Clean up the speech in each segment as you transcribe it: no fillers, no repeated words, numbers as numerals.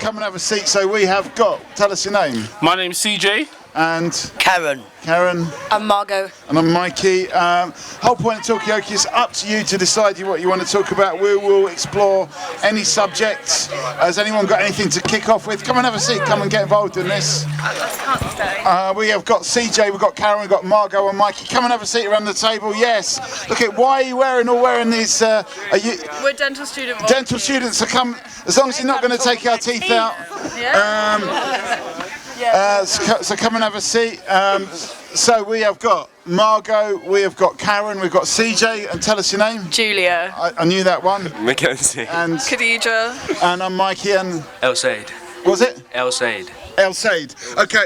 come and have a seat. So we have got, tell us your name. My name's CJ. And Karen. I'm Margot. And I'm Mikey. Whole point of Talkaoke is up to you to decide what you want to talk about. We will explore any subject. Has anyone got anything to kick off with? Come and have a seat. Come and get involved in this. We have got CJ, we've got Karen, we've got Margot and Mikey. Come and have a seat around the table. Yes. Look at why are you wearing these? We're dental students. Dental students. So come. As long as you're not going to take our teeth out. So come and have a seat. So we have got Margot, we have got Karen, we've got CJ, and tell us your name. Julia. I knew that one. Mackenzie. And Khadija. And I'm Mikey and... El Said. What was it? El Said. El Said. Okay.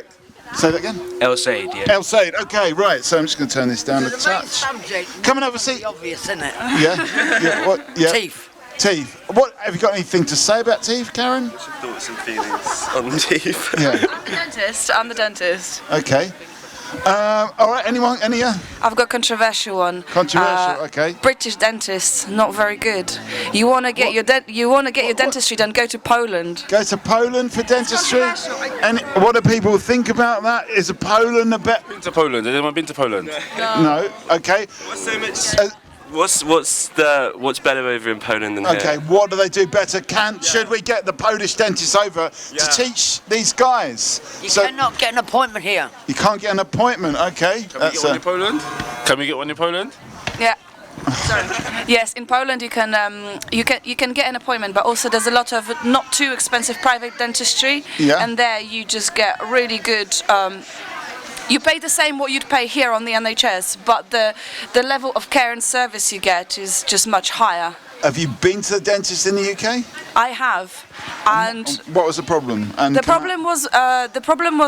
Say that again. El Said, yeah. El Said. Okay, right. So I'm just going to turn this down a touch. Come and have a seat. Obvious, isn't it? Yeah. What? Yeah. Teeth. Teeth. What have you got anything to say about teeth, Karen? Thoughts and feelings on teeth. Yeah. I'm the dentist. Okay. All right. Anyone? Any? I've got a controversial one. Controversial. Okay. British dentists not very good. You want to get your dentistry done? Go to Poland. Go to Poland for dentistry. And what do people think about that? Is Poland a better? Been to Poland? Has anyone been to Poland? No. Okay. What's so much? What's better over in Poland than here? Okay, what do they do better? Should we get the Polish dentists over to teach these guys? You cannot get an appointment here. You can't get an appointment. Okay. Can we get one in Poland? Can we get one in Poland? Yeah. Sorry. Yes, in Poland you can get an appointment, but also there's a lot of not too expensive private dentistry, and there you just get really good. You pay the same what you'd pay here on the NHS, but the level of care and service you get is just much higher. Have you been to the dentist in the UK? I have, and what was the problem? And the problem was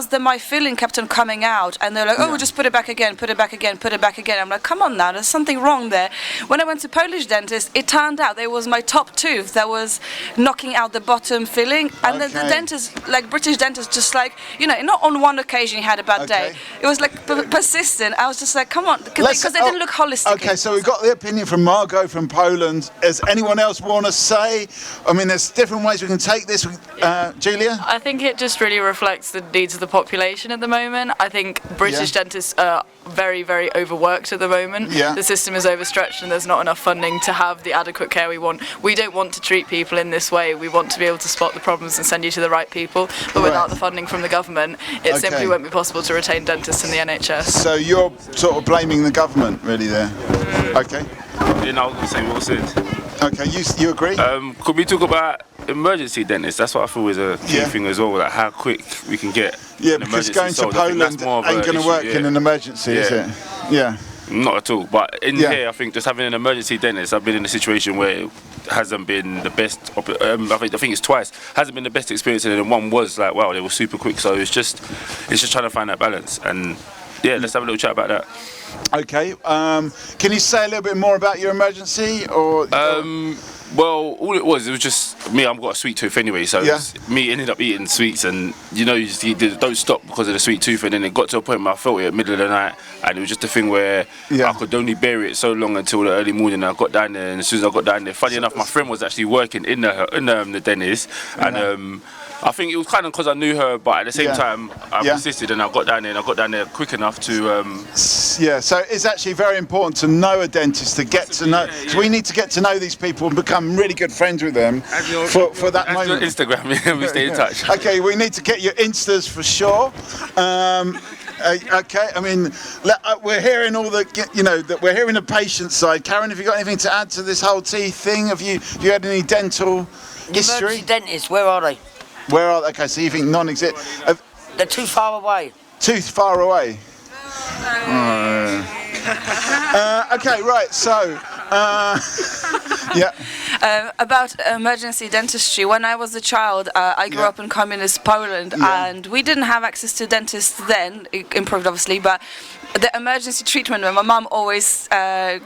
that my filling kept on coming out, and they're like, "Oh, we'll just put it back again, put it back again, put it back again." I'm like, "Come on now, there's something wrong there." When I went to Polish dentist, it turned out there was my top tooth that was knocking out the bottom filling, and the dentist, like British dentist, just like not on one occasion he had a bad day. It was like persistent. I was just like, "Come on," because they didn't look holistic. Okay, so we've got the opinion from Margot from Poland. Does anyone else want to say? I mean, there's different ways we can take this. Julia? I think it just really reflects the needs of the population at the moment. I think British dentists are very, very overworked at the moment. Yeah. The system is overstretched and there's not enough funding to have the adequate care we want. We don't want to treat people in this way. We want to be able to spot the problems and send you to the right people. But without the funding from the government, it simply won't be possible to retain dentists in the NHS. So you're sort of blaming the government, really, there? Okay. Yeah, no, I was going to say what was said. Okay, you agree? Could we talk about emergency dentists? That's what I feel is a key thing as well, like how quick we can get an because emergency going to Poland ain't going to work in an emergency, is it? Yeah. Not at all. But in here, I think just having an emergency dentist, I've been in a situation where it hasn't been the best. I think it's twice. Hasn't been the best experience, and then one was like, wow, they were super quick. So it's just trying to find that balance. And let's have a little chat about that. Okay. Can you say a little bit more about your emergency, or? Well, all it was just me. I've got a sweet tooth anyway, so me ended up eating sweets, and you don't stop because of the sweet tooth. And then it got to a point where I felt it at the middle of the night, and it was just a thing where I could only bear it so long until the early morning. I got down there, and as soon as I got down there, funny enough, my friend was actually working in the dentist, and I think it was kind of because I knew her, but at the same time, I persisted and I got down there quick enough to... so it's actually very important to know a dentist, to get to know... So we need to get to know these people and become really good friends with them for that moment. Instagram, we stay in touch. Okay, we need to get your Instas for sure. Okay, I mean, we're hearing all that we're hearing the patient side. Karen, have you got anything to add to this whole teeth thing? Have you had any dental history? Emergency dentists, where are they? Where are they? Okay, so you think non-exist? They're too far away. Too far away. Okay, right. So, about emergency dentistry. When I was a child, I grew up in communist Poland, and we didn't have access to dentists then. It improved, obviously, but the emergency treatment that my mum always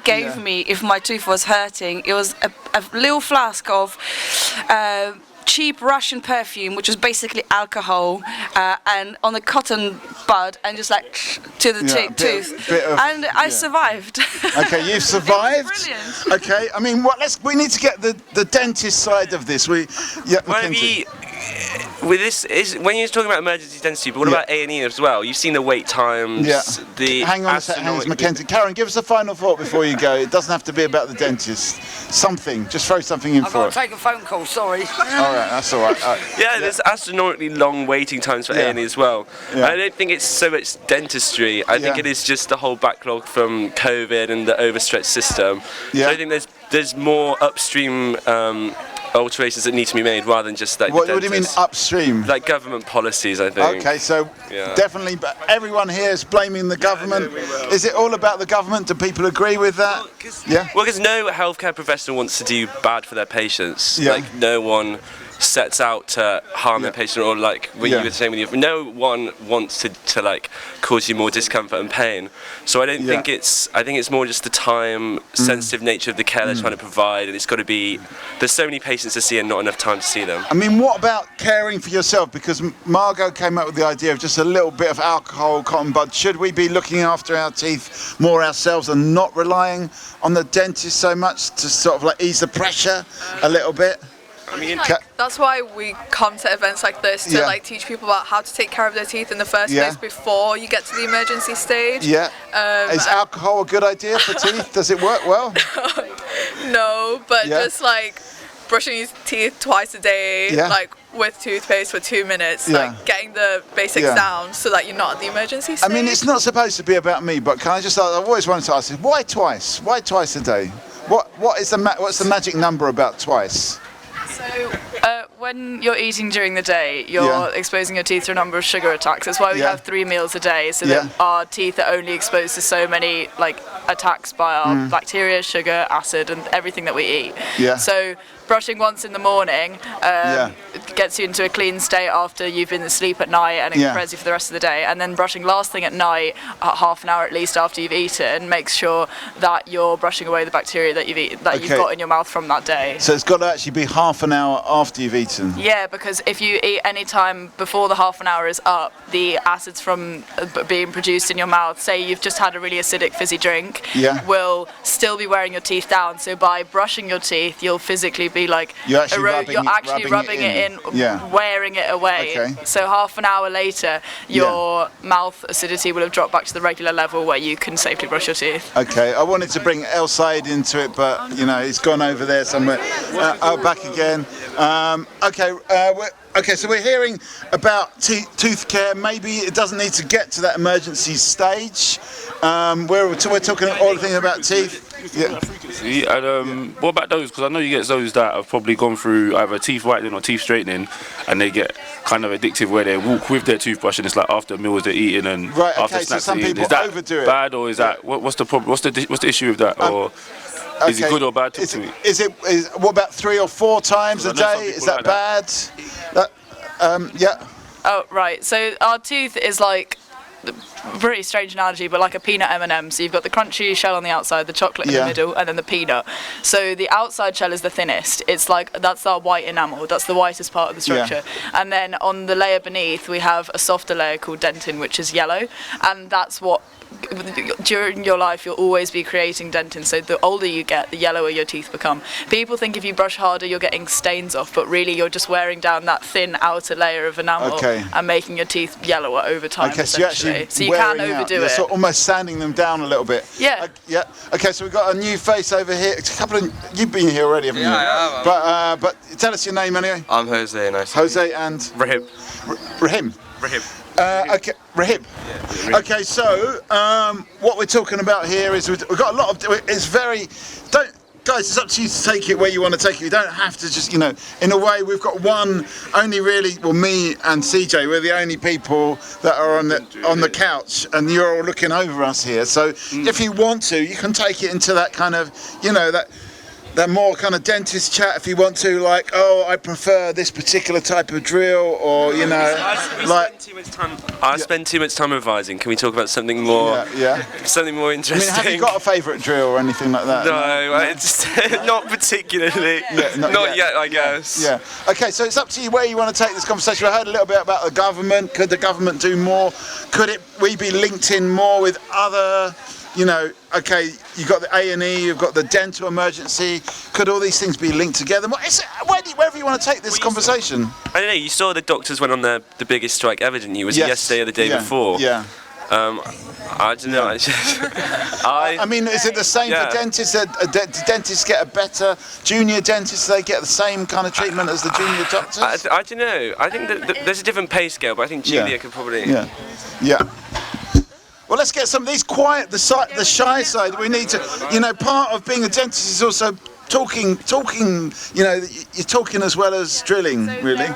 gave me if my tooth was hurting, it was a little flask of cheap Russian perfume, which was basically alcohol, and on a cotton bud, and just like to the tooth, and I survived. Okay, you've survived. Brilliant. Okay, I mean, we need to get the dentist side of this. What have you with this is when you're talking about emergency dentistry, but what about A&E as well? You've seen the wait times. Yeah. The Hang on a second, Mackenzie. Karen, give us a final thought before you go. It doesn't have to be about the dentist. Something. Just throw something in I've for got us. to take a phone call, sorry. All right, that's all right. Yeah, there's astronomically long waiting times for A&E as well. Yeah. I don't think it's so much dentistry. I think it is just the whole backlog from COVID and the overstretched system. Yeah. So I think there's more upstream alterations that need to be made rather than just like. What do you mean upstream? Like government policies, I think. Okay, so definitely, but everyone here is blaming the government. Is it all about the government? Do people agree with that? Well, because no healthcare professional wants to do bad for their patients. Yeah. Like no one sets out to harm their patient, or like what you were saying with you. No one wants to like cause you more discomfort and pain. So I don't think it's. I think it's more just the time-sensitive nature of the care they're trying to provide, and it's got to be. There's so many patients to see and not enough time to see them. I mean, what about caring for yourself? Because Margot came up with the idea of just a little bit of alcohol, cotton bud. Should we be looking after our teeth more ourselves and not relying on the dentist so much to sort of like ease the pressure a little bit? I mean, that's why we come to events like this to like teach people about how to take care of their teeth in the first place before you get to the emergency stage. Yeah. Is alcohol a good idea for teeth? Does it work well? No, but just like brushing your teeth twice a day, like with toothpaste for 2 minutes, like getting the basics down so that you're not at the emergency stage. I mean, it's not supposed to be about me, but can I just? I've always wanted to ask this: why twice? Why twice a day? What's the magic number about twice? So, when you're eating during the day, you're exposing your teeth to a number of sugar attacks. That's why we have 3 meals a day, so that our teeth are only exposed to so many like attacks by our bacteria, sugar, acid, and everything that we eat. So brushing once in the morning gets you into a clean state after you've been asleep at night, and it prepares you for the rest of the day. And then brushing last thing at night, half an hour at least after you've eaten, makes sure that you're brushing away the bacteria that you've got in your mouth from that day. So it's got to actually be half an hour after you've eaten. Yeah, because if you eat any time before the half an hour is up, the acids from being produced in your mouth, say you've just had a really acidic fizzy drink, will still be wearing your teeth down. So by brushing your teeth, you'll physically be like you're actually rubbing it in, wearing it away. So half an hour later, your mouth acidity will have dropped back to the regular level where you can safely brush your teeth. Okay, I wanted to bring El Said into it, but you know he's gone over there somewhere. Back again. Okay, so we're hearing about tooth care. Maybe it doesn't need to get to that emergency stage. We're talking all the things about teeth. And what about those? Because I know you get those that have probably gone through either teeth whitening or teeth straightening, and they get kind of addictive where they walk with their toothbrush, and it's like after meals they're eating and after snacks so some they're eating. people Is that overdo it. bad, or is that what's the problem? What's the issue with that? Or is it good or bad? What about 3 or 4 times a day? Is that bad? Oh, right. So our tooth is like a pretty strange analogy, but like a peanut M&M. So you've got the crunchy shell on the outside, the chocolate in the middle, and then the peanut. So the outside shell is the thinnest. It's like, that's our white enamel. That's the whitest part of the structure. And then on the layer beneath, we have a softer layer called dentin, which is yellow. And that's what, during your life, you'll always be creating dentin. So the older you get, the yellower your teeth become. People think if you brush harder, you're getting stains off, but really you're just wearing down that thin outer layer of enamel and making your teeth yellower over time. So you can overdo it. Sort of almost sanding them down a little bit. Okay, so we've got a new face over here. It's a couple of you've been here already, haven't you? I have. But tell us your name anyway. I'm Jose. Nice. Jose and Rahim. Rahim. Okay, Rahim. Okay, so what we're talking about here is we've got a lot of. It's very. Guys, it's up to you to take it where you want to take it. You don't have to just, in a way, we've got only really, me and CJ, we're the only people that are on the couch, and you're all looking over us here. So if you want to, you can take it into that kind of, that more kind of dentist chat if you want to, like, I prefer this particular type of drill, or I spend too much time revising. Can we talk about something more? Something more interesting. Have you got a favourite drill or anything like that? No, not particularly. Not yet, I guess. Okay, so it's up to you where you want to take this conversation. I heard a little bit about the government. Could the government do more? Could we be linked in more with other you know, okay, you've got the A&E, you've got the dental emergency. Could all these things be linked together? Wherever you want to take this conversation. I don't know. You saw the doctors went on the biggest strike ever, didn't you? Was it yesterday or the day before? Yeah. I don't know. I mean, is it the same for dentists? Dentists get a better junior dentists? They get the same kind of treatment as the junior doctors? I don't know. I think that there's a different pay scale, but I think junior could probably. Yeah. Well, let's get some of these quiet, the shy side. We need to, you know, part of being a dentist is also talking. You know, you're talking as well as drilling, really.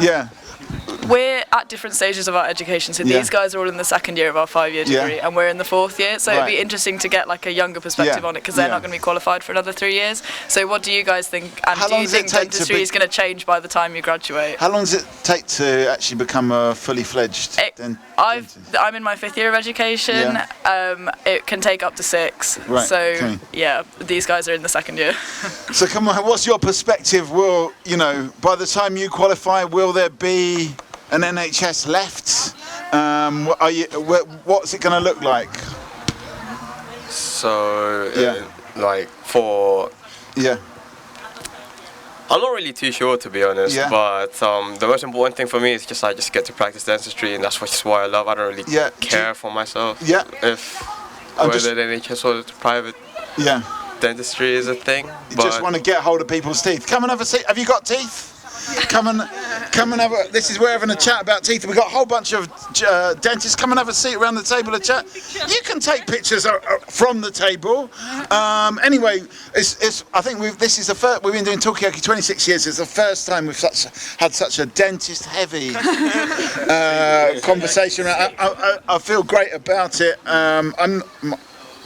Yeah. We're at different stages of our education, so these guys are all in the second year of our 5-year degree, and we're in the 4th year, so it'd be interesting to get like a younger perspective on it, because they're not going to be qualified for another 3 years. So what do you guys think, and do you think dentistry is going to change by the time you graduate? How long does it take to actually become a fully fledged dentist? I'm in my 5th year of education. It can take up to 6. Right. So these guys are in the 2nd year. So come on, what's your perspective? Will, you know, by the time you qualify, will there be an NHS left? What's it going to look like? So, like for... Yeah. I'm not really too sure, to be honest, but the most important thing for me is just I just get to practice dentistry, and that's just what I love. I don't really care for myself if whether the NHS or the private dentistry is a thing. You just want to get hold of people's teeth. Come and have a seat. Have you got teeth? Come and have a. This is we're having a chat about teeth. We've got a whole bunch of dentists. Come and have a seat around the table and chat. You can take pictures from the table. Anyway, I think this is the first. We've been doing Talkaoke 26 years. It's the first time we've had such a dentist-heavy conversation. I feel great about it.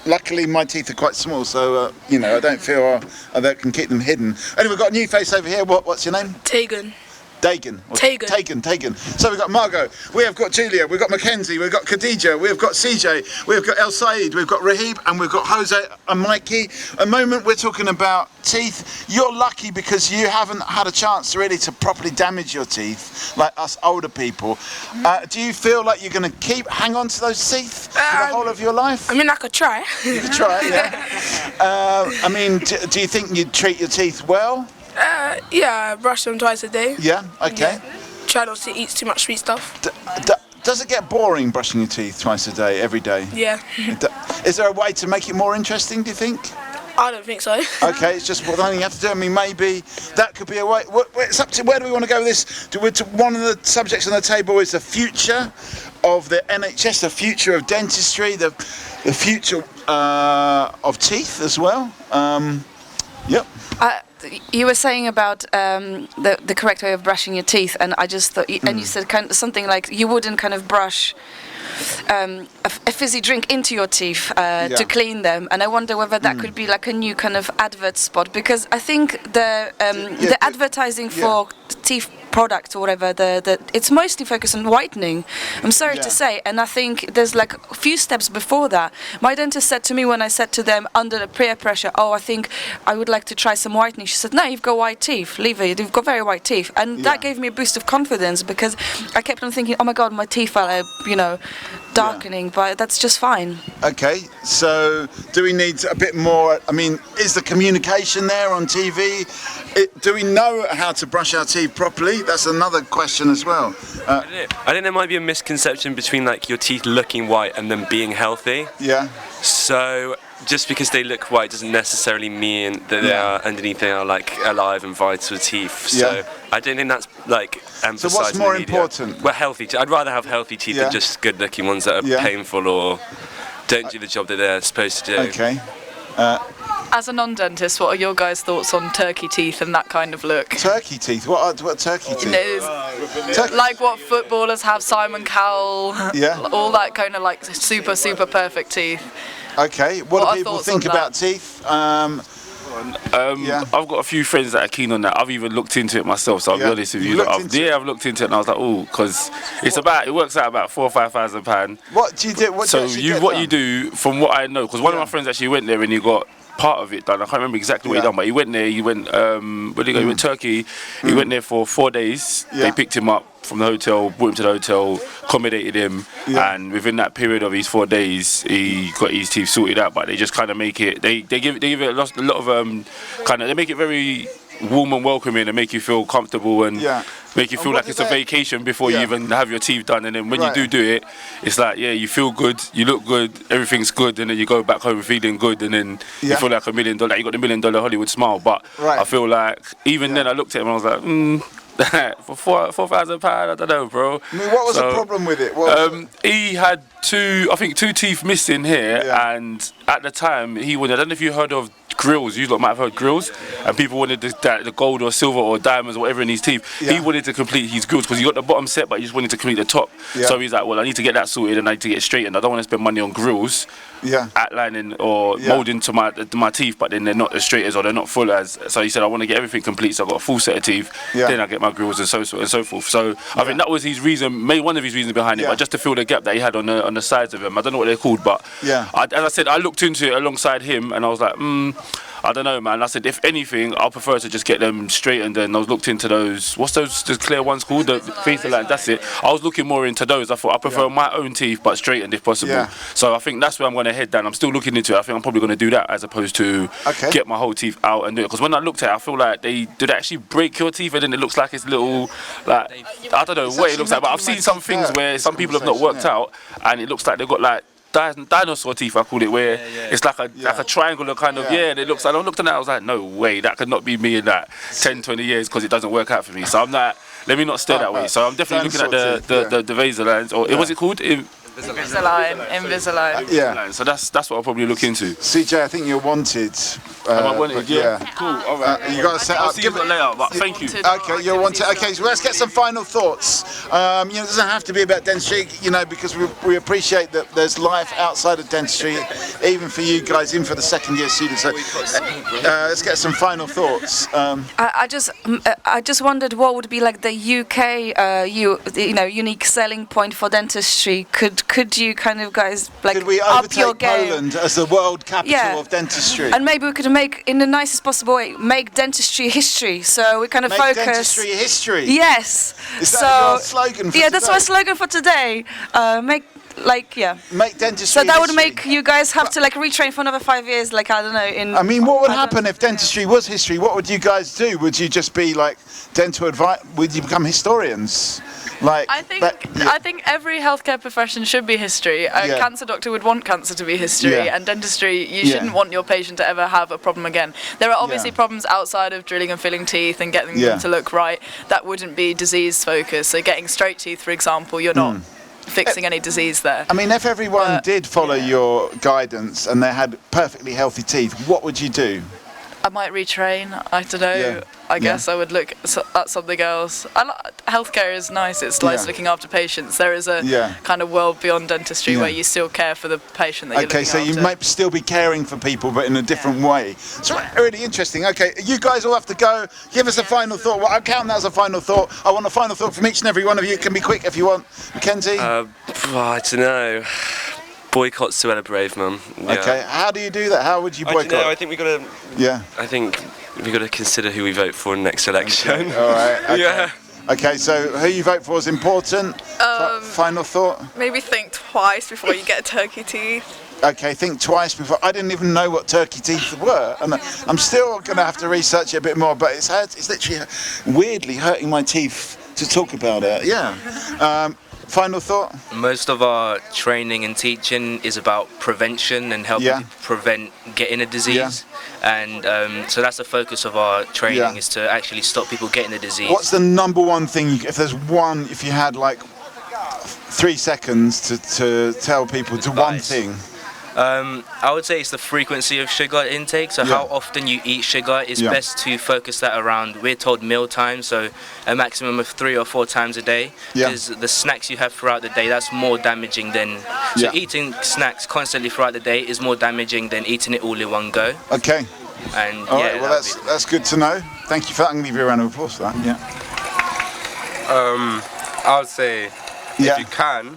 Luckily, my teeth are quite small, so you know, I don't feel I can keep them hidden. Anyway, we've got a new face over here. What's your name? Tegan. Dagan. Tagan. So we've got Margot, we have got Julia, we've got Mackenzie, we've got Khadija, we've got CJ, we've got El Said, we've got Rahib, and we've got Jose and Mikey. A moment we're talking about teeth. You're lucky because you haven't had a chance really to properly damage your teeth like us older people. Do you feel like you're going to hang on to those teeth for the whole of your life? I mean, I could try. You could try, I mean, do you think you'd treat your teeth well? Yeah, I brush them twice a day. Yeah, okay. Yeah. Try not to eat too much sweet stuff. Does it get boring brushing your teeth twice a day, every day? Yeah. Is there a way to make it more interesting, do you think? I don't think so. Okay, it's just what you have to do. I mean, maybe that could be a way. It's up to where do we want to go with this? One of the subjects on the table is the future of the NHS, the future of dentistry, the future of teeth as well. Yep. You were saying about the correct way of brushing your teeth, and I just thought, and you said kind of something like you wouldn't kind of brush a fizzy drink into your teeth to clean them, and I wonder whether that could be like a new kind of advert spot, because I think the advertising for teeth products or whatever, it's mostly focused on whitening, I'm sorry to say, and I think there's like a few steps before that. My dentist said to me when I said to them under the peer pressure, I think I would like to try some whitening, she said, no, you've got white teeth, leave it, you've got very white teeth, and that gave me a boost of confidence, because I kept on thinking, oh my god, my teeth are darkening, but that's just fine. Okay, so do we need a bit more, I mean, is the communication there on TV? Do we know how to brush our teeth properly? That's another question as well. I think there might be a misconception between like your teeth looking white and them being healthy. Yeah. So just because they look white doesn't necessarily mean that they are underneath, they are like alive and vital teeth. So I don't think that's like emphasised. So what's more important? Well, healthy teeth. I'd rather have healthy teeth than just good-looking ones that are painful or don't do the job that they're supposed to do. Okay. As a non-dentist, what are your guys' thoughts on turkey teeth and that kind of look? Turkey teeth? What turkey teeth? Like what footballers have, Simon Cowell, all that kind of like super, super perfect teeth. Okay, what do people think about teeth? I've got a few friends that are keen on that. I've even looked into it myself, so I'll be honest with you. I've looked into it and I was like, because it works out about £4,000 or £5,000. What do you do? What you do, from what I know, because one of my friends actually went there and he got part of it done. I can't remember exactly what he done, but he went there. He went where did he go? He went Turkey. He went there for 4 days. They picked him up from the hotel, brought him to the hotel, accommodated him, and within that period of his 4 days, he got his teeth sorted out. But they just kind of make it. They give it a lot of kind of. They make it very warm and welcoming and make you feel comfortable and make you feel like it's a vacation before you even have your teeth done. And then when you do it, it's like, you feel good, you look good, everything's good, and then you go back home feeling good, and then you feel like $1 million, like you got the $1 million Hollywood smile. But I feel like, even then I looked at him and I was like, for £4,000, I don't know, bro. I mean, what was the problem with it? He had two teeth missing here, and at the time he wanted. I don't know if you heard of grills. You lot might have heard grills, and people wanted the gold or silver or diamonds or whatever in his teeth. He wanted to complete his grills because he got the bottom set, but he just wanted to complete the top. So he's like, well, I need to get that sorted and I need to get it straightened. I don't want to spend money on grills, outlining or molding to my teeth, but then they're not as straight as or they're not full as. So he said, I want to get everything complete, so I got a full set of teeth. Then I get my grills and so forth. So I think that was his reason, maybe one of his reasons behind it, but just to fill the gap that he had on the sides of him. I don't know what they're called, but as I said, I looked into it alongside him, and I was like, I don't know, man. I said, if anything, I'll prefer to just get them straightened. And I was looked into those. What's those clear ones called? The face line. That's it. I was looking more into those. I thought I prefer my own teeth, but straightened if possible. So I think that's where I'm going to head down. I'm still looking into it. I think I'm probably going to do that as opposed to get my whole teeth out and do it. Because when I looked at it, I feel like did they actually break your teeth, and then it looks like it's little, like, I don't know what it looks like. But I've seen some things where some people have not worked out, and it looks like they've got like dinosaur teeth, I call it, where it's like a triangular kind of, and it looks, and I looked at that, I was like, no way, that could not be me in that 10-20 years, because it doesn't work out for me. So I'm like, let me not stay that way. So I'm definitely looking at the Vaser lines, or what's it called? Invisalign. So that's what I'll probably look into. CJ, I think you're wanted. Am I wanted? Yeah. Cool. All right. You got to set up. Give it a layout, but thank you. Okay, you're wanted. Okay, so let's get some final thoughts. It doesn't have to be about dentistry, because we appreciate that there's life outside of dentistry, even for you guys, even for the second year students. So, let's get some final thoughts. I just wondered what would be like the UK, unique selling point for dentistry. Could you kind of guys like could we up your overtake game? Poland as the world capital of dentistry? And maybe we could make, in the nicest possible way, make dentistry history. So we kind of focus. Make dentistry history. Yes. Is that your slogan for today? That's my slogan for today. Make dentistry. So that would make you guys have to retrain for another 5 years. I don't know. I mean, what would happen if dentistry was history? What would you guys do? Would you just be like dental advice? Would you become historians? I think every healthcare profession should be history. A cancer doctor would want cancer to be history, and dentistry, you shouldn't want your patient to ever have a problem again. There are obviously problems outside of drilling and filling teeth and getting them to look right. That wouldn't be disease focused. So getting straight teeth, for example, you're not fixing any disease there. I mean, if everyone did follow your guidance and they had perfectly healthy teeth, what would you do? I might retrain. I don't know. I guess I would look at something else. Healthcare is nice. It's nice looking after patients. There is a kind of world beyond dentistry where you still care for the patient that you're looking after. Okay, so you might still be caring for people, but in a different way. So really interesting. Okay, you guys all have to go. Give us a final thought. Well, I'm counting that as a final thought. I want a final thought from each and every one of you. It can be quick if you want. Mackenzie? I don't know. Boycotts to a brave man. Yeah. Okay, how do you do that? How would you boycott? I think we got to. Yeah. I think we got to consider who we vote for in the next election. Okay. All right. Okay. Okay, so who you vote for is important. Final thought? Maybe think twice before you get turkey teeth. Okay, think twice before. I didn't even know what turkey teeth were, and I'm still going to have to research it a bit more. But it's literally weirdly hurting my teeth to talk about it. Yeah. Final thought? Most of our training and teaching is about prevention and helping people prevent getting a disease. And so that's the focus of our training, is to actually stop people getting the disease. What's the number one thing, if you had 3 seconds to tell people one thing? I would say it's the frequency of sugar intake. So how often you eat sugar is best to focus that around. We're told meal time, so a maximum of 3 or 4 times a day. Because the snacks you have throughout the day, that's more damaging than. So eating snacks constantly throughout the day is more damaging than eating it all in one go. Okay. And all right, well that's good to know. Thank you for that. I'm going to give you a round of applause for that. I would say if you can.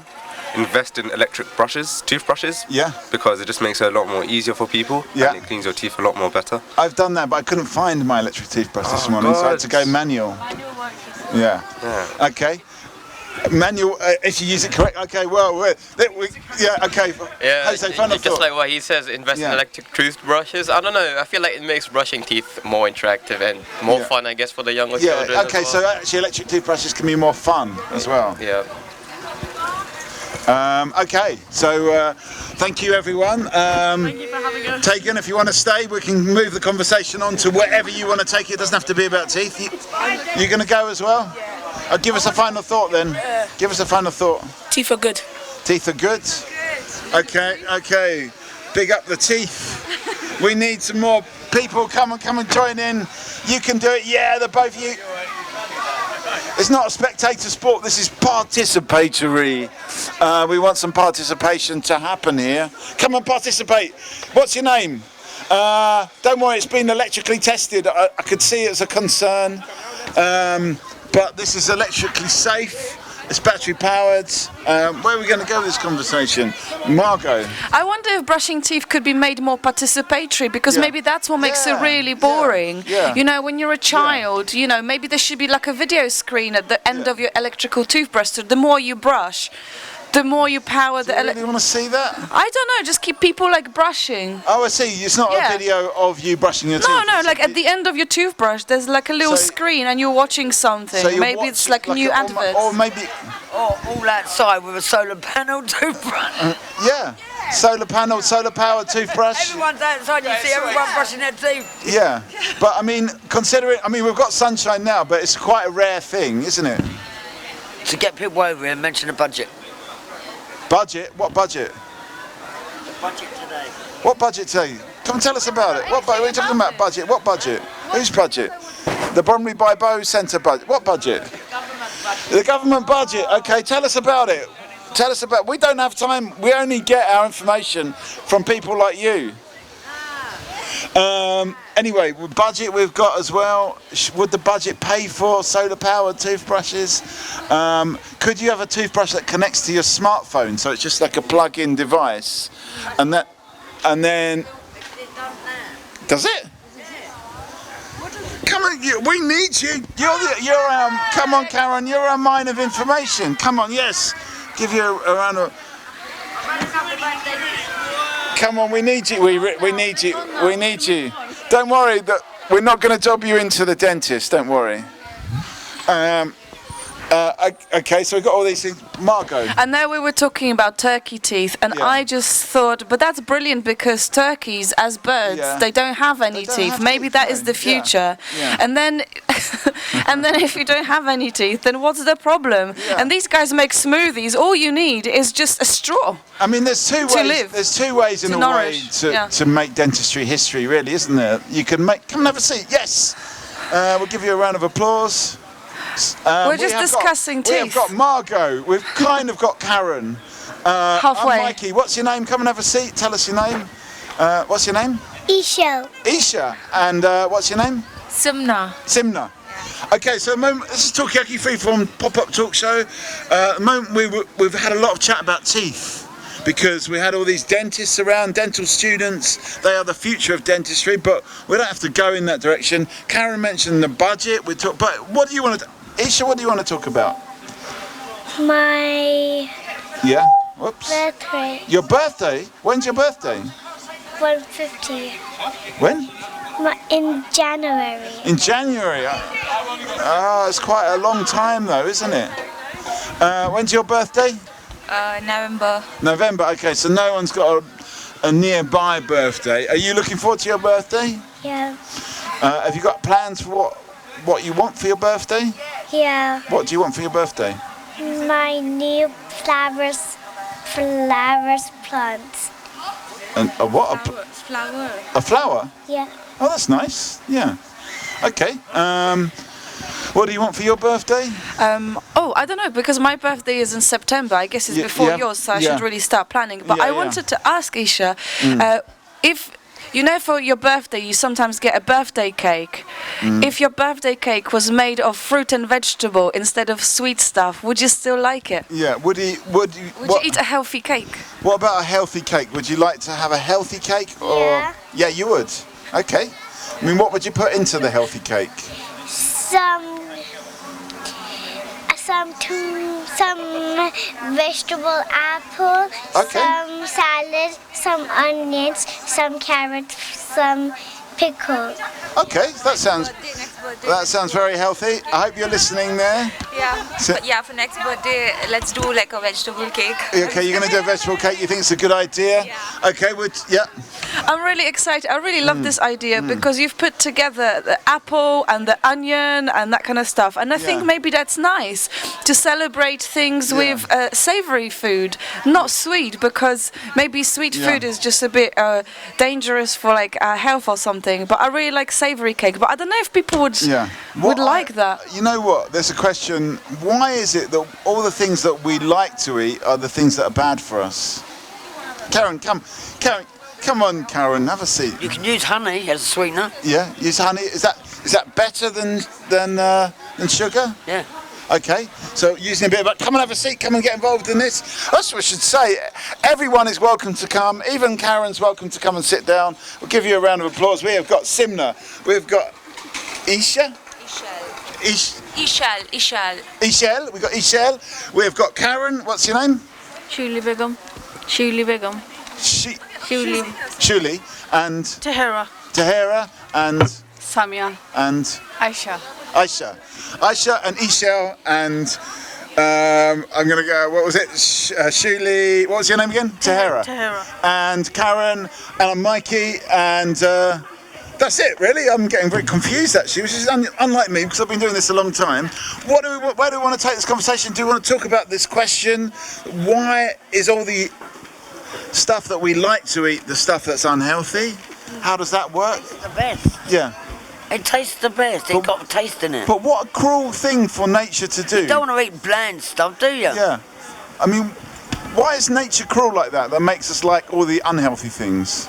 invest in electric toothbrushes. Yeah. Because it just makes it a lot more easier for people. Yeah. And it cleans your teeth a lot more better. I've done that, but I couldn't find my electric toothbrush this morning, so I had to go manual. Yeah. Okay. Manual, if you use it correct. Okay, well, yeah, okay. Yeah, Jose, final just thought. like what he says, invest in electric toothbrushes. I don't know, I feel like it makes brushing teeth more interactive and more fun, I guess, for the younger children. Yeah, okay, as well. so actually electric toothbrushes can be more fun as well. Yeah. Okay, so thank you everyone. Thank you for having us. Tegan, if you want to stay, we can move the conversation on to wherever you want to take it. It doesn't have to be about teeth. You're going to go as well? Give us a final thought then. Give us a final thought. Teeth are good. Teeth are good? Okay. Big up the teeth. We need some more people. Come and join in. You can do it. Yeah, the both of you. It's not a spectator sport, this is participatory. We want some participation to happen here. Come and participate. What's your name? Don't worry, it's been electrically tested. I could see it as a concern. But this is electrically safe. It's battery powered. Where are we going to go with this conversation? Margot. I wonder if brushing teeth could be made more participatory, because maybe that's what makes it really boring. Yeah. You know, when you're a child, you know, maybe there should be like a video screen at the end of your electrical toothbrush. So the more you brush, the more you power the. Do you really want to see that? I don't know. Just keep people like brushing. Oh, I see. It's not a video of you brushing your teeth. No. Like at the end of your toothbrush, there's like a little screen, and you're watching something. So maybe it's like new adverts. Or maybe. All outside with a solar panel toothbrush. Yeah. Solar powered toothbrush. Everyone's outside. You see everyone brushing their teeth. Yeah. But I mean, we've got sunshine now, but it's quite a rare thing, isn't it? To get people over here, mention a budget. Budget? What budget? The budget today. What budget today? Come and tell us about it. What are you talking about? Budget? What budget? Whose budget? The Bromley by Bow Centre budget. What budget? The government budget. Okay, tell us about it. We don't have time. We only get our information from people like you. Anyway, budget we've got as well. Would the budget pay for solar-powered toothbrushes? Could you have a toothbrush that connects to your smartphone, so it's just like a plug-in device, and then does it? Come on, we need you. Come on, Karen. You're a mine of information. Come on, yes. Give you a round of. Come on, we need you. We need you. We need you. Don't worry, we're not going to job you into the dentist. Don't worry. Okay, so we've got all these things. Margot. And now we were talking about turkey teeth, and I just thought, but that's brilliant, because turkeys, as birds, they don't have any teeth. Maybe that is the future. Yeah. And then, if you don't have any teeth, then what's the problem? Yeah. And these guys make smoothies. All you need is just a straw. I mean, there's two ways. There's two ways in a way to make dentistry history, really, isn't there? You can come and have a seat. Yes. We'll give you a round of applause. We're just discussing teeth. We've got Margot. We've kind of got Karen. Halfway. I'm Mikey. What's your name? Come and have a seat. Tell us your name. What's your name? Isha. Isha. And what's your name? Simna. Simna. Okay, so at the moment, this is Talkaoke Freeform pop-up talk show. At the moment, we've had a lot of chat about teeth, because we had all these dentists around, dental students. They are the future of dentistry, but we don't have to go in that direction. Karen mentioned the budget. But what do you want to? Isha, what do you want to talk about? My birthday. Your birthday? When's your birthday? 150. When? In January. In January? It's quite a long time though, isn't it? When's your birthday? November. November, okay, so no one's got a nearby birthday. Are you looking forward to your birthday? Yeah. Have you got plans for what you want for your birthday? Yeah. What do you want for your birthday? My new flowers plants. And a what? Flower. A flower? Yeah. Oh, that's nice. Yeah. Okay. What do you want for your birthday? I don't know, because my birthday is in September. I guess it's before yours, so I should really start planning. But I wanted to ask Isha, if You know, for your birthday, you sometimes get a birthday cake. If your birthday cake was made of fruit and vegetable instead of sweet stuff, would you still like it? Yeah. Would you Eat a healthy cake? What about a healthy cake? Would you like to have a healthy cake? Or yeah, you would. Okay. I mean, what would you put into the healthy cake? Some vegetable apple, some salad, some onions, some carrots, some pickle. Okay, that sounds very healthy. I hope you're listening there. Yeah. But yeah, for next birthday, let's do like a vegetable cake. Okay, you're going to do a vegetable cake. You think it's a good idea? Yeah. Okay, yeah. I'm really excited. I really love this idea because you've put together the apple and the onion and that kind of stuff. And I think maybe that's nice to celebrate things with savory food, not sweet, because maybe sweet food is just a bit dangerous for like health or something. But I really like savory cake. But I don't know if people would like that. You know what? There's a question. Why is it that all the things that we like to eat are the things that are bad for us? Karen, come on, Karen, have a seat. You can use honey as a sweetener. Yeah, use honey. Is that better than sugar? Yeah. Okay, so using a bit of... Come and have a seat, come and get involved in this. That's what I should say. Everyone is welcome to come. Even Karen's welcome to come and sit down. We'll give you a round of applause. We have got Simna. We've got Isha. Ishel. We've got Ishel. We've got Karen. What's your name? Shuli Begum. Shuli. And... Tahira. And... Samia. And... Aisha and Ishel and I'm going to go, what was it? Shuli, what was your name again? Tahira. And Karen, and I'm Mikey, and that's it really. I'm getting very confused actually, which is unlike me because I've been doing this a long time. Where do we want to take this conversation? Do we want to talk about this question? Why is all the stuff that we like to eat the stuff that's unhealthy? How does that work? It's the best. Yeah. It tastes the best. It's got a taste in it. But what a cruel thing for nature to do. You don't want to eat bland stuff, do you? Yeah. I mean, why is nature cruel like that? That makes us like all the unhealthy things.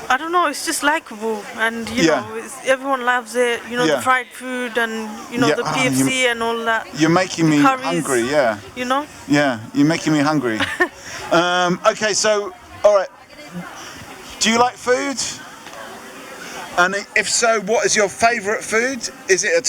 I don't know. It's just likable, and you know, everyone loves it. You know, the fried food, and you know the PFC and all that. You're making me hungry. Yeah. You know. Yeah, you're making me hungry. Okay, so all right. Do you like food? And if so, what is your favourite food? Is it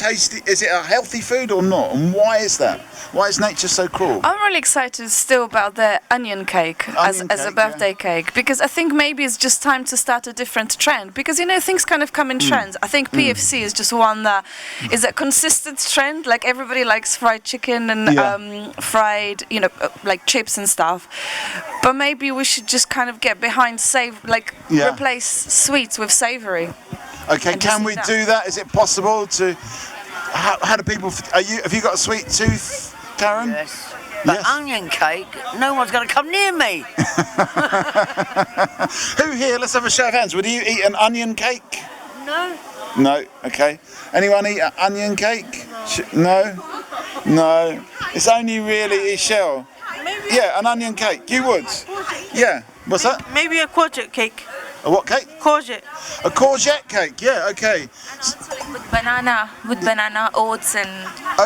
a healthy food or not? And why is that? Why is nature so cruel? I'm really excited still about the onion cake as a birthday cake, because I think maybe it's just time to start a different trend, because you know things kind of come in trends. I think PFC is just one that is a consistent trend. Like everybody likes fried chicken and fried, you know, like chips and stuff. But maybe we should just kind of get behind replace sweets with savoury. Okay, can we do that? Is it possible to? How do people? Have you got a sweet tooth, Karen? Yes. But onion cake, no one's going to come near me. Who here? Let's have a show of hands. Would you eat an onion cake? No. No. Okay. Anyone eat an onion cake? No. No. It's only really Ishel. Yeah, an onion cake. You would? Yeah. What's that? Maybe a courgette cake. A what cake? Courgette. A courgette cake, yeah, okay. With banana, oats and...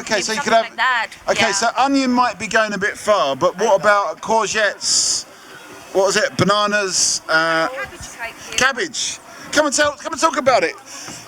Okay, so you could have... like that. Okay, so onion might be going a bit far, but what about courgettes? What was it? Bananas? Cabbage. Come and talk about it.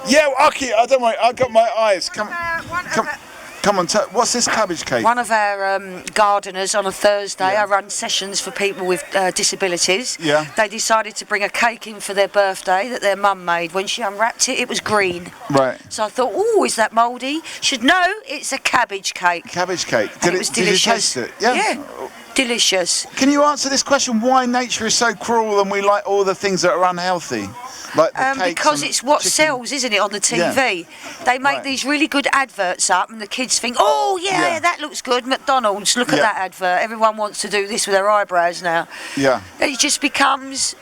Yeah, okay, don't worry, I got my eyes. Come on, what's this cabbage cake? One of our gardeners on a Thursday, I run sessions for people with disabilities. Yeah. They decided to bring a cake in for their birthday that their mum made. When she unwrapped it, it was green. Right. So I thought, oh, is that mouldy? Should know it's a cabbage cake. Cabbage cake. It was delicious. Did you taste it? Yeah. Delicious. Can you answer this question? Why nature is so cruel and we like all the things that are unhealthy? Like the cakes because and it's what chicken. sells, isn't it, on the TV? Yeah. They make these really good adverts up and the kids think, oh, yeah, that looks good. McDonald's, look at that advert. Everyone wants to do this with their eyebrows now. Yeah. It just becomes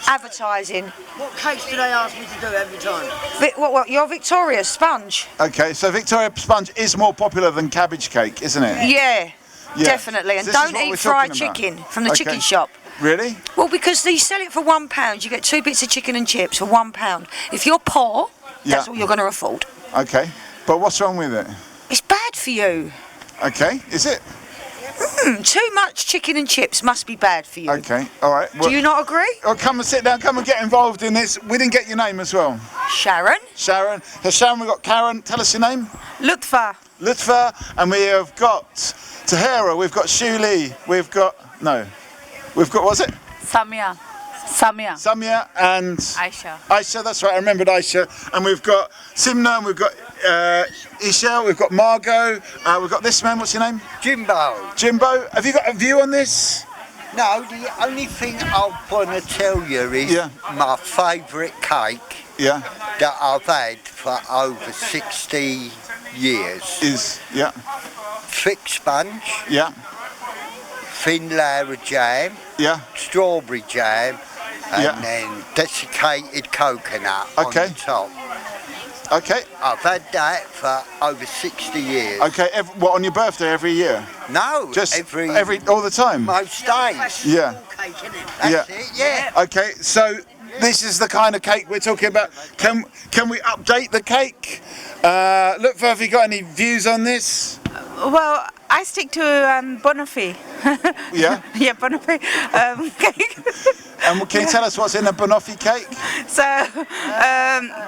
advertising. What cakes do they ask me to do every time? What? Your Victoria sponge. Okay, so Victoria sponge is more popular than cabbage cake, isn't it? Yeah. Definitely, and so don't eat fried chicken from the chicken shop. Really? Well, because they sell it for £1, you get 2 bits of chicken and chips for £1. If you're poor, that's all you're going to afford. Okay, but what's wrong with it? It's bad for you. Okay, is it? Too much chicken and chips must be bad for you. Okay, all right. Well, do you not agree? Oh, come and sit down, come and get involved in this. We didn't get your name as well. Sharon. Sharon. So Sharon, we've got Karen. Tell us your name. Lutfa. Lutfa. And we have got Tahira. We've got Shuli. We've got, what's it? Samia and Aisha, that's right, I remembered Aisha. And we've got Simna, and we've got Ishel, we've got Margot, we've got this man, what's your name? Jimbo. Jimbo, have you got a view on this? No, the only thing I want to tell you is my favourite cake that I've had for over 60 years is, thick sponge, thin layer of jam, strawberry jam, and then desiccated coconut on the top. Okay. I've had that for over 60 years. Okay, what, on your birthday every year? No, just every all the time? Most days. Yeah. That's it, yeah. Okay, so this is the kind of cake we're talking about. Can we update the cake? Look, have you got any views on this? Well, I stick to banoffee. Yeah? Yeah, banoffee cake. And can you tell us what's in a banoffee cake? So,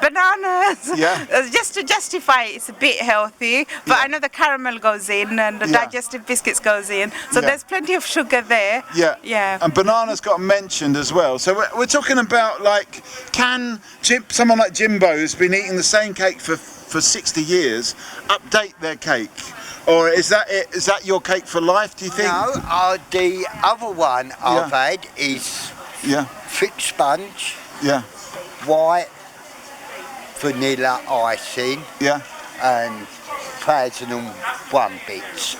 bananas. Yeah. Just to justify it's a bit healthy, but I know the caramel goes in and the digestive biscuits goes in. So there's plenty of sugar there. Yeah. Yeah. And bananas got mentioned as well. So we're talking about, like, can someone like Jimbo, who's been eating the same cake for 60 years, update their cake? Or is that it? Is that your cake for life, do you think? No, the other one I've had is thick sponge, white vanilla icing, and 1001 bits.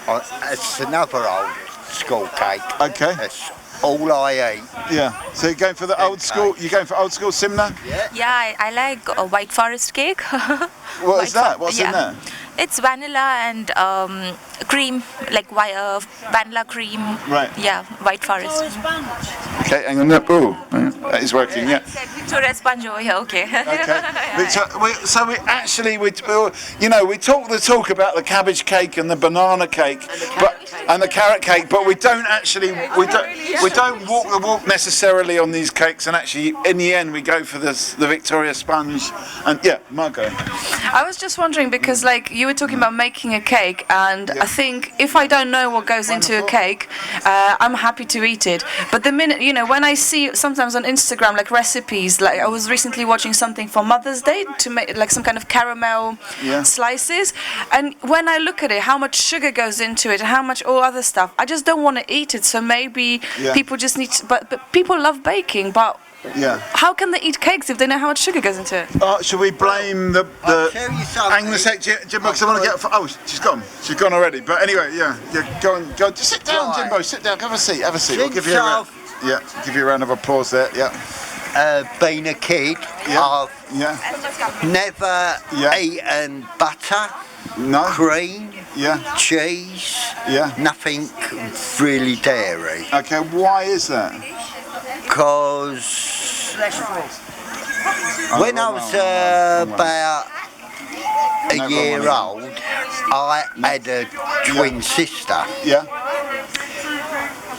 It's another old school cake. Okay. That's all I eat. Yeah. So you're going for the old school? You're going for old school, Simna? Yeah, I like white forest cake. What is that? What's in there? It's vanilla and cream, like vanilla cream. Right. Yeah, white forest. Okay, hang on. Oh, that is working. Yeah. Victoria sponge over here. Okay. Okay. So we talk the talk about the cabbage cake and the banana cake, and the carrot cake, but we don't actually we don't walk the walk necessarily on these cakes, and actually in the end we go for the Victoria sponge. And Margot. I was just wondering because like you were talking about making a cake, and I think if I don't know what goes into a cake, I'm happy to eat it. But the minute, when I see sometimes on Instagram like recipes, like I was recently watching something for Mother's Day to make like some kind of caramel slices, and when I look at it, how much sugar goes into it, and how much all other stuff, I just don't want to eat it. So maybe people just need to, but people love baking, but how can they eat cakes if they know how much sugar goes into it? Should we blame the hang on a sec, Jimbo, because I want to get... she's gone. She's gone already. But anyway, go on. Just sit down, Jimbo, sit down. Have a seat. We'll give you a round of applause there, being a kid, I've never eaten butter, cream, cheese, nothing really dairy. Okay, why is that? Because when I was about a year old, I had a twin sister.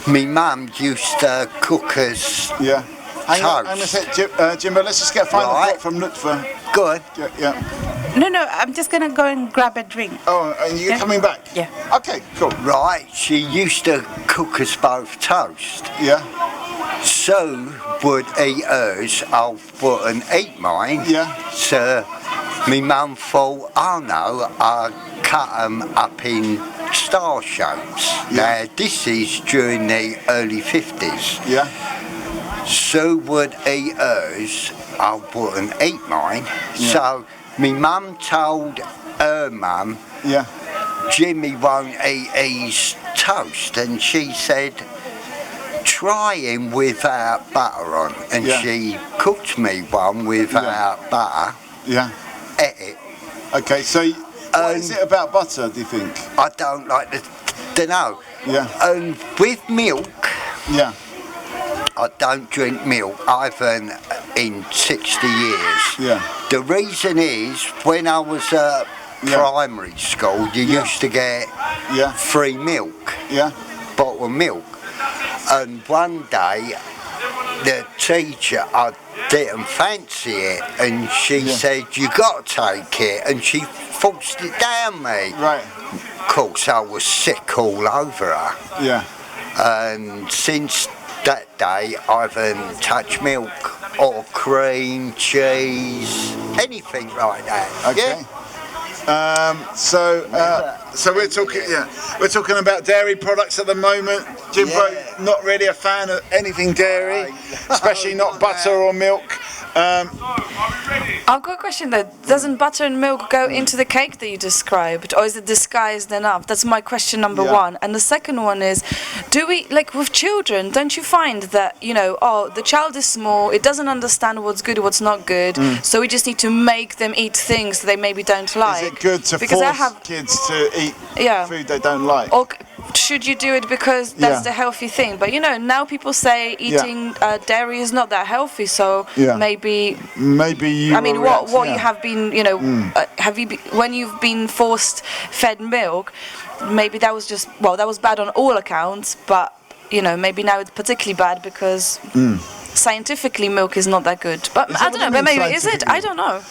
My mum used to cook us Hang on a sec, Jimbo, let's just get a final thought from Lutfa. Go on. No, I'm just going to go and grab a drink. Oh, and you're coming back? Yeah. Okay, cool. Right, she used to cook us both toast. So would eat hers, I wouldn't eat mine. So my mum thought, oh no, I cut them up in star shapes. Now this is during the early 50s. So would eat hers, I wouldn't eat mine. So my mum told her mum, Jimmy won't eat his toast, and she said, try him without butter on, and she cooked me one without butter. Ate it. Okay, so what is it about butter, do you think? I don't like the, dunno. And with milk, I don't drink milk. I haven't in 60 years. Yeah. The reason is, when I was at primary school, you used to get free milk. Yeah. Bottle of milk. And one day, the teacher, I didn't fancy it, and she said, you got to take it, and she forced it down me. Right. Of course, I was sick all over her. Yeah. And since that day, I haven't touched milk or cream, cheese, anything like that. Okay. So we're talking about dairy products at the moment. Jimbo, not really a fan of anything dairy, especially not butter or milk. I've got a question though. Doesn't butter and milk go into the cake that you described, or is it disguised enough? That's my question number one. And the second one is, do we, like with children, don't you find that, you know, the child is small, it doesn't understand what's good, what's not good, so we just need to make them eat things that they maybe don't like? Is it good to force kids to eat food they don't like? Or should you do it because that's the healthy thing? But you know, now people say eating dairy is not that healthy, so maybe you. I mean, what you have been, you know, when you've been forced fed milk, maybe that was just that was bad on all accounts, but you know, maybe now it's particularly bad because scientifically milk is not that good. But I don't know, but maybe is it? I don't know.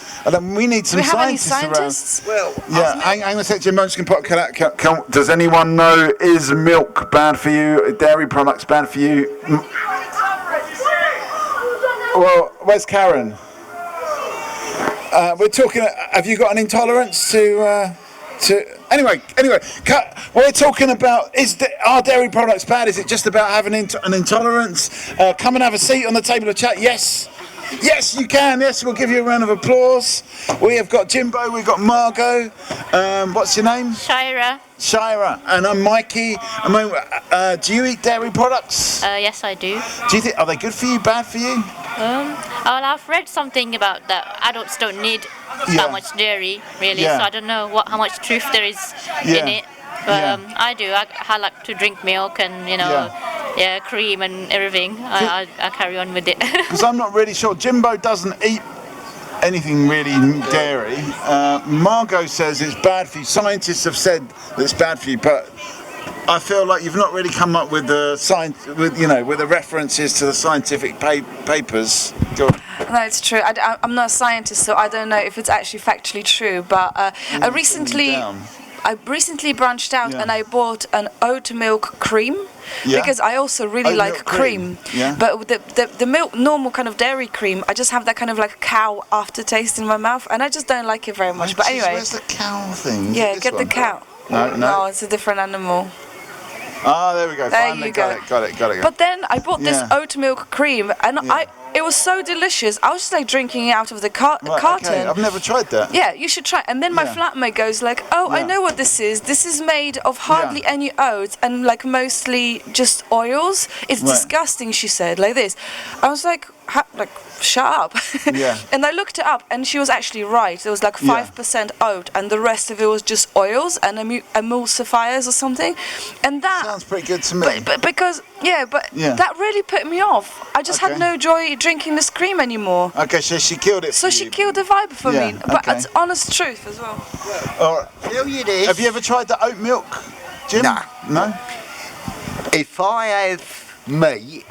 We need some scientists around. Well, hang on a sec, Jim. I'm just going to put does anyone know, is milk bad for you? Dairy products bad for you? Well, where's Karen? We're talking. Have you got an intolerance to? Anyway, we're talking about are dairy products bad? Is it just about having an intolerance? Come and have a seat on the table of chat. Yes, you can. Yes, we'll give you a round of applause. We have got Jimbo. We've got Margot. What's your name? Shira, and I'm Mikey. I mean, do you eat dairy products? Yes, I do. Do you think, are they good for you, bad for you? Well, I've read something about that adults don't need that much dairy, really. So I don't know how much truth there is in it. But I do. I like to drink milk and cream and everything. I carry on with it. Because I'm not really sure. Jimbo doesn't eat anything really dairy. Margot says it's bad for you. Scientists have said that it's bad for you, but I feel like you've not really come up with the with the references to the scientific papers. Go on. No, it's true. I'm not a scientist, so I don't know if it's actually factually true. But I recently branched out and I bought an oat milk cream. Because I also really like cream. But the milk, normal kind of dairy cream, I just have that kind of like cow aftertaste in my mouth, and I just don't like it very much. But anyway, where's the cow thing? Yeah, get the cow. No, it's a different animal. Ah, there we go. There Finally you go. Got it. But then I bought this oat milk cream, and it was so delicious. I was just like drinking it out of the carton. Okay. I've never tried that. Yeah, you should try. And then my flatmate goes like, I know what this is. This is made of hardly any oats and like mostly just oils. It's disgusting, she said, like this. I was like, shut up. And I looked it up, and she was actually right. There was like 5% oat, and the rest of it was just oils and emulsifiers or something. And that sounds pretty good to me. But because that really put me off. I just had no joy drinking this cream anymore. Okay, so she killed it. So she killed the vibe for me. But it's honest truth as well. All right. Have you ever tried the oat milk, Jim? No. If I have meat,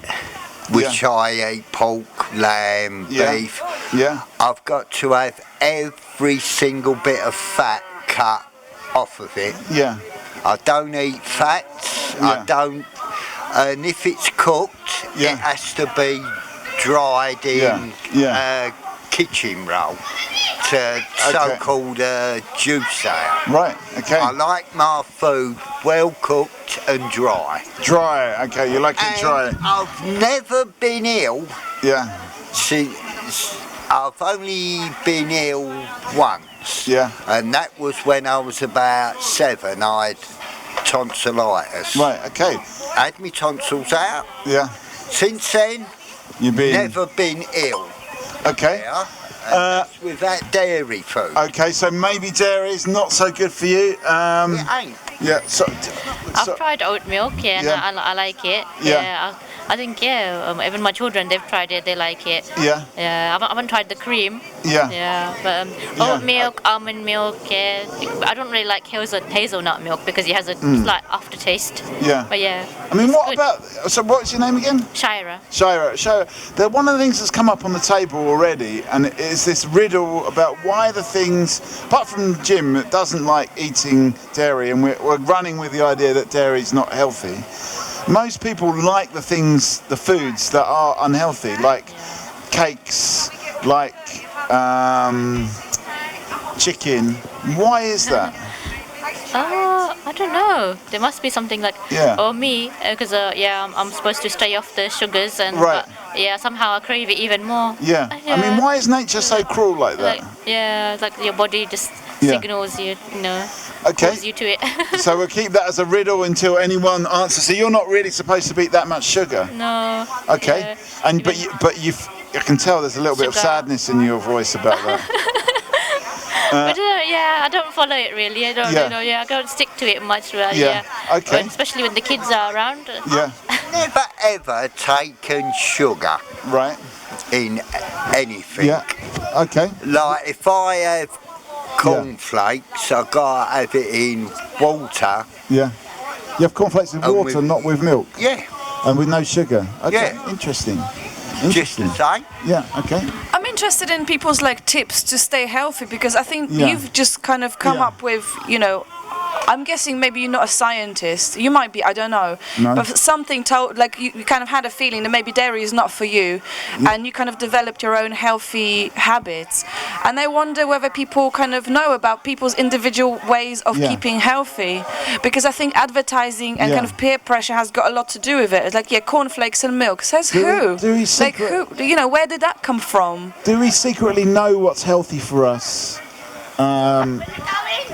which I eat pork, lamb, beef, I've got to have every single bit of fat cut off of it. I don't eat fats. I don't. And if it's cooked, it has to be dried in kitchen roll to so-called juice out. Right, okay. I like my food well cooked and dry. Dry, okay, you like it dry. I've never been ill. I've only been ill once. And that was when I was about 7. I had tonsillitis. Right, okay. I had my tonsils out. Since then, you've never been ill. Okay. That's with that dairy food. Okay, so maybe dairy is not so good for you. It ain't. Yeah. I've tried oat milk, and I like it. I think even my children, they've tried it, they like it. Yeah. Yeah, I haven't tried the cream. Yeah. Yeah, but oat milk, almond milk. Yeah, I don't really like hazelnut milk because it has a slight aftertaste. Yeah. But yeah. I mean, what about? So, what's your name again? Shira. Shira. One of the things that's come up on the table already, and it is this riddle about why the things, apart from Jim, that doesn't like eating dairy, and we're running with the idea that dairy is not healthy. Most people like the foods that are unhealthy, like cakes, like chicken. Why is that? I don't know. There must be something like, or me, because I'm supposed to stay off the sugars, and somehow I crave it even more. Yeah. I mean, why is nature so cruel like that? It's like your body just signals you, calls you to it. So we'll keep that as a riddle until anyone answers. So you're not really supposed to eat that much sugar. No. Okay. I can tell there's a little bit of sadness in your voice about that. But I don't follow it really. I don't, I don't stick to it much. Okay. Especially when the kids are around. Yeah. Never ever taken sugar. Right. In anything. Yeah. Okay. Like if I have cornflakes, I gotta have it in water. Yeah. You have cornflakes with water, not with milk. Yeah. And with no sugar. Okay. Yeah. Interesting. Just the same. Yeah. Okay. I'm interested in people's tips to stay healthy, because I think you've just kind of come up with, I'm guessing maybe you're not a scientist. You might be, I don't know. No. But something told, you kind of had a feeling that maybe dairy is not for you, and you kind of developed your own healthy habits. And I wonder whether people kind of know about people's individual ways of keeping healthy, because I think advertising and kind of peer pressure has got a lot to do with it. It's like, cornflakes and milk. Says who? Who? Where did that come from? Do we secretly know what's healthy for us?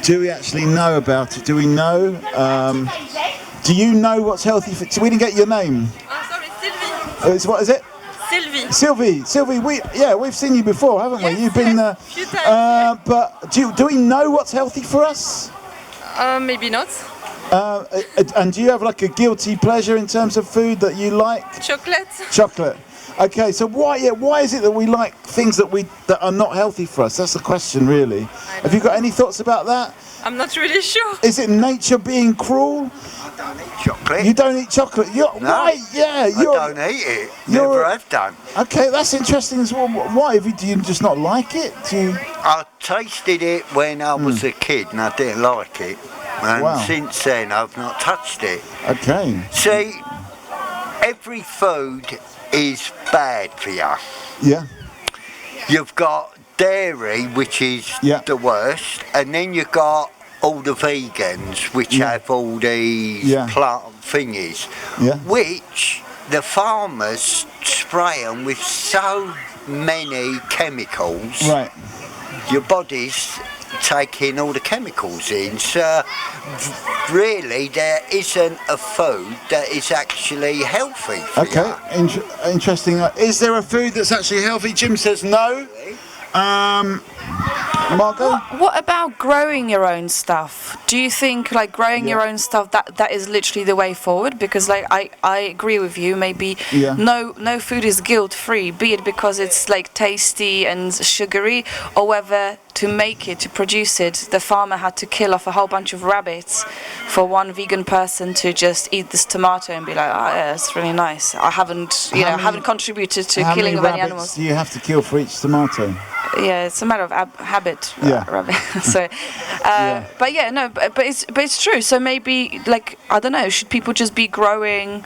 Do we actually know about it? Do we know? Do you know what's healthy for? We didn't get your name. Sorry, Sylvie. What is it? Sylvie. Sylvie. We've seen you before, haven't we? You've been. Few times. But do we know what's healthy for us? Maybe not. And do you have like a guilty pleasure in terms of food that you like? Chocolate. Okay, so why is it that we like things that are not healthy for us? That's the question, really. Have you got any thoughts about that? I'm not really sure. Is it nature being cruel? I don't eat chocolate. You don't eat chocolate? No. Why? Yeah, I don't eat it. Never have done. Okay, that's interesting as well. Why? Do you just not like it? I tasted it when I was a kid and I didn't like it. And since then I've not touched it. Okay. See, every food is bad for you. Yeah. You've got dairy, which is the worst, and then you've got all the vegans, which have all these plant thingies, which the farmers spray them with so many chemicals. Right. Your body's taking all the chemicals in, so really there isn't a food that is actually healthy for you. Interesting. Is there a food that's actually healthy? Jim says no. Margot? What about growing your own stuff? Do you think growing your own stuff that is literally the way forward? Because I agree with you. Maybe no food is guilt free, be it because it's tasty and sugary, or whether to produce it, the farmer had to kill off a whole bunch of rabbits for one vegan person to just eat this tomato and be like, oh yeah, it's really nice. I haven't contributed to killing of any animals. Do you have to kill for each tomato? Yeah, it's a matter of habit. Rabbit. So, but it's true. So maybe I don't know. Should people just be growing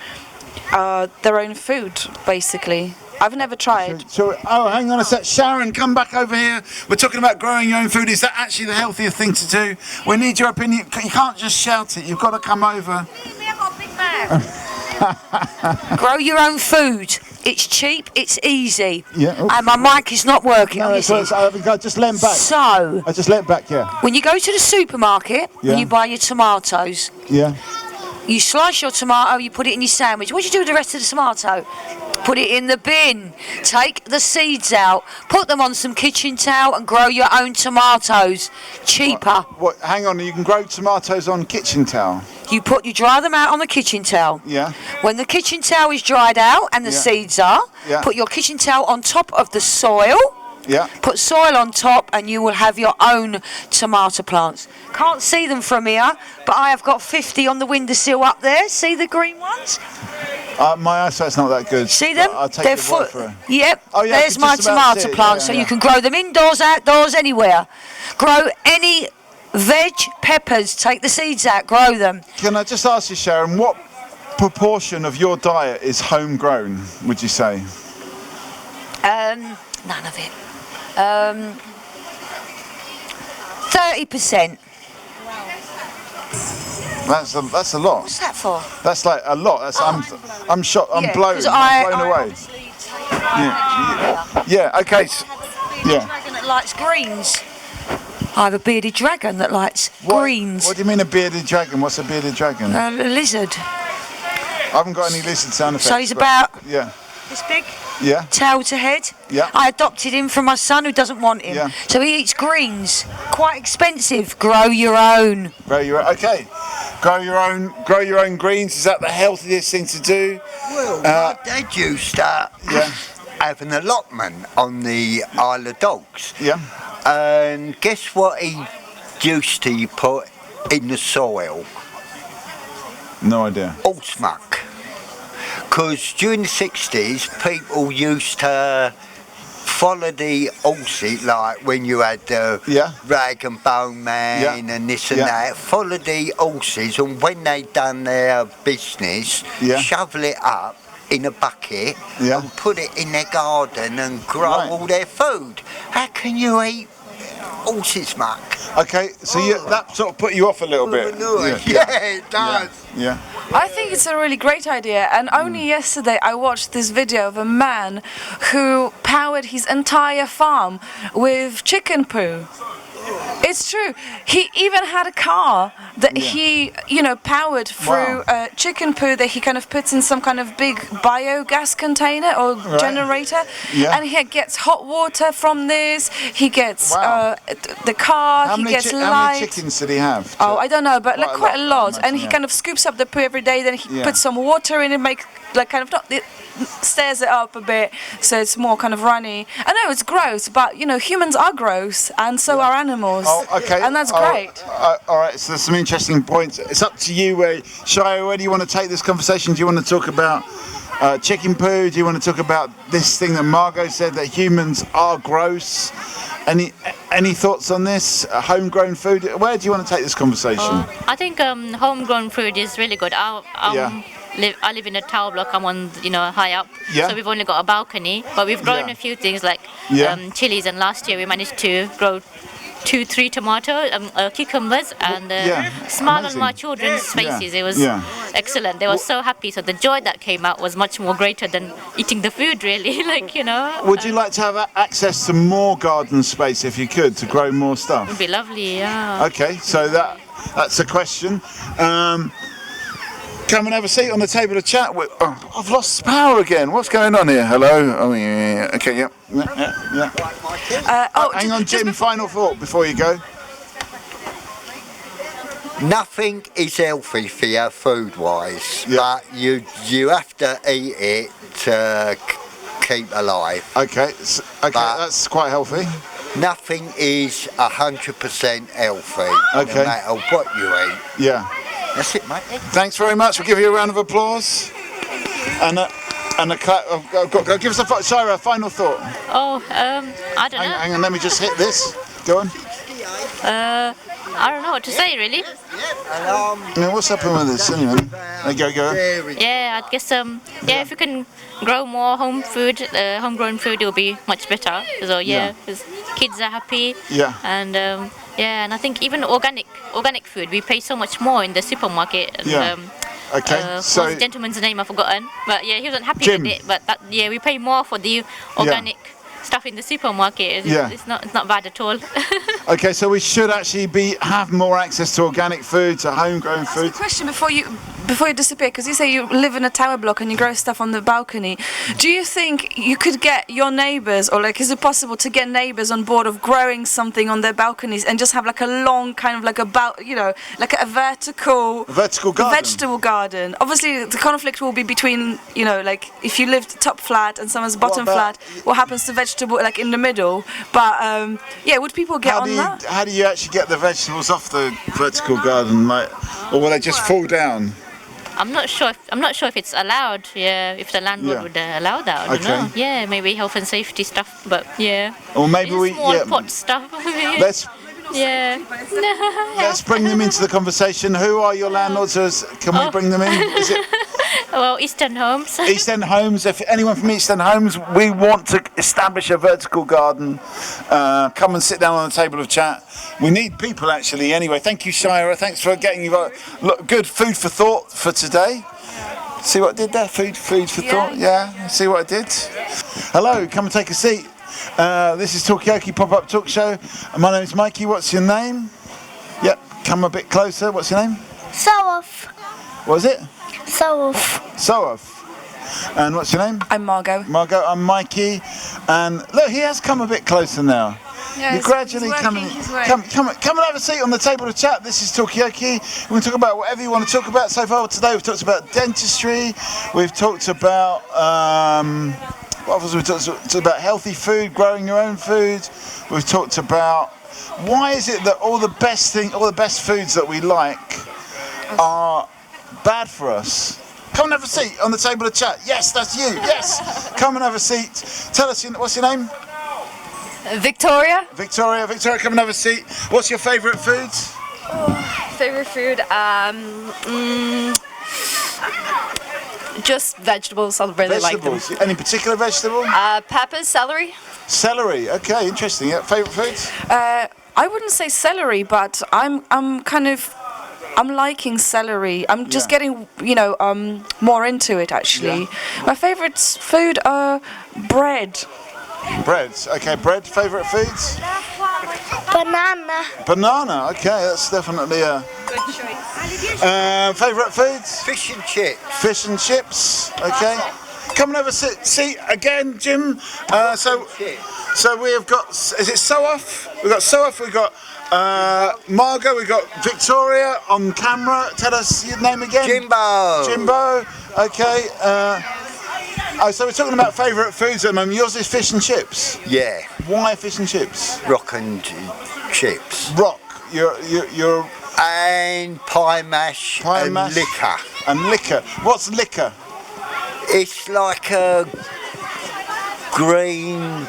their own food, basically? I've never tried. Hang on a sec. Sharon, come back over here. We're talking about growing your own food. Is that actually the healthiest thing to do? We need your opinion. You can't just shout it. You've got to come over. Grow your own food. It's cheap, it's easy. Yeah. And my mic is not working. No, I just leant back. So. I just leant back, yeah. When you go to the supermarket and you buy your tomatoes. Yeah. You slice your tomato, you put it in your sandwich. What do you do with the rest of the tomato? Put it in the bin. Take the seeds out. Put them on some kitchen towel and grow your own tomatoes. Cheaper. Hang on, you can grow tomatoes on kitchen towel? You dry them out on the kitchen towel. Yeah. When the kitchen towel is dried out and the seeds are, put your kitchen towel on top of the soil. Yeah. Put soil on top and you will have your own tomato plants. Can't see them from here, but I have got 50 on the windowsill up there. See the green ones? My eyesight's not that good. See them? I'll take They're the word for it. Yep. Oh, yeah, there's my tomato plants. So you can grow them indoors, outdoors, anywhere. Grow any veg, peppers. Take the seeds out, grow them. Can I just ask you, Sharon, what proportion of your diet is homegrown, would you say? None of it. 30%. That's a lot. What's that for? That's like a lot. That's I'm shocked. I'm blown. I'm blown away. Yeah. Okay. Dragon that likes greens. I have a bearded dragon that likes greens. What do you mean a bearded dragon? What's a bearded dragon? A lizard. I haven't got any lizard sound effects. So he's about this big. Yeah. Tail to head. Yeah. I adopted him from my son who doesn't want him. Yeah. So he eats greens. Quite expensive. Grow your own. Grow your own. Okay. Grow your own greens. Is that the healthiest thing to do? Well, my dad used to have an allotment on the Isle of Dogs. Yeah. And guess what he used to put in the soil? No idea. Horse muck. Because during the 60s, people used to follow the horses, like when you had the rag and bone man and this and that, follow the horses, and when they done their business, shovel it up in a bucket and put it in their garden and grow all their food. How can you eat horses muck? Okay, so that sort of put you off a little bit. Yeah, it does. Yeah. I think it's a really great idea, and only yesterday I watched this video of a man who powered his entire farm with chicken poo. It's true. He even had a car that he, powered through chicken poo that he kind of puts in some kind of big biogas container or generator, and he gets hot water from this. He gets the car. How he gets light. How many chickens did he have? Oh, I don't know, but quite a lot. And he kind of scoops up the poo every day. Then he puts some water in and makes stirs it up a bit so it's more kind of runny. I know it's gross, but humans are gross, and so are animals. Oh, okay. And that's great. All right, so there's some interesting points. It's up to you. Shia, where do you want to take this conversation? Do you want to talk about chicken poo? Do you want to talk about this thing that Margot said, that humans are gross? Any thoughts on this? Homegrown food? Where do you want to take this conversation? I think homegrown food is really good. I live in a tower block. I'm on, high up. Yeah. So we've only got a balcony, but we've grown a few things like chilies. And last year we managed to grow 2-3 tomatoes, cucumbers, and smile on my children's faces. It was excellent. They were so happy. So the joy that came out was much more greater than eating the food, really. Would you like to have access to more garden space if you could, to grow more stuff? It'd be lovely, yeah. Okay, so that's a question. Come and have a seat on the table to chat with. Oh, I've lost power again. What's going on here? Hello? Oh, yeah. Okay, yeah. Hang on, Jim, final thought before you go. Nothing is healthy for you food-wise, but you have to eat it to keep alive. Okay, that's quite healthy. Nothing is 100% healthy, no matter what you eat. Yeah. That's it, mate. Thanks very much. We'll give you a round of applause. And a clap. Give us a final thought. Oh, I don't know. Hang on, let me just hit this. Go on. I don't know what to say, really. What's happening with this anyway? Go. Yeah, I guess if you can grow more homegrown food, it'll be much better. So because kids are happy. Yeah. And and I think even organic food, we pay so much more in the supermarket. And, what's the gentleman's name? I've forgotten. But he wasn't happy Jim. with it. But we pay more for the organic stuff in the supermarket. It's not bad at all. Okay, so we should actually have more access to organic food, to homegrown food. Question before you before you disappear, because you say you live in a tower block and you grow stuff on the balcony, do you think you could get your neighbours, or like, is it possible to get neighbours on board of growing something on their balconies and just have like a long kind of like like a vertical garden. vegetable garden? Obviously, the conflict will be between, like if you lived top flat and someone's bottom flat, what happens to vegetable like in the middle? But would people get on that? How do you actually get the vegetables off the vertical garden, or will they just fall down? I'm not sure if it's allowed. Yeah, if the landlord would allow that. I don't know. Yeah, maybe health and safety stuff. But yeah. Or maybe pot stuff. Let's bring them into the conversation. Who are your landlords? Can we bring them in? Is it? Well, East End Homes. East End Homes. If anyone from East End Homes, we want to establish a vertical garden. Come and sit down on the table of chat. We need people actually. Anyway, thank you, Shira. Thanks for getting good food for thought for today. See what I did there? Food for thought. Yeah. See what I did? Hello. Come and take a seat. This is Talkaoke Pop-Up Talk Show. My name is Mikey. What's your name? Yep. Come a bit closer. What's your name? Soaf. What is it? Soaf. And what's your name? I'm Margot. Margot, I'm Mikey. And look, he has come a bit closer now. Yeah, You're gradually coming. Come and have a seat on the table of chat. This is Talkaoke. We're going to talk about whatever you want to talk about. So far today, we've talked about dentistry. We've talked about what else? We've talked about healthy food, growing your own food. We've talked about why is it that all the best foods that we like are bad for us. Come and have a seat on the table of chat. Yes, that's you. Yes. Come and have a seat. Tell us, what's your name? Victoria. Victoria, come and have a seat. What's your favourite foods? Favorite food? Just vegetables. I really like them. Any particular vegetable? Peppers, celery. Celery. Okay, interesting. Yeah. Favourite foods? I wouldn't say celery, but I'm liking celery. I'm just getting, more into it actually. Yeah. My favourite food are bread. Breads. Okay, bread. Favourite foods? Banana. Okay, that's definitely a good choice. Favourite foods? Fish and chips. Fish and chips. Okay. Come and have a seat again, Jim. So we have got. Is it Soaf? We've got Soaf. We've got Margot. We've got Victoria on camera. Tell us your name again. Jimbo. Okay. So we're talking about favourite foods at the moment. Yours is fish and chips. Yeah. Why fish and chips? Rock and chips. Rock. You're. And pie mash and liquor. And liquor. What's liquor? It's like a green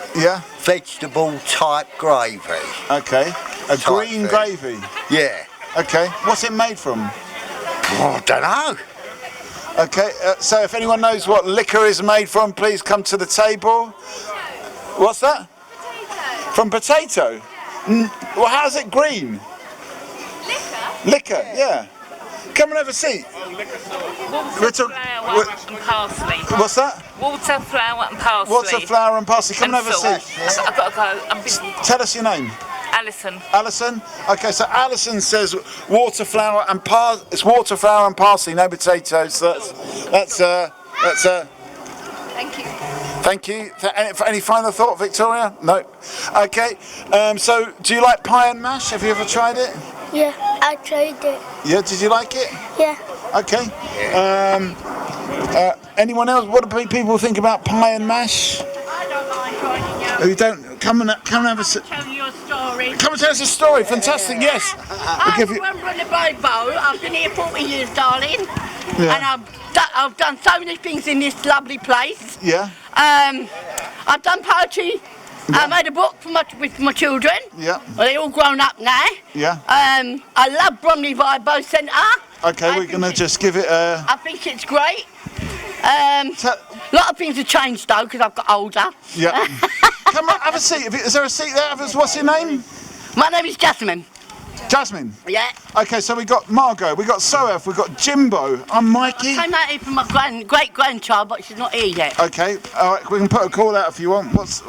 vegetable type gravy. Okay. A green gravy? Yeah. Okay. What's it made from? I don't know. Okay. So if anyone knows what liquor is made from, please come to the table. What's that? Potato. From potato? Well, how's it green? Liquor, yeah. Come and have a seat. Water, flour and parsley. What's that? Water, flour and parsley. Water, flour and parsley. Come and have a seat. I've got to go. Tell us your name. Alison. Alison? Okay, so Alison says water, flour and parsley. It's water, flour and parsley, no potatoes. So that's Thank you. Thank you. Any final thought, Victoria? No. Okay. So, do you like pie and mash? Have you ever tried it? Yeah, I tried it. Yeah. Did you like it? Yeah. Okay. Anyone else? What do people think about pie and mash? I don't mind trying it. You don't? Come and have a. Tell you a story. Come and tell us a story. Fantastic. Yes. I remember in the boat. I've been here 40 years, darling. Yeah. And I've done so many things in this lovely place. Yeah. I've done poetry. I made a book with my children. Yeah. Well, they're all grown up now. Yeah. I love Bromley Vibo Centre. Okay, we're going to just give it a... I think it's great. A lot of things have changed though because I've got older. Yeah. Come on, have a seat. Is there a seat there? What's your name? My name is Jasmine. Jasmine? Yeah. Okay, so we got Margot, we got Soef, we got Jimbo. I'm Mikey. I came out here for my great-grandchild, but she's not here yet. Okay, all right, we can put a call out if you want. What's?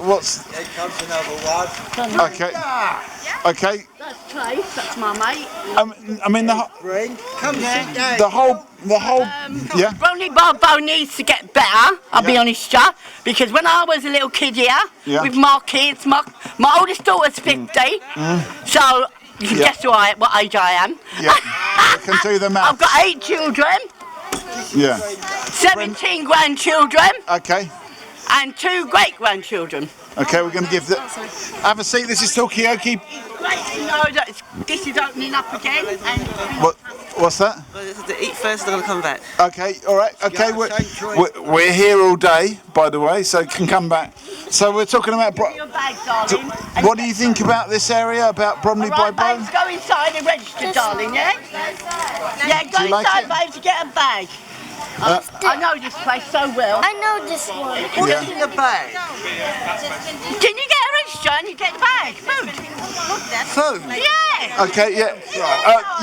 Okay. Okay. That's Trace, that's my mate. I mean the whole. Yeah. Bromley Barbo needs to get better. I'll be honest, yeah. Because when I was a little kid here, with my kids, my oldest daughter's 50, so you can guess what age I am. Yeah. You can do the maths. I've got 8 children. Yeah. 17 grandchildren. Okay. And 2 great-grandchildren. Okay, we're going to give the. Have a seat. This is Talkaoke. Great to know that this is opening up again. And What's that? Eat first, they're going to come back. Okay, all right. Okay, we're here all day, by the way, so can come back. So we're talking about. What do you think about this area, about Bromley by Bow? Babes, go inside and register, darling, yeah? Yeah, go inside, babes, to get a bag. I know this place so well. I know this one. What's in the bag? Can you get a register and you get the bag? Food. Food? Yeah. Okay, yeah.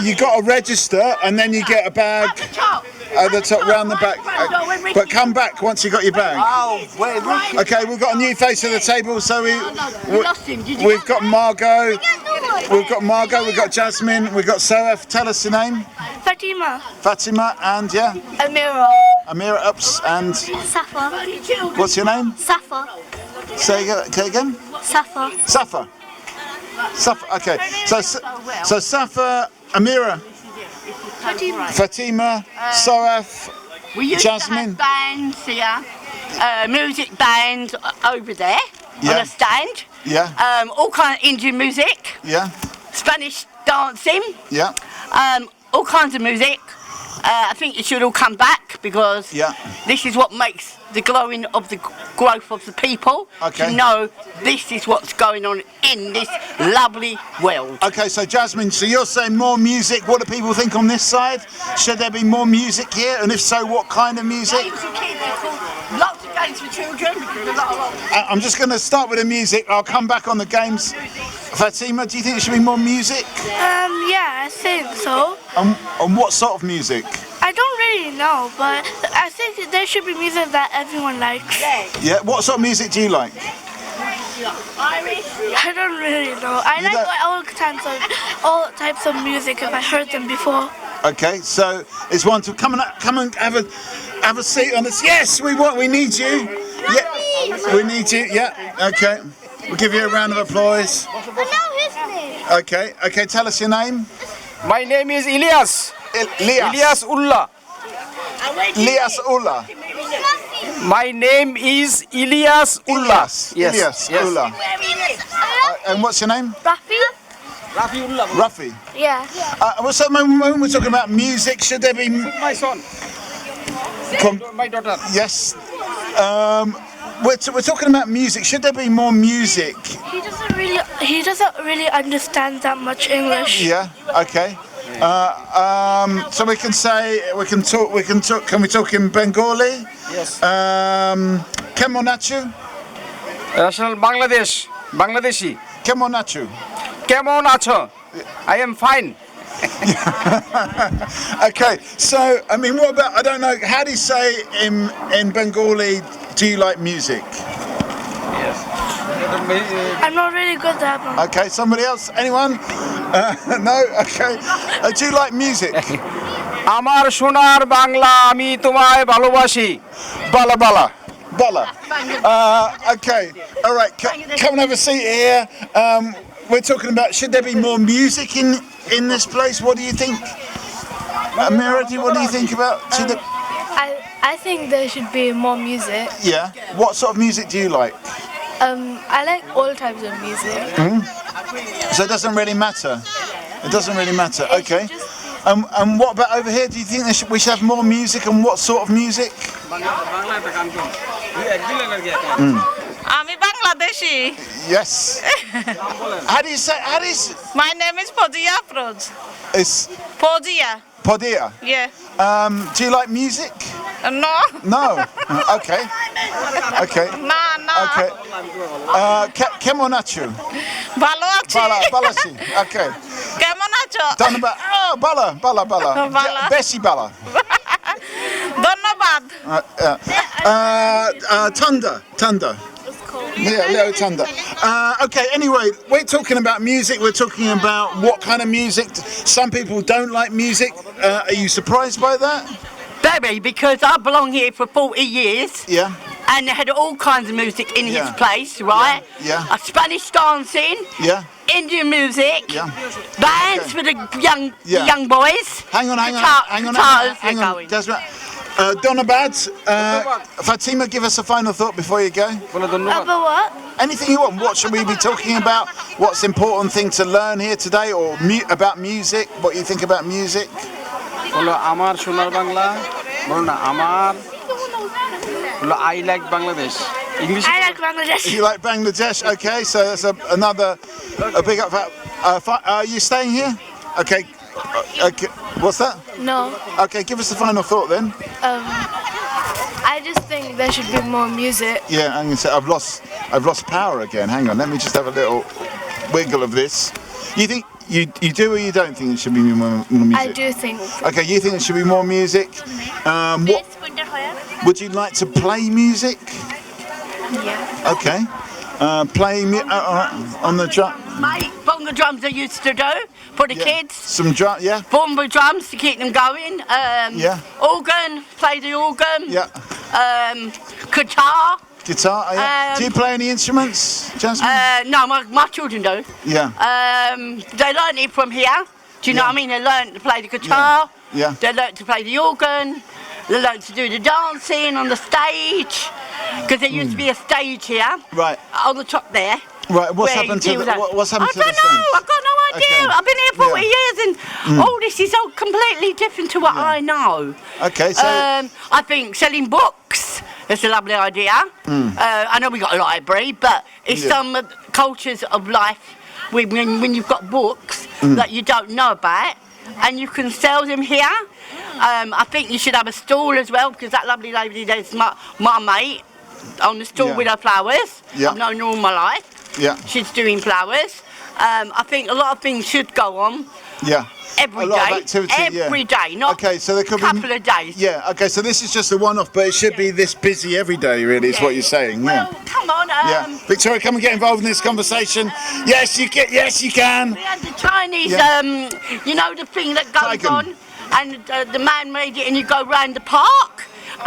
You got to register and then you get a bag. At the top. At the top, round the back. But come back once you got your bag. Oh, wait. Okay, we've got a new face at the table, so we've got Margot. We've got Jasmine, we've got Soef. Tell us your name. Fatima, and Amira, ups, and Safa. What's your name? Safa. Say again. Safa. Safa. Okay. So Safa, Amira, Fatima, Soef, We used Jasmine. to have bands here, music bands over there on a stand. Yeah. All kind of Indian music. Yeah. Spanish dancing. Yeah. All kinds of music. I think it should all come back because this is what makes the growing of the growth of the people. Okay. To know this is what's going on in this lovely world. Okay, so Jasmine, so you're saying more music. What do people think on this side? Should there be more music here? And if so, what kind of music? Games for kids, lots of games for children. I'm just going to start with the music. I'll come back on the games. Fatima, do you think there should be more music? Yeah, I think so. And what sort of music? I don't really know, but I think there should be music that everyone likes. Yeah, what sort of music do you like? I don't really know. I like all types of music if I heard them before. Okay, so it's one to come and have a seat on this. Yes, we need you. Yeah, we need you. Yeah, okay. We'll give you a round of applause. I know his name. Okay, tell us your name. My name is Ilyas. Ilyas Ullah. Ilyas Ullah. My name is Ilyas Ullah. Ilyas Ullah. And what's your name? Rafi. Rafi. Yeah. So when we're talking about music, should there be? My son. My daughter. Yes. We're talking about music. Should there be more music? He doesn't really understand that much English. Yeah. Okay. So we can talk. Can we talk in Bengali? Yes. Kemon achu? National Bangladeshi. Kemon achu? Kemon acho? I am fine. Okay. So I mean, what about? I don't know. How do you say in Bengali? Do you like music? Yes. I'm not really good at that. Okay, somebody else? Anyone? No? Okay. Do you like music? Amar sonar bangla ami tomaye bhalobashi. Bala bala. Bala. Okay. All right. Come and have a seat here. We're talking about, should there be more music in this place? What do you think? Amira, what do you think about? I think there should be more music. Yeah. What sort of music do you like? I like all types of music. So it doesn't really matter. It doesn't really matter. Okay. And what about over here? Do you think we should have more music, and what sort of music? Ami Bangladeshi. Yes. How do you say? My name is Podia Prod. It's Podia. Podia. Yeah. Do you like music? No. No. Okay. Okay. No. Okay. Kemon achu? Balo achi. Balachi. Okay. Kemon Baccio. Donna Balla. Balla. Bessie Balla. Donna Bad. Tunda. Yeah, Leo Tunda. Okay, anyway, we're talking about music. We're talking about what kind of music. Some people don't like music. Are you surprised by that? Very, because I belong here for 40 years. Yeah. And they had all kinds of music in his place, right? Yeah. A Spanish dancing. Yeah. Indian music. Yeah. Bands for the young boys. Hang on. Desmond. Donna Bads, Fatima, give us a final thought before you go. About what? Anything you want. What should we be talking about? What's the important thing to learn here today, or about music? What you think about music? আমার সোনার বাংলা বলো না আমার I like Bangladesh. English. I like Bangladesh. You like Bangladesh? Okay, so that's another big up. Are you staying here? Okay. Okay. What's that? No. Okay, give us the final thought then. I just think there should be more music. Yeah, I'm gonna say I've lost power again. Hang on, let me just have a little wiggle of this. You think you do or you don't think it should be more music? I do think. Okay, you think it should be more music. What would you like to play music? Yeah. Okay. Play on the drum. Mate, bongo drums I used to do for the kids. Some drum, yeah. Bongo drums to keep them going. Organ, play the organ. Yeah. Guitar. Guitar, yeah. Do you play any instruments, Jasmine? No, my children do. Yeah. They learned it from here. Do you know what I mean? They learned to play the guitar. Yeah. They learned to play the organ. They learned to do the dancing on the stage. Because there used to be a stage here. Right. On the top there. Right. What's happened to the stage? I don't know. I've got no idea. Okay. I've been here 40 years and all this is all completely different to what I know. Okay, so... I think selling books is a lovely idea. I know we got a library, but it's some cultures of life when you've got books that you don't know about and you can sell them here. I think you should have a stall as well, because that lovely lady there's my mate on the stall with her flowers. I've known her all my life. Yeah. She's doing flowers. I think a lot of things should go on. Yeah. Every a lot day. Of activity, every day, not so there could a couple of days. Yeah, okay, so this is just a one-off, but it should be this busy every day, really, is what you're saying. Well, come on. Victoria, come and get involved in this conversation. Yes, you can. We had the Chinese, you know, the thing that goes on, and the man made it, and you go round the park.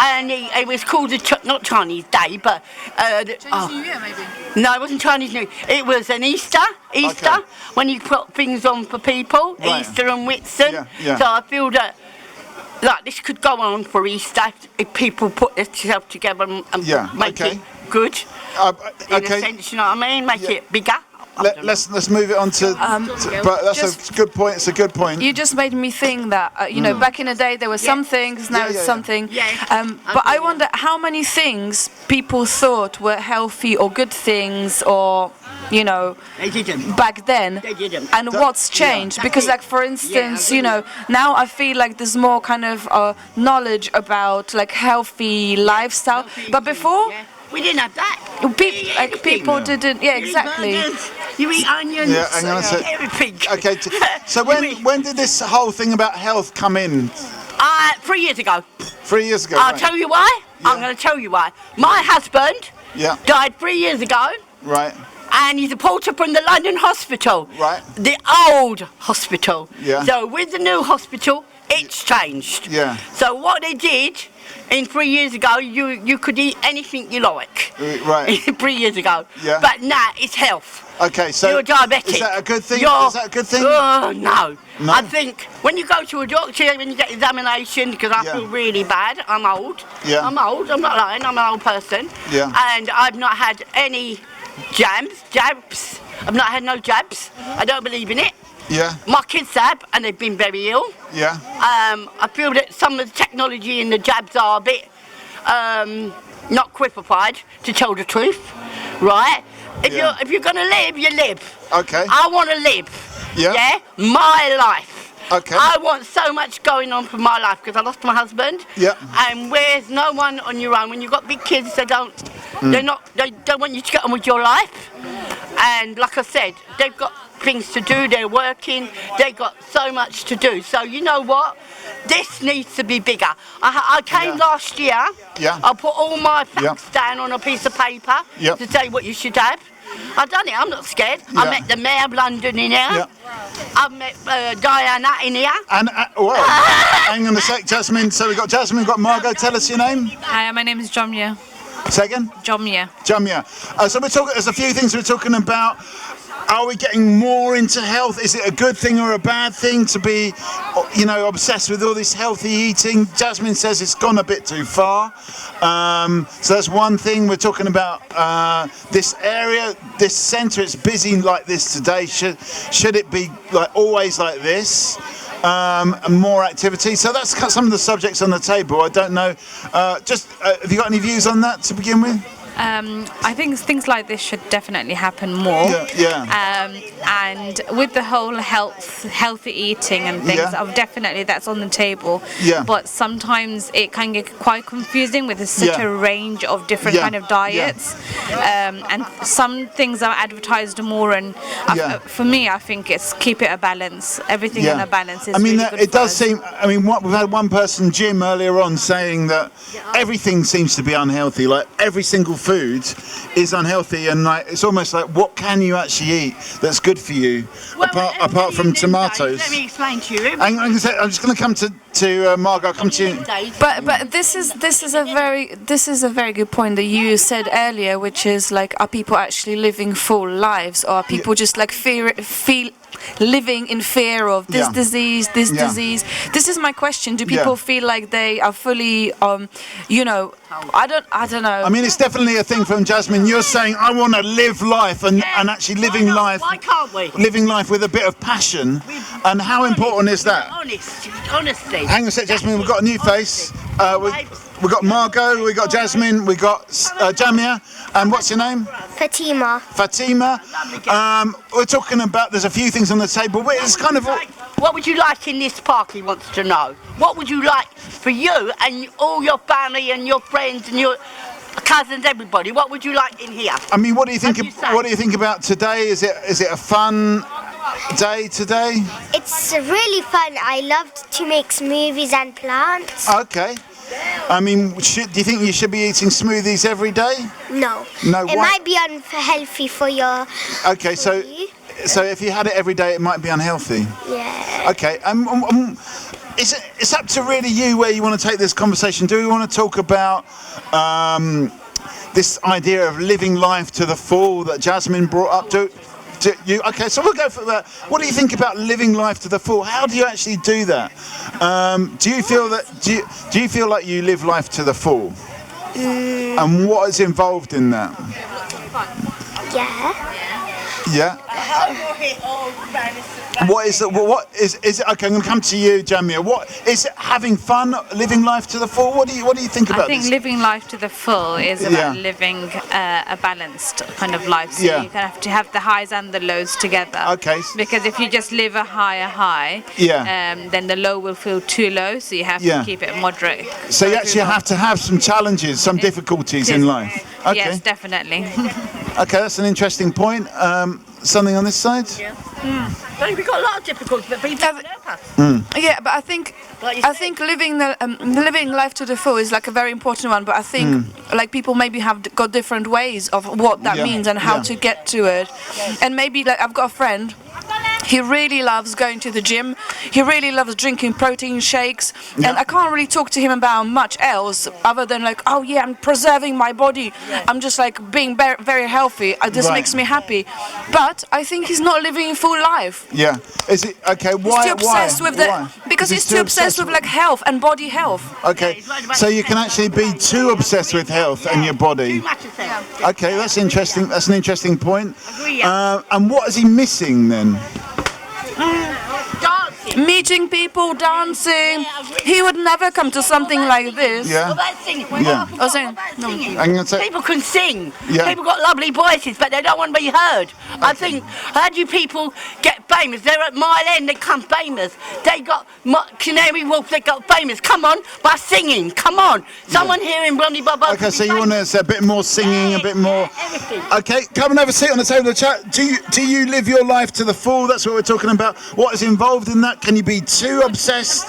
And it was called not Chinese Day, but Chinese New Year, maybe. No, it wasn't Chinese New Year. It was an Easter, when you put things on for people, Easter and Whitsun. So I feel that like this could go on for Easter if people put themselves together and make it good. In a sense, you know what I mean? Make it bigger. Let's move it on to but that's a good point. It's a good point. You just made me think that you know, back in the day there were some things, now it's something. But I wonder how many things people thought were healthy or good things, or you know, back then, and what's changed? Because like for instance, you know, now I feel like there's more kind of knowledge about like healthy lifestyle, but before. We didn't have that. People didn't. Yeah, exactly. You eat onions. Yeah, hang on a sec. Everything. Okay. So when did this whole thing about health come in? 3 years ago. 3 years ago. I'll tell you why. I'm going to tell you why. My husband died 3 years ago. Right. And he's a porter from the London hospital. Right. The old hospital. Yeah. So with the new hospital, it's changed. Yeah. So what they did in 3 years ago, you could eat anything you like. Right. 3 years ago. Yeah. But now it's health. Okay, so you're diabetic. Is that a good thing? Is that a good thing? Oh no. I think when you go to a doctor, when you get examination, because I feel really bad. I'm old. Yeah. I'm old. I'm not lying. I'm an old person. Yeah. And I've not had any jabs. I've not had no jabs. I don't believe in it. Yeah. My kids have, and they've been very ill. Yeah. I feel that some of the technology in the jabs are a bit not qualified, to tell the truth, right? If you're gonna live, you live. Okay. I want to live. Yeah. My life. Okay. I want so much going on for my life because I lost my husband. Yeah. And where's no one on your own? When you've got big kids, they don't want you to get on with your life. And like I said, they've got things to do, they're working, they've got so much to do. So you know what? This needs to be bigger. I came last year, I put all my facts down on a piece of paper to say what you should have. I've done it, I'm not scared. I met the Mayor of London in here. I've met Diana in here. And, well, hang on a sec, Jasmine. So we've got Jasmine, we've got Margot. Tell us your name. Hi, my name is Jamia. Say again? Jamia. Jamia. So we're talking, there's a few things we're talking about. Are we getting more into health? Is it a good thing or a bad thing to be, you know, obsessed with all this healthy eating? Jasmine says it's gone a bit too far. So that's one thing. We're talking about this area, this centre. It's busy like this today. Should it be like always like this? And more activity. So that's some of the subjects on the table. I don't know. Have you got any views on that to begin with? I think things like this should definitely happen more. And with the whole healthy eating and things, definitely that's on the table. But sometimes it can get quite confusing with such a range of different kind of diets. And some things are advertised more. And for me, I think it's keep it a balance. Everything in a balance is. I mean, really good it does seem. I mean, we've had one person, Jim, earlier on saying that everything seems to be unhealthy. Like every single food is unhealthy, and like it's almost like what can you actually eat that's good for you apart from tomatoes? Let me explain to you. I'm just going to come to Margot. I'll come to you. But this is a very good point that you said earlier, which is like, are people actually living full lives, or are people just like living in fear of this disease, this disease? This is my question. Do people feel like they are fully, you know, I don't know. I mean, it's definitely a thing from Jasmine. You're saying I want to live life and actually living life. Why can't we? Living life with a bit of passion. And how important is that? Honestly. Hang on a sec, Jasmine. We've got a new face. We've got Margot, we've got Jasmine, we've got Jamia, and what's your name? Fatima. Fatima. We're talking about, there's a few things on the table, but it's kind of... What would you like in this park, he wants to know? What would you like for you and all your family and your friends and your cousins, everybody? What would you like in here? I mean, what do you think? What do you think about today? Is it a fun day today? It's really fun. I love to make smoothies and plants. Okay. I mean, do you think you should be eating smoothies every day? No. No. It might be unhealthy for your. Okay, so if you had it every day, it might be unhealthy. Yeah. Okay. It's up to really you where you want to take this conversation. Do we want to talk about this idea of living life to the full that Jasmine brought up to you? Okay, so we'll go for that. What do you think about living life to the full? How do you actually do that? Do you feel that? Do you feel like you live life to the full? And what is involved in that? Yeah. What is it? What is it? Okay, I'm going to come to you, Jamia. What is it? Having fun, living life to the full. What do you think about this? I think living life to the full is about living a balanced kind of life. So you kind of have to have the highs and the lows together. Okay. Because if you just live a high, then the low will feel too low. So you have to keep it moderate. So you actually have to have some challenges, some difficulties in life. Okay. Yes, definitely. Okay, that's an interesting point. Something on this side? We've got a lot of difficulties, but people help us. Yeah, but I think living life to the full is like a very important one. But I think like people maybe have got different ways of what that means and how to get to it. And maybe like I've got a friend. He really loves going to the gym. He really loves drinking protein shakes. And I can't really talk to him about much else other than like, oh yeah, I'm preserving my body. I'm just like being very healthy. This makes me happy. But I think he's not living a full life. Yeah. Is it okay? Why? He's too obsessed with because he's too obsessed with like health and body health. Okay. So you can actually be too obsessed with health and your body. Okay, that's interesting. That's an interesting point. And what is he missing then? meeting people, dancing. He would never come to something like this. Yeah. Oh, sing. No. I'm gonna say, people can sing. Yeah. People got lovely voices, but they don't want to be heard. I think, how do you people get famous? They're at Mile End, they come famous. They got Canary Wolf, they got famous. Come on, by singing. Come on. Someone here in Bromley Bubba. Okay, so you want a bit more singing, a bit more. Everything. Okay, come and have a seat on the table of the chat. Do you live your life to the full? That's what we're talking about. What is involved in that? Can you be too obsessed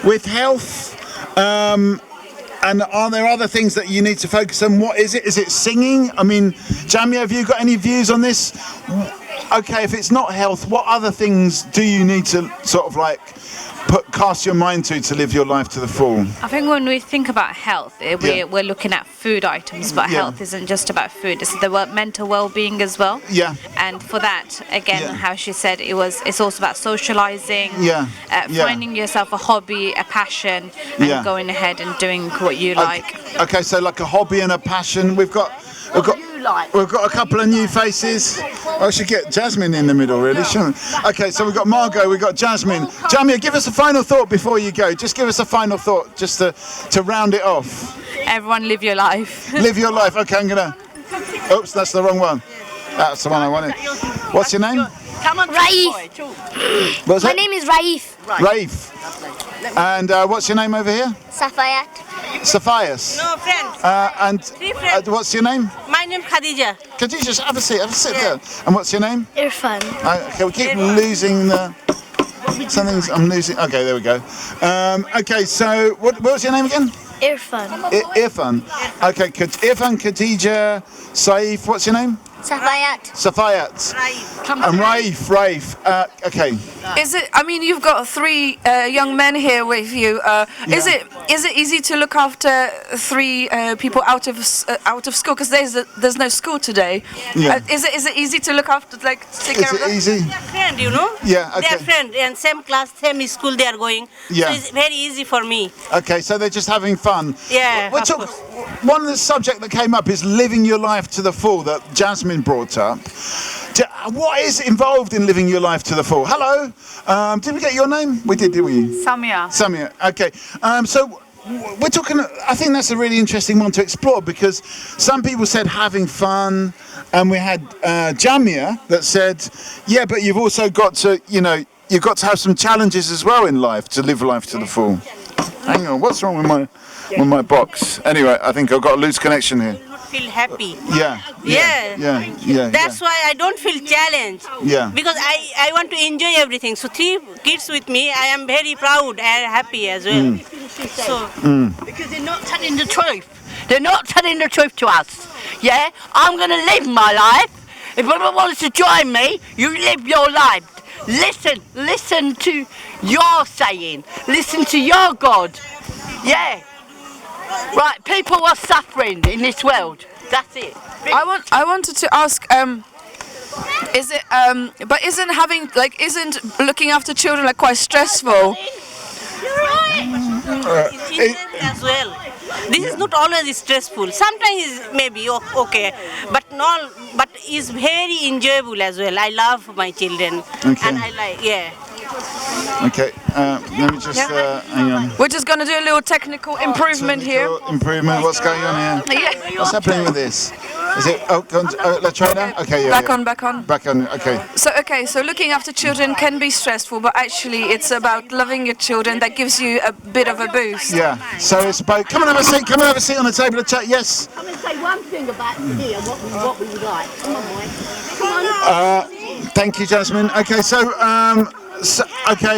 with health? And are there other things that you need to focus on? What is it? Is it singing? I mean, Jamia, have you got any views on this? Okay, if it's not health, what other things do you need to sort of like cast your mind to live your life to the full? I think when we think about health, we're looking at food items, but health isn't just about food. It's the mental well-being as well. Yeah. And for that, again, how she said, it's also about socializing, finding yourself a hobby, a passion, and going ahead and doing what you like. Okay, so like a hobby and a passion. We've got a couple of new faces. I should get Jasmine in the middle, really, shouldn't we? Okay, so we've got Margot, we've got Jasmine. Jamia, give us a final thought before you go. Just give us a final thought, just to round it off. Everyone live your life. Live your life. Okay, I'm gonna. Oops, that's the wrong one. That's the one I wanted. What's your name? Come on, Raif. What's My that? name is Raif. Raif. And what's your name over here? Safayat. Saphias. No, friends. And Three friends. what's your name? My name Khadija. Khadija, just have a sit there. And what's your name? Irfan. Okay, we keep losing the. Something's. I'm losing. Okay, there we go. Okay, so what was your name again? Irfan. Irfan. Okay, Irfan, Khadija, Saif. What's your name? Safayat. Safayat. And Raif. Okay. Is it? I mean, you've got three young men here with you. Is it easy to look after three people out of school? Because there's no school today. Yeah. Is it easy to look after, like, take care of them? Is it easy? They're friend, you know. Yeah. Okay. They're friend and same class, same school they are going. Yeah. So it's very easy for me. Okay, so they're just having fun. Yeah. One of the subject that came up is living your life to the full that Jasmine brought up. What is involved in living your life to the full? Hello, did we get your name? We did we? Samia. Samia. Okay. So we're talking. I think that's a really interesting one to explore because some people said having fun, and we had Jamia that said, yeah, but you've also got to, you've got to have some challenges as well in life to live life to the full. Hang on, what's wrong with my box? Anyway, I think I've got a loose connection here. Feel happy. Yeah. That's why I don't feel challenged. Yeah. Because I want to enjoy everything. So 3 kids with me, I am very proud and happy as well. Because they're not telling the truth. They're not telling the truth to us. Yeah? I'm going to live my life. If anyone wants to join me, you live your life. Listen to your saying. Listen to your God. Yeah. Right, people are suffering in this world. That's it. I wanted to ask, is it but isn't looking after children like quite stressful? You're right. As well. This is not always stressful. Sometimes it's maybe okay, but it's very enjoyable as well. I love my children, and I like Okay, let me just hang on. We're just going to do a little technical improvement here. Improvement. What's going on here? Yeah. What's happening with this? Is it Latrina? Okay, yeah. Back on. Okay. So looking after children can be stressful, but actually it's about loving your children that gives you a bit of a boost. Yeah. So it's about come and have a seat on the table of chat. Yes. I'm going to say one thing about here, what we would like. Come on, boy. Come on. Thank you, Jasmine. Okay,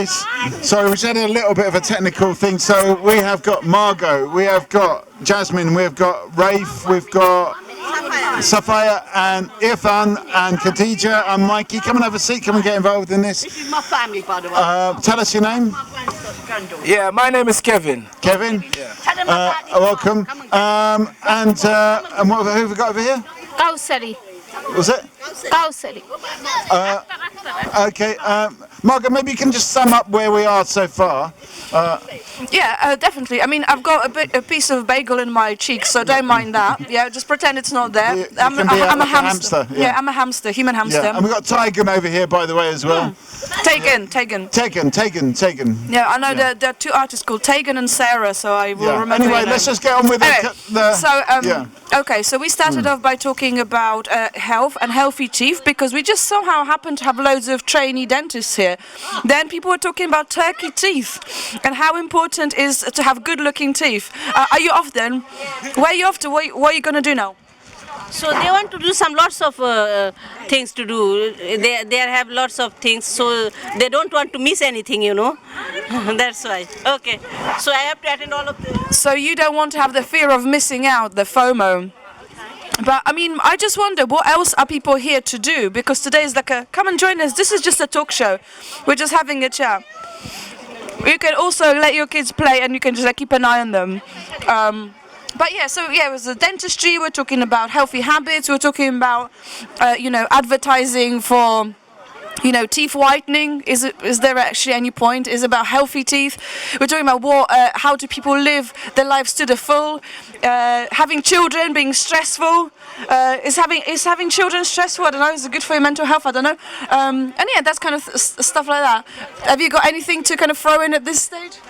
sorry, we just had a little bit of a technical thing. So we have got Margot, we have got Jasmine, we've got Raif, we've got Safia and Irfan and Khadija and Mikey. Come and have a seat, come and get involved in this. This is my family, by the way. Tell us your name. Yeah, my name is Kevin. Kevin? Yeah. Welcome. And who have we got over here? Kausari. Was it? Kausari. Okay, Margaret, maybe you can just sum up where we are so far. Yeah, definitely. I mean, I've got a piece of bagel in my cheek, so don't mind that. Yeah, just pretend it's not there. I'm a hamster. Yeah. I'm a hamster, human hamster. Yeah. And we've got Tiger over here, by the way, as well. Taken. Yeah, I know there are two artists called Taken and Sarah, so I will remember. Anyway, let's just get on with Okay, so we started off by talking about health and healthy teeth because we just somehow happen to have loads of trainee dentists here. Then people were talking about turkey teeth and how important it is to have good-looking teeth. Are you off then? Where are you off to? What are you going to do now? So they want to do lots of things to do. They have lots of things, so they don't want to miss anything, you know. That's why. Okay. So I have to attend all of this. So you don't want to have the fear of missing out, the FOMO. But I mean, I just wonder what else are people here to do? Because today is like come and join us. This is just a talk show. We're just having a chat. You can also let your kids play, and you can just keep an eye on them. But yeah, so yeah, it was the dentistry. We're talking about healthy habits. We're talking about, advertising for, teeth whitening. Is there actually any point? Is about healthy teeth. We're talking about how do people live their lives to the full. Having children being stressful. Is having children stressful? I don't know. Is it good for your mental health? I don't know. And yeah, that's kind of stuff like that. Have you got anything to kind of throw in at this stage?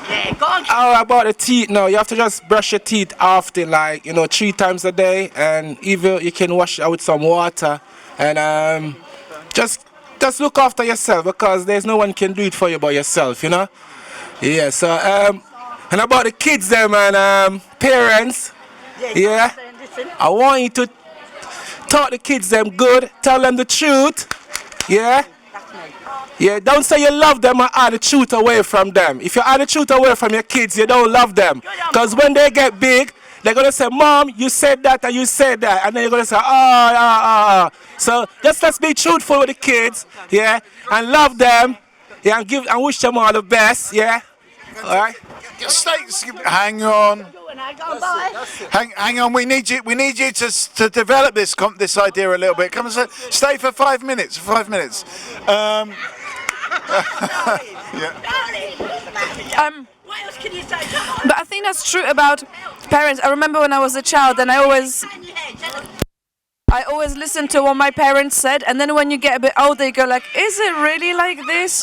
Oh, about the teeth, no, you have to just brush your teeth often, 3 times a day, and even you can wash it out with some water, and just look after yourself, because there's no one can do it for you but yourself, Yeah, so, and about the kids them and parents, yeah, I want you to talk the kids them good, tell them the truth, yeah. Yeah, don't say you love them and hide the truth away from them. If you hide the truth away from your kids, you don't love them. Because when they get big, they're going to say, Mom, you said that and you said that. And then you're going to say, oh. So just let's be truthful with the kids, yeah, and love them, yeah, and wish them all the best, yeah. All right? Hang on. Hang on. We need you to develop this idea a little bit. Come and stay for 5 minutes. But I think that's true about parents. I remember when I was a child, and I always listened to what my parents said, and then when you get a bit older, you go like, is it really like this?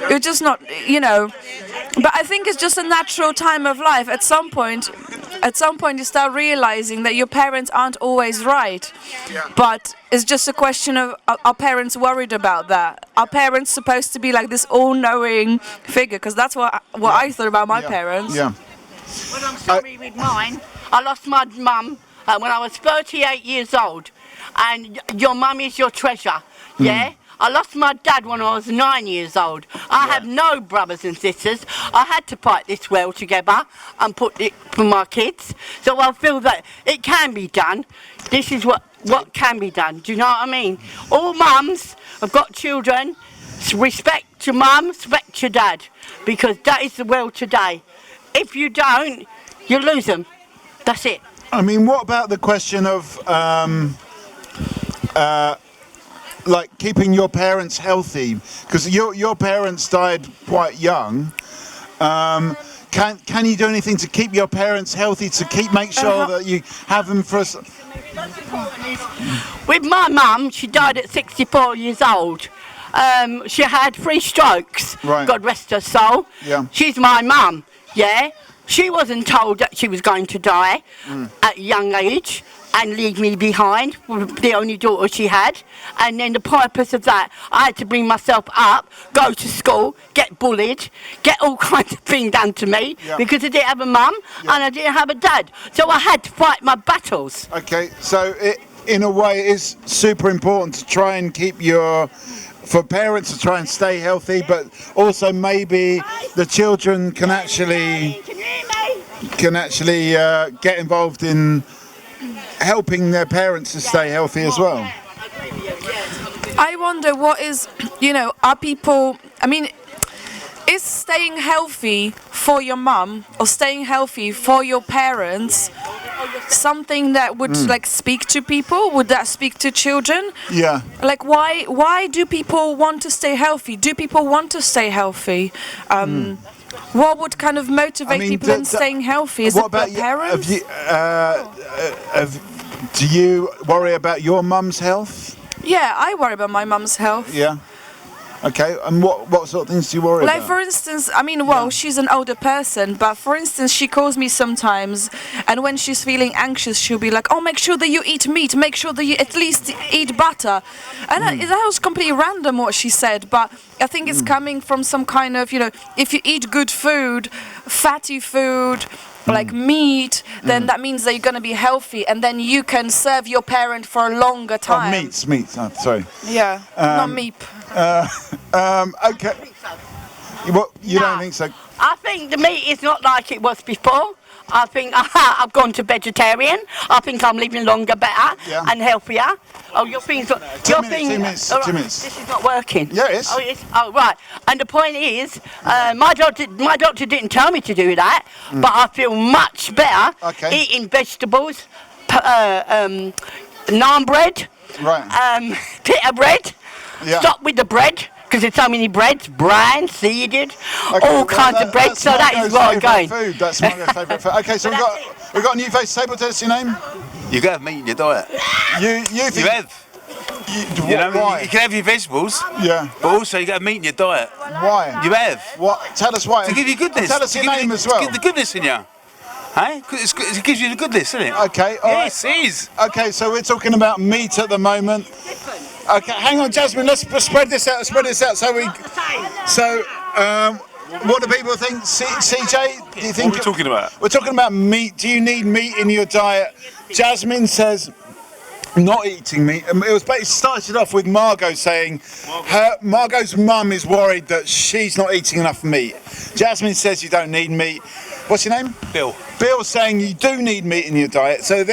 You're just not, But I think it's just a natural time of life. At some point, you start realizing that your parents aren't always right. But it's just a question of, are parents worried about that? Are parents supposed to be like this all-knowing figure? Because that's what I thought about my parents. Yeah. Well, I'm sorry with mine. I lost my mum when I was 38 years old. And your mum is your treasure, yeah? I lost my dad when I was 9 years old. I have no brothers and sisters. I had to fight this world together and put it for my kids. So I feel that it can be done. This is what can be done. Do you know what I mean? All mums have got children. Respect your mum, respect your dad. Because that is the world today. If you don't, you lose them. That's it. I mean, what about the question of... keeping your parents healthy, because your parents died quite young. Can you do anything to keep your parents healthy, to make sure that you have them for us? With my mum, she died at 64 years old. She had 3 strokes. Right. God rest her soul. Yeah. She's my mum. Yeah. She wasn't told that she was going to die at a young age and leave me behind, the only daughter she had. And then the purpose of that, I had to bring myself up, go to school, get bullied, get all kinds of things done to me because I didn't have a mum and I didn't have a dad. So I had to fight my battles. Okay, so in a way it is super important to try and keep for parents to try and stay healthy, but also maybe the children can actually get involved in helping their parents to stay healthy as well. I wonder are people, is staying healthy for your mum or staying healthy for your parents something that would speak to people? Would that speak to children? Yeah. Like why do people want to stay healthy? Do people want to stay healthy? What would kind of motivate people in staying healthy? Is it their parents? Do you worry about your mum's health? Yeah, I worry about my mum's health. Yeah. Okay, and what sort of things do you worry like about? for instance, I mean, well, she's an older person, but for instance, she calls me sometimes, and when she's feeling anxious, she'll be like, "Oh, make sure that you eat meat. Make sure that you at least eat butter." And that was completely random what she said, but I think it's coming from some kind of, if you eat good food, fatty food, like meat, then that means that you're going to be healthy, and then you can serve your parent for a longer time. Oh, meat. Oh, sorry. Yeah, not meat. Okay. You don't think so? I think the meat is not like it was before. I think I've gone to vegetarian. I think I'm living longer, better and healthier. Oh, your thing's got... 2 minutes. This is not working. Yeah, it is. Oh, yes. Oh, right. And the point is, my doctor didn't tell me to do that, but I feel much better eating vegetables, naan bread, pita bread. Stop with the bread, because there's so many breads, bran, seeded, all kinds of bread, so that is what I'm going. Food. That's my favourite food. Okay, so we've got a new face table. Tell us your name. You gotta have meat in your diet. You think... You can have your vegetables, but also you got to have meat in your diet. Why? You have. What? Tell us why. To give you goodness. Tell us your name as well. To give the goodness in you. Hey? It gives you the goodness, doesn't it? Okay. Yes, it is. Okay, so we're talking about meat at the moment. Okay, hang on, Jasmine. Let's spread this out. What do people think? CJ, do you think? What are we talking about? We're talking about meat. Do you need meat in your diet? Jasmine says not eating meat. It started off with Margot saying Margot's mum is worried that she's not eating enough meat. Jasmine says you don't need meat. What's your name? Bill. Bill's saying you do need meat in your diet. So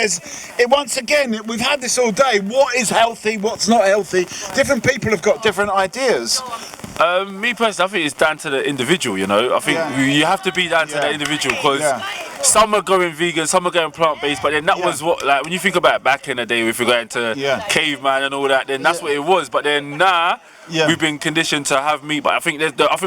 once again, we've had this all day. What is healthy? What's not healthy? Different people have got different ideas. Me personally, I think it's down to the individual, I think you have to be down to the individual, because some are going vegan, some are going plant-based, but then that was what, like, when you think about it back in the day, if you're going to caveman and all that, then that's what it was. But then we've been conditioned to have meat. But I think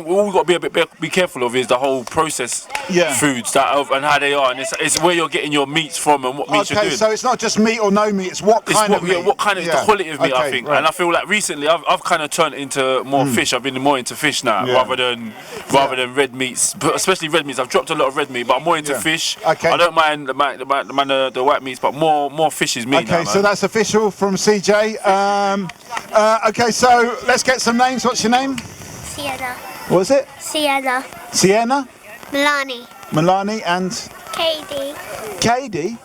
all we've got to be careful of is the whole processed foods and how they are, and it's where you're getting your meats from and what meats you're doing. So it's not just meat or no meat; it's what kind of meat. What kind of the quality of meat, I think. Right. And I feel like recently I've kind of turned into more fish. I've been more into fish now rather than red meats, but especially red meats. I've dropped a lot of red meat, but I'm more into fish. Okay. I don't mind the white meats, but more fish is meat now. Okay, so that's official from CJ. Okay, so let's get some names. What's your name? Sienna. What is it? Sienna. Sienna? Milani and? Katie.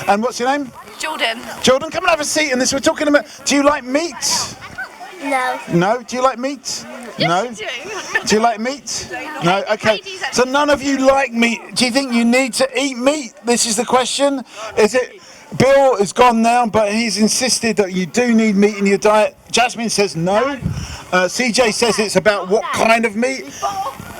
And what's your name? Jordan. Jordan, come and have a seat in this. We're talking about, do you like meat? No. No? Do you like meat? Yes, No? I do. Do you like meat? No? Okay. So none of you like meat. Do you think you need to eat meat? This is the question. Is it... Bill is gone now, but he's insisted that you do need meat in your diet. Jasmine says no. CJ says it's about what kind of meat.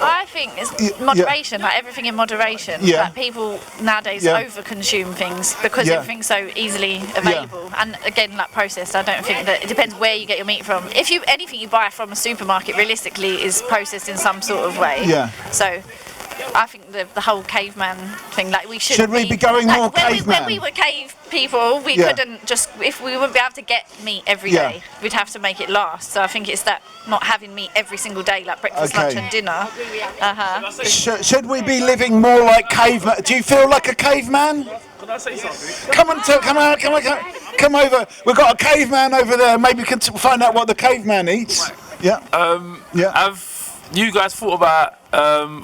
I think it's moderation, like everything in moderation. Yeah. Like people nowadays over-consume things because everything's so easily available. And again, like processed, I don't think that it depends where you get your meat from. Anything you buy from a supermarket, realistically, is processed in some sort of way. Yeah. So I think the whole caveman thing, like we should we be going more caveman? When we were cave people, we couldn't just, if we wouldn't be able to get meat every day, we'd have to make it last. So I think it's that not having meat every single day, like breakfast, lunch and dinner. Should we be living more like caveman? Do you feel like a caveman? Can I say something? Come over. We've got a caveman over there. Maybe we can find out what the caveman eats. Yeah. Have you guys thought about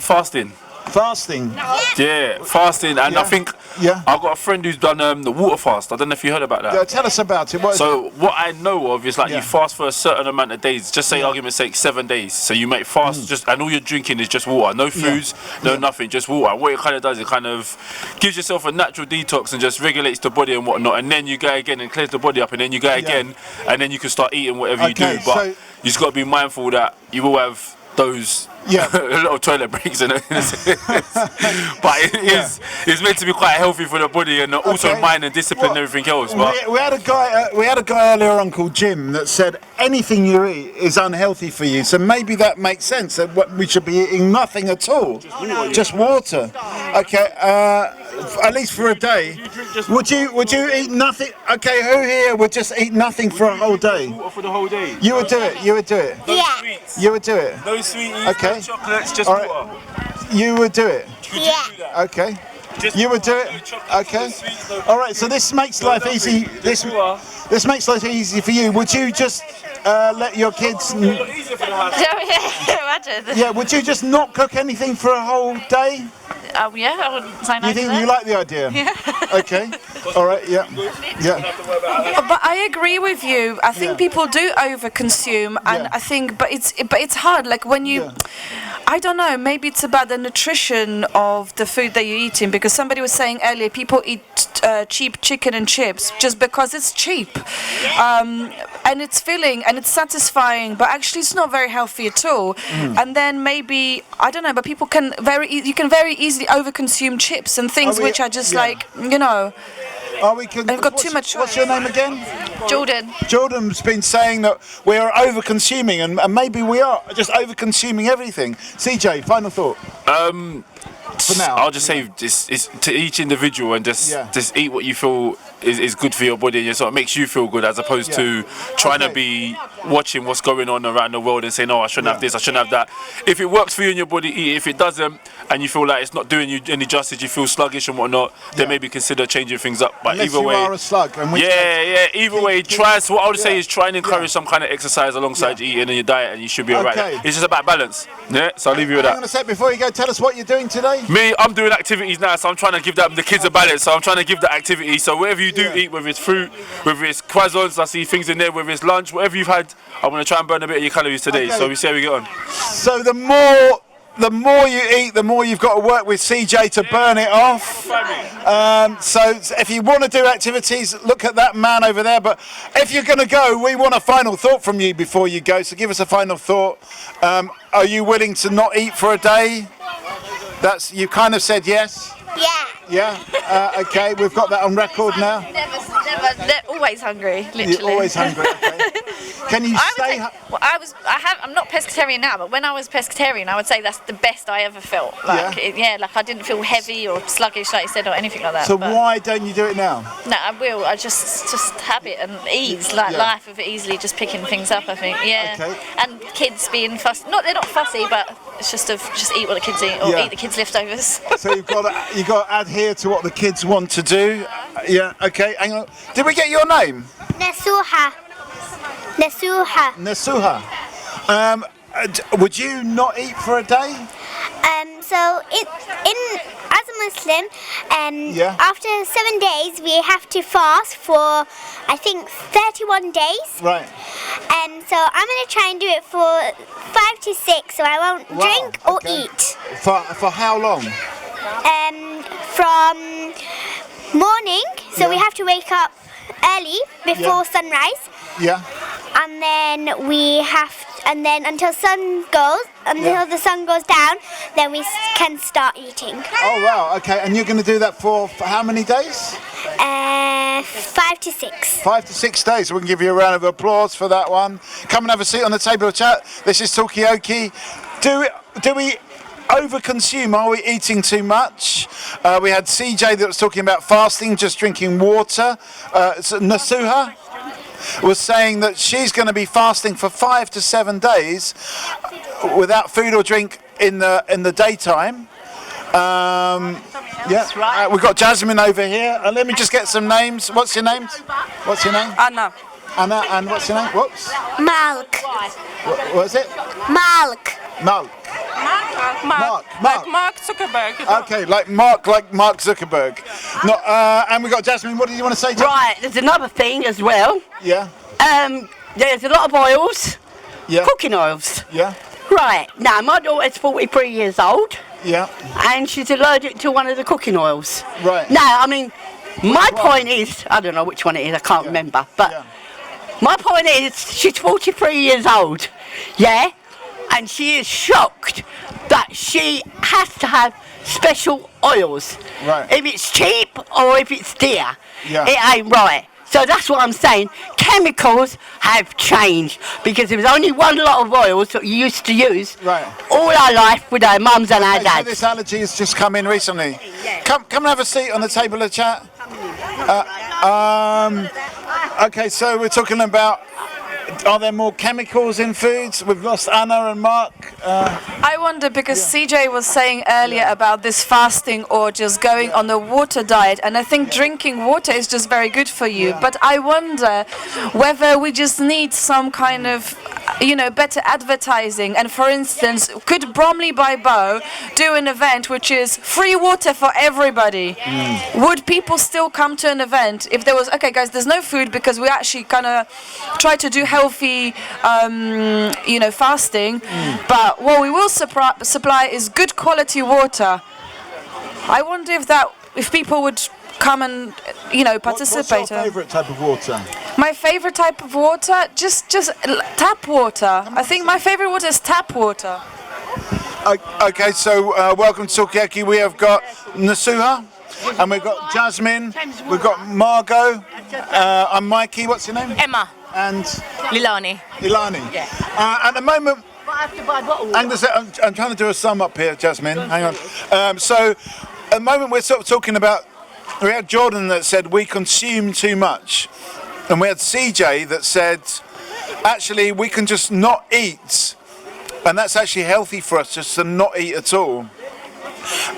fasting? Fasting? Yeah, fasting, and I think I've got a friend who's done the water fast. I don't know if you heard about that. Yeah, tell us about it. What I know of is like you fast for a certain amount of days. Just say, argument's sake, 7 days. So you make fast and all you're drinking is just water, no foods, no nothing, just water. What it kind of does, it kind of gives yourself a natural detox and just regulates the body and whatnot. And then you go again and clears the body up, and then you go again, and then you can start eating whatever you do. But you just got to be mindful that you will have those. A lot of toilet breaks in it. But it's meant to be quite healthy for the body and also mind and discipline and everything else. But we had a guy earlier on called Jim that said anything you eat is unhealthy for you. So maybe that makes sense that we should be eating nothing at all, just water. Okay. at least for a day, would you eat nothing? Okay, who here would just eat nothing for a whole day? For the whole day. You would do it. You would do it. No Yeah. sweets. You would do it. No sweeties. Okay. No chocolates. Just All right. water. You would do it. Yeah. Okay. You would do it. Okay. All right. So this makes life easy. This makes life easy for you. Would you just let your kids? Yeah. Would you just not cook anything for a whole day? Yeah, I wouldn't say no You to think that. you like the idea? Yeah. Okay. All right. Yeah. Yeah. But I agree with you. I think people do overconsume, and I think, but it's hard. Like when you, I don't know. Maybe it's about the nutrition of the food that you're eating. Because somebody was saying earlier, people eat cheap chicken and chips just because it's cheap, and it's filling and it's satisfying. But actually, it's not very healthy at all. And then maybe I don't know. But people can you can very easily overconsume chips and things which are just like, you know. I've got too much. What's your name again? Jordan. Jordan's been saying that we are over-consuming, and maybe we are just over-consuming everything. CJ, final thought. For now, I'll just say it's to each individual, and just eat what you feel is good for your body, and so it makes you feel good, as opposed to trying to be watching what's going on around the world and saying, "Oh, I shouldn't have this, I shouldn't have that." If it works for you and your body, eat it. If it doesn't, and you feel like it's not doing you any justice, you feel sluggish and whatnot, then maybe consider changing things up. But unless either you way, are a slug, and either way, try. So what I would say is try and encourage some kind of exercise alongside eating in your diet, and you should be alright. Okay. It's just about balance. Yeah, so I'll leave you with I'm that. going to say before you go, tell us what you're doing today. Me, I'm doing activities now, so I'm trying to give the kids a balance. So I'm trying to give the activity. So whatever you do eat, whether it's fruit, whether it's croissants, I see things in there, whether it's lunch, whatever you've had, I'm going to try and burn a bit of your calories today. Okay. So we see how we get on. So the more you eat, the more you've got to work with CJ to burn it off. So if you want to do activities, look at that man over there. But if you're going to go, we want a final thought from you before you go. So give us a final thought. Are you willing to not eat for a day? You kind of said yes. Yeah. Yeah. Okay, we've got that on record now. Never, always hungry, literally. You're always hungry. Okay. Can you stay? I'm not pescatarian now, but when I was pescatarian, I would say that's the best I ever felt. Like, like I didn't feel heavy or sluggish, like you said, or anything like that. So why don't you do it now? No, I will. I just habit and ease, life of easily just picking things up. I think, Okay. And kids being fussy. They're not fussy, but it's just eat what the kids eat or eat the kids' leftovers. So you've got to adhere to what the kids want to do. Yeah. Okay. Hang on. Did we get your name? Nasuha. Would you not eat for a day? So as a Muslim, after 7 days we have to fast for I think 31 days. Right. So I'm going to try and do it for 5 to 6, so I won't drink or eat. For how long? From morning, so we have to wake up early before sunrise. Yeah. And then until the sun goes down, then we can start eating. Oh wow, okay. And you're going to do that for how many days? 5 to 6. 5 to 6 days. So we can give you a round of applause for that one. Come and have a seat on the table of chat. This is Talkaoke. Do we overconsume? Are we eating too much? We had CJ that was talking about fasting, just drinking water. Nasuha was saying that she's going to be fasting for 5 to 7 days without food or drink in the daytime. We've got Jasmine over here. Let me just get some names. What's your name? Anna. Anna, and what's your name? Whoops. Malk. What was it? Malk. Malk. Like Mark Zuckerberg. Okay, like Mark Zuckerberg. And we got Jasmine. What did you want to say, Jasmine? Right, there's another thing as well. Yeah. There's a lot of oils. Yeah. Cooking oils. Yeah. Right, now my daughter's 43 years old. Yeah. And she's allergic to one of the cooking oils. Right. Now, I mean, my point is, I don't know which one it is, I can't remember, but my point is, she's 43 years old, and she is shocked that she has to have special oils. Right. If it's cheap or if it's dear, it ain't right. So that's what I'm saying. Chemicals have changed because there was only one lot of oils that you used to use all our life with our mums and our dads. So this allergy has just come in recently. Come and have a seat on the table of chat. Okay, so we're talking about, are there more chemicals in foods? We've lost Anna and Mark. I wonder, because CJ was saying earlier about this fasting or just going on a water diet, and I think drinking water is just very good for you. But I wonder whether we just need some kind of, better advertising. And for instance, could Bromley by Bow do an event which is free water for everybody? Would people still come to an event if there was, okay guys, there's no food because we actually kind of try to do healthy, fasting, but what we will supply is good quality water. I wonder if people would come and participate. What's your favourite type of water? My favourite type of water, just tap water. I think my favourite water is tap water. Okay, so welcome to Talkaoke. We have got Nasuha, and we've got Jasmine, we've got Margot, I'm Mikey. What's your name? Emma. And Lilani. Yeah. At the moment, I'm trying to do a sum up here, Jasmine. Hang on. So at the moment we're sort of talking about, we had Jordan that said we consume too much, and we had CJ that said actually we can just not eat, and that's actually healthy for us just to not eat at all.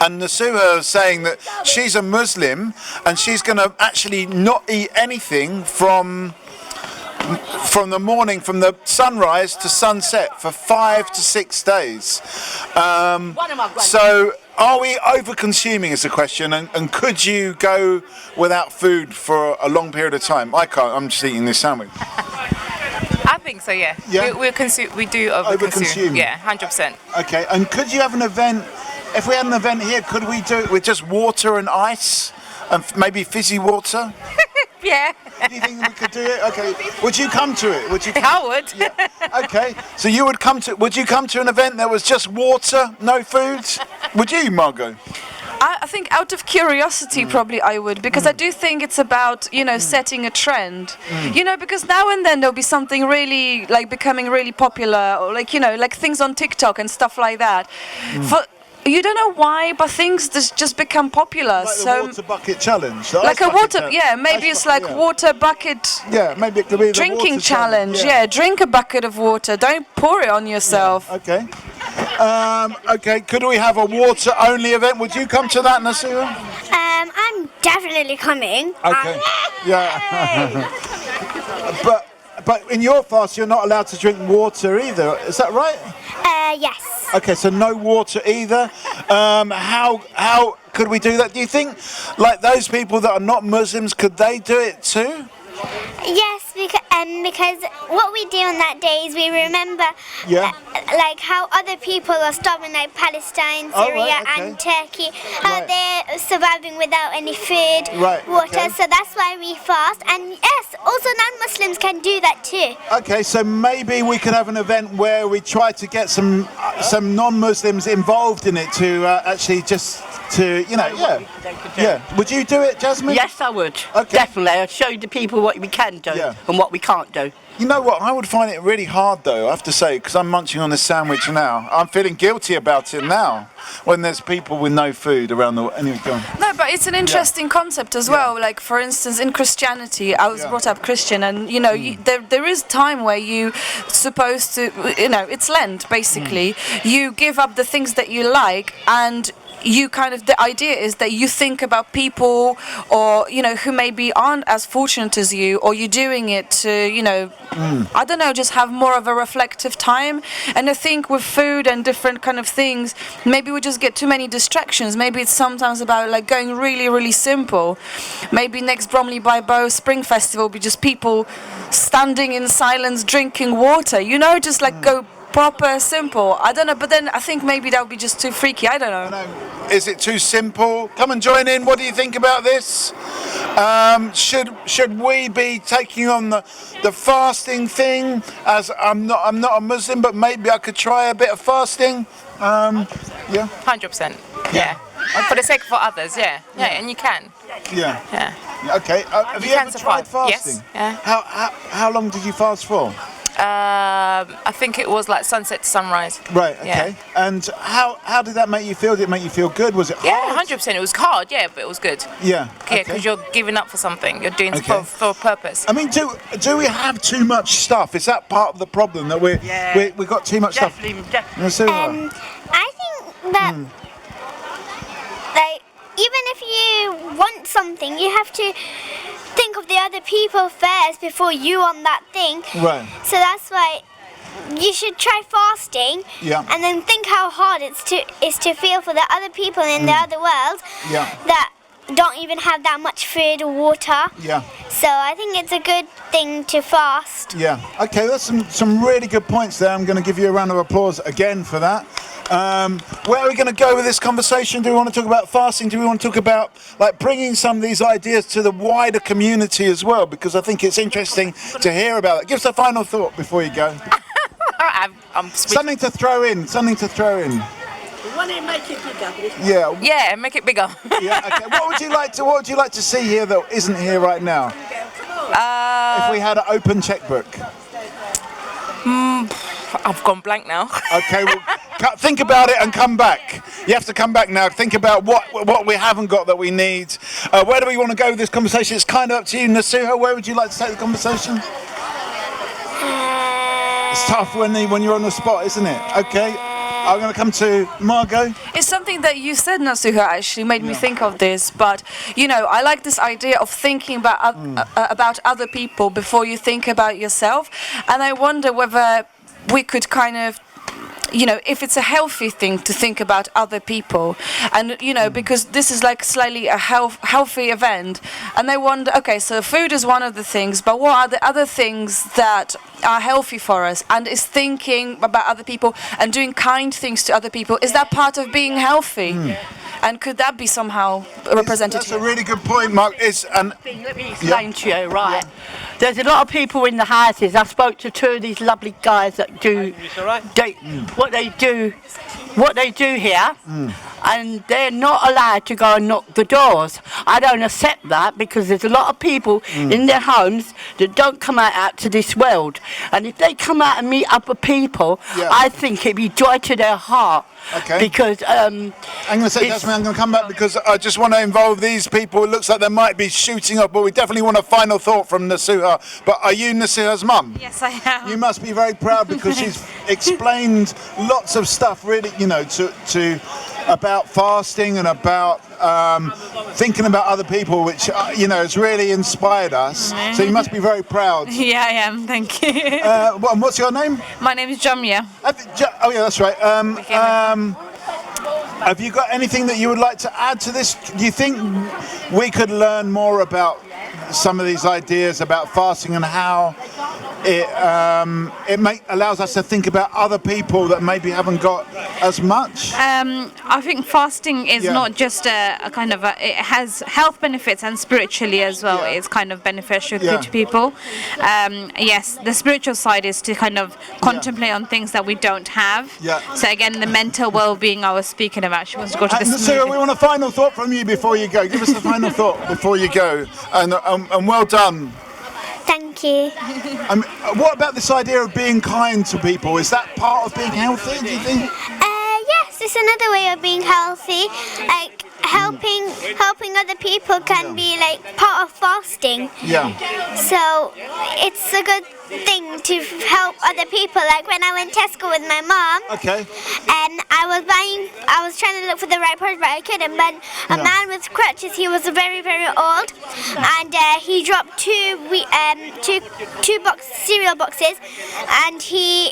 And Nasuha is saying that she's a Muslim and she's going to actually not eat anything from the morning, from the sunrise to sunset for 5 to 6 days. So are we over-consuming is the question, and could you go without food for a long period of time? I can't, I'm just eating this sandwich. I think so, yeah. We do over-consume. Yeah, 100%. Okay, and could you have an event, if we had an event here, could we do it with just water and ice and maybe fizzy water? Yeah. Do you think we could do it? Okay. Would you come to it? I would. Yeah. Okay. So would you come to an event that was just water, no food? Would you, Margot? I think out of curiosity probably I would, because I do think it's about, setting a trend. Because now and then there'll be something really becoming really popular, or like things on TikTok and stuff like that. You don't know why, but things just become popular. Like the water bucket challenge. Like a water, maybe it's like water bucket. Yeah, maybe it could be the drinking water challenge. Yeah, drink a bucket of water. Don't pour it on yourself. Yeah. Okay. Okay. Could we have a water only event? Would you come to that, Nasuha? I'm definitely coming. Okay. Yeah. But in your fast, you're not allowed to drink water either. Is that right? Yes. Okay, so no water either. How could we do that? Do you think, like those people that are not Muslims, could they do it too? Yes, because what we do on that day is we remember like how other people are starving, like Palestine, Syria and Turkey, how they're surviving without any food, water, so that's why we fast. And yes, also non-Muslims can do that too. Okay, so maybe we could have an event where we try to get some non-Muslims involved in it to actually just to, Would you do it, Jasmine? Yes, I would. Okay. Definitely. I'll show the people what we can do and what we can't do. You know what? I would find it really hard, though, I have to say, because I'm munching on this sandwich now. I'm feeling guilty about it now, when there's people with no food around the... Anyway, go on. No, but it's an interesting concept as well. Like, for instance, in Christianity, I was brought up Christian, and, there is time where you supposed to... it's Lent, basically. You give up the things that you like, and... the idea is that you think about people or who maybe aren't as fortunate as you, or you're doing it to I don't know, just have more of a reflective time. And I think with food and different kind of things, maybe we just get too many distractions. Maybe it's sometimes about like going really, really simple. Maybe next Bromley by Bow Spring Festival will be just people standing in silence drinking water, just like go proper, simple. I don't know, but then I think maybe that would be just too freaky. I don't know. Is it too simple? Come and join in. What do you think about this? Should we be taking on the fasting thing? As I'm not a Muslim, but maybe I could try a bit of fasting. 100%. Yeah. For the sake of others. Yeah, and you can. Yeah. Okay. Have you ever tried fasting? Yes. Yeah. How long did you fast for? I think it was like sunset to sunrise. Right. Okay. Yeah. And how did that make you feel? Did it make you feel good? Was it hard? Yeah, 100%. It was hard, yeah, but it was good. Yeah. Yeah, because you're giving up for something. You're doing for a purpose. I mean, do we have too much stuff? Is that part of the problem that we got too much stuff? I think that like even if you want something, you have to think of the other people first before you want that thing. Right. So that's why you should try fasting. Yeah. And then think how hard it's to feel for the other people in the other world that don't even have that much food or water. Yeah. So I think it's a good thing to fast. Yeah. Okay, that's some really good points there. I'm going to give you a round of applause again for that. Where are we going to go with this conversation? Do we want to talk about fasting? Do we want to talk about like bringing some of these ideas to the wider community as well? Because I think it's interesting to hear about it. Give us a final thought before you go. Something to throw in. Something to throw in. Make it bigger. Yeah. Yeah, make it bigger. Yeah. Okay. What would you like to see here that isn't here right now? If we had an open checkbook. I've gone blank now. Okay. Well, think about it and come back. You have to come back now. Think about what we haven't got that we need. Where do we want to go with this conversation? It's kind of up to you, Nasuha. Where would you like to take the conversation? It's tough when you're on the spot, isn't it? Okay. I'm going to come to Margot. It's something that you said, Nasuha, actually made me think of this. But, I like this idea of thinking about other people before you think about yourself. And I wonder whether we could kind of, if it's a healthy thing to think about other people. And, because this is like slightly a healthy event. And I wonder, okay, so food is one of the things, but what are the other things that are healthy for us? And is thinking about other people and doing kind things to other people, is that part of being healthy? And could that be somehow represented? That's a really good point, Mark. Let me explain to you, right? There's a lot of people in the houses. I spoke to two of these lovely guys that do what they do here, and they're not allowed to go and knock the doors. I don't accept that because there's a lot of people in their homes that don't come out to this world, and if they come out and meet other people, I think it'd be joy to their heart. Okay. Because I'm going to say, Jasmine, I'm going to come back because I just want to involve these people. It looks like they might be shooting up, but we definitely want a final thought from Nasuha. But are you Nasuha's mum? Yes, I am. You must be very proud because she's explained lots of stuff, really, to about fasting and about thinking about other people, which has really inspired us. So you must be very proud. Yeah, I am. Thank you. What's your name? My name is Jamia. Oh yeah, that's right. Have you got anything that you would like to add to this? Do you think we could learn more about some of these ideas about fasting and how it allows us to think about other people that maybe haven't got as much? I think fasting is not just a kind of it has health benefits and spiritually as well. It's kind of beneficial to people. Yes, the spiritual side is to kind of contemplate on things that we don't have. So again, the mental well-being I was speaking about. She wants to go to the Sarah, we want a final thought from you before you go. Give us a final thought before you go, and well done. Thank you. What about this idea of being kind to people? Is that part of being healthy, do you think? Yes, it's another way of being healthy. Like helping other people can be like part of fasting. Yeah. So it's a good thing to help other people. Like when I went to Tesco with my mom. Okay. And I was trying to look for the right person, but I couldn't. But a man with crutches, he was very, very old, and he dropped two cereal boxes, and he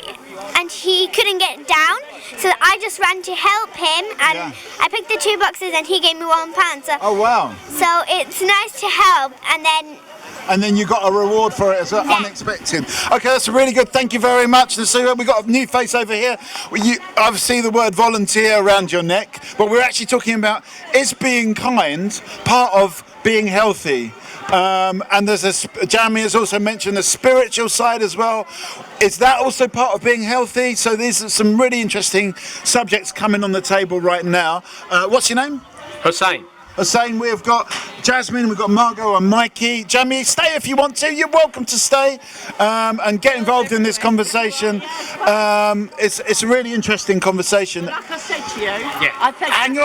couldn't get down. So I just ran to help him, and I picked the 2 boxes, and he gave me £1. So, oh wow! So it's nice to help, and then you got a reward for it as unexpected. Okay, that's really good. Thank you very much. We've got a new face over here. I see the word volunteer around your neck, but we're actually talking about, is being kind part of being healthy? And Jamie has also mentioned the spiritual side as well. Is that also part of being healthy? So these are some really interesting subjects coming on the table right now. What's your name? Hussein. Hussein, we've got Jasmine, we've got Margot and Mikey. Jamie, stay if you want to. You're welcome to stay and get involved in this conversation. It's a really interesting conversation. Like I said to you, Hang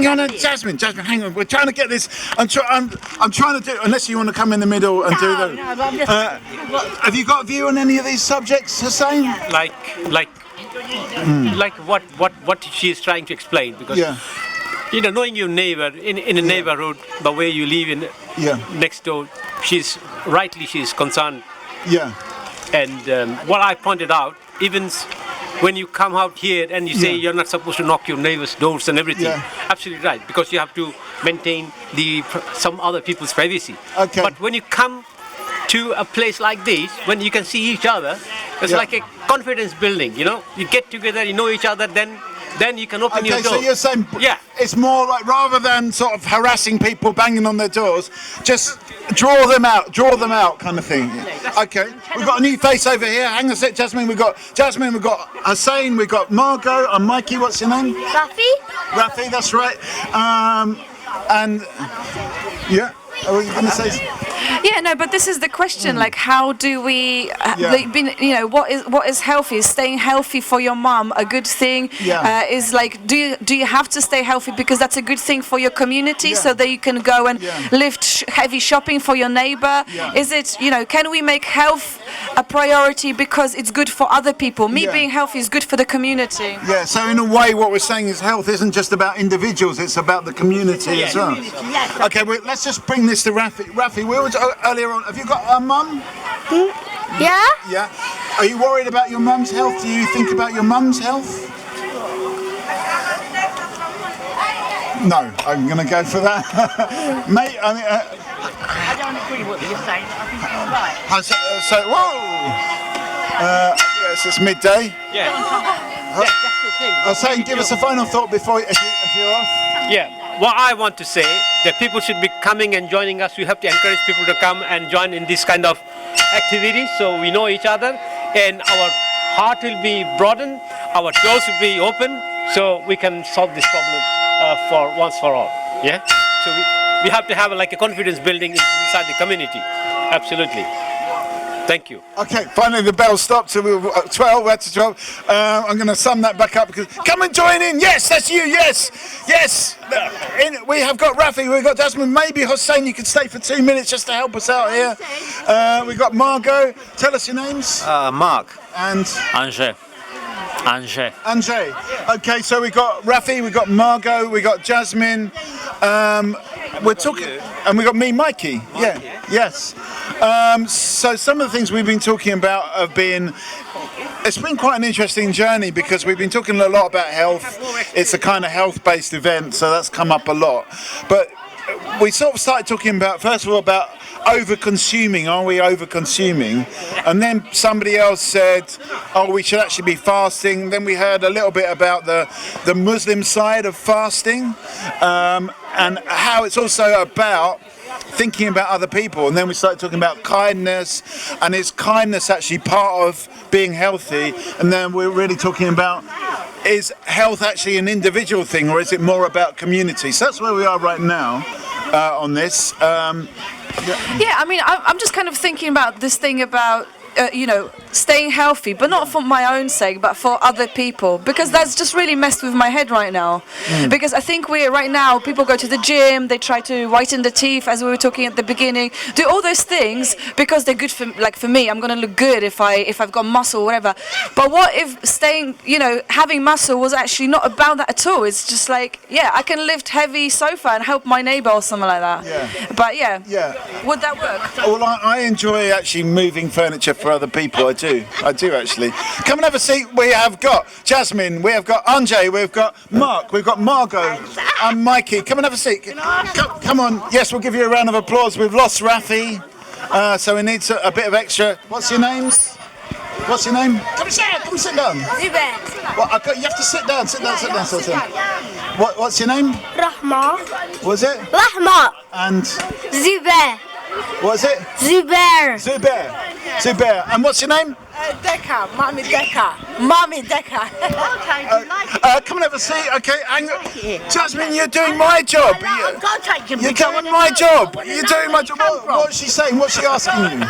on, Jasmine, hang on. We're trying to get this. I'm trying to do. Unless you want to come in the middle and do that. No, I'm just, have you got a view on any of these subjects, Hussein? Like what she is trying to explain, because knowing your neighbor in a neighborhood, the way you live in next door, she's concerned. And what I pointed out, even when you come out here and you say you're not supposed to knock your neighbor's doors and everything, absolutely right, because you have to maintain some other people's privacy. But when you come to a place like this, when you can see each other, it's like a confidence building, you get together, you know each other, then you can open your door. So you're saying it's more like, rather than sort of harassing people, banging on their doors, just draw them out kind of thing. Okay, we've got a new face over here. Hang on a sec, Jasmine. We've got Hussein, we've got Margot and Mikey. What's your name? Rafi, that's right. And are you going to say? Yeah, no, but this is the question. Like, how do we? What is healthy? Is staying healthy for your mum a good thing? Is like, do you have to stay healthy because that's a good thing for your community, so that you can go and lift heavy shopping for your neighbor? Is it, can we make health a priority because it's good for other people? Me being healthy is good for the community. Yeah. So in a way, what we're saying is health isn't just about individuals; it's about the community as well. Okay, let's just bring this to Rafi. Rafi, we were earlier on. Have you got a mum? Yeah. Yeah. Are you worried about your mum's health? Do you think about your mum's health? No, I'm going to go for that. Mate, I mean... I don't agree with what you're saying. I think you're right. Yes, it's midday. Yeah. That's the thing. I was saying, give us a final thought before, if you're off. Yeah. What I want to say, that people should be coming and joining us. We have to encourage people to come and join in this kind of activities, so we know each other, and our heart will be broadened, our doors will be open, so we can solve this problem for once for all. Yeah. So we have to have like a confidence building inside the community. Absolutely. Thank you. Okay, finally the bell stopped, so we were at 12, we're at 12. I'm going to sum that back up, because come and join in. Yes, that's you, yes. We have got Rafi, we've got Jasmine, maybe Hussein, you could stay for 2 minutes just to help us out here. We've got Margot. Tell us your names. Mark. And? Angers. Okay, so we've got Rafi, we've got Margot, we've got Jasmine. We're talking, and we've got me, Mikey. Yes. So some of the things we've been talking about have been, it's been quite an interesting journey, because we've been talking a lot about health. It's a kind of health-based event, so that's come up a lot. But we sort of started talking about, first of all, about over-consuming. Are we over-consuming? And then somebody else said, we should actually be fasting. Then we heard a little bit about the Muslim side of fasting, and how it's also about thinking about other people. And then we started talking about kindness, and is kindness actually part of being healthy? And then we're really talking about, is health actually an individual thing, or is it more about community? So that's where we are right now on this. I mean, I'm just kind of thinking about this thing about staying healthy, but not for my own sake, but for other people, because that's just really messed with my head right now. Because I think right now people go to the gym, they try to whiten the teeth, as we were talking at the beginning, do all those things because they're good for me. I'm gonna look good if I've got muscle or whatever. But what if having muscle was actually not about that at all? It's just like, I can lift heavy sofa and help my neighbor or something like that. But would that work? Well, I enjoy actually moving furniture for other people. I do actually. Come and have a seat. We have got Jasmine, we have got Anjay, we've got Mark, we've got Margot and Mikey. Come and have a seat. Come on. Yes, we'll give you a round of applause. We've lost Rafi, so we need a bit of extra. What's your names? What's your name? Come and sit down. Well, you have to sit down. Sit down. What's your name? Rahma. Was it? Rahma. And? Zubair. What is it? Zubair. And what's your name? Deca, Mommy Deca. Mommy Deca. Come and have a seat. Okay, hang on. Jasmine, you're doing my job. I'm going to take him. You're doing my job. You're doing my job. What's she saying? What's she asking you?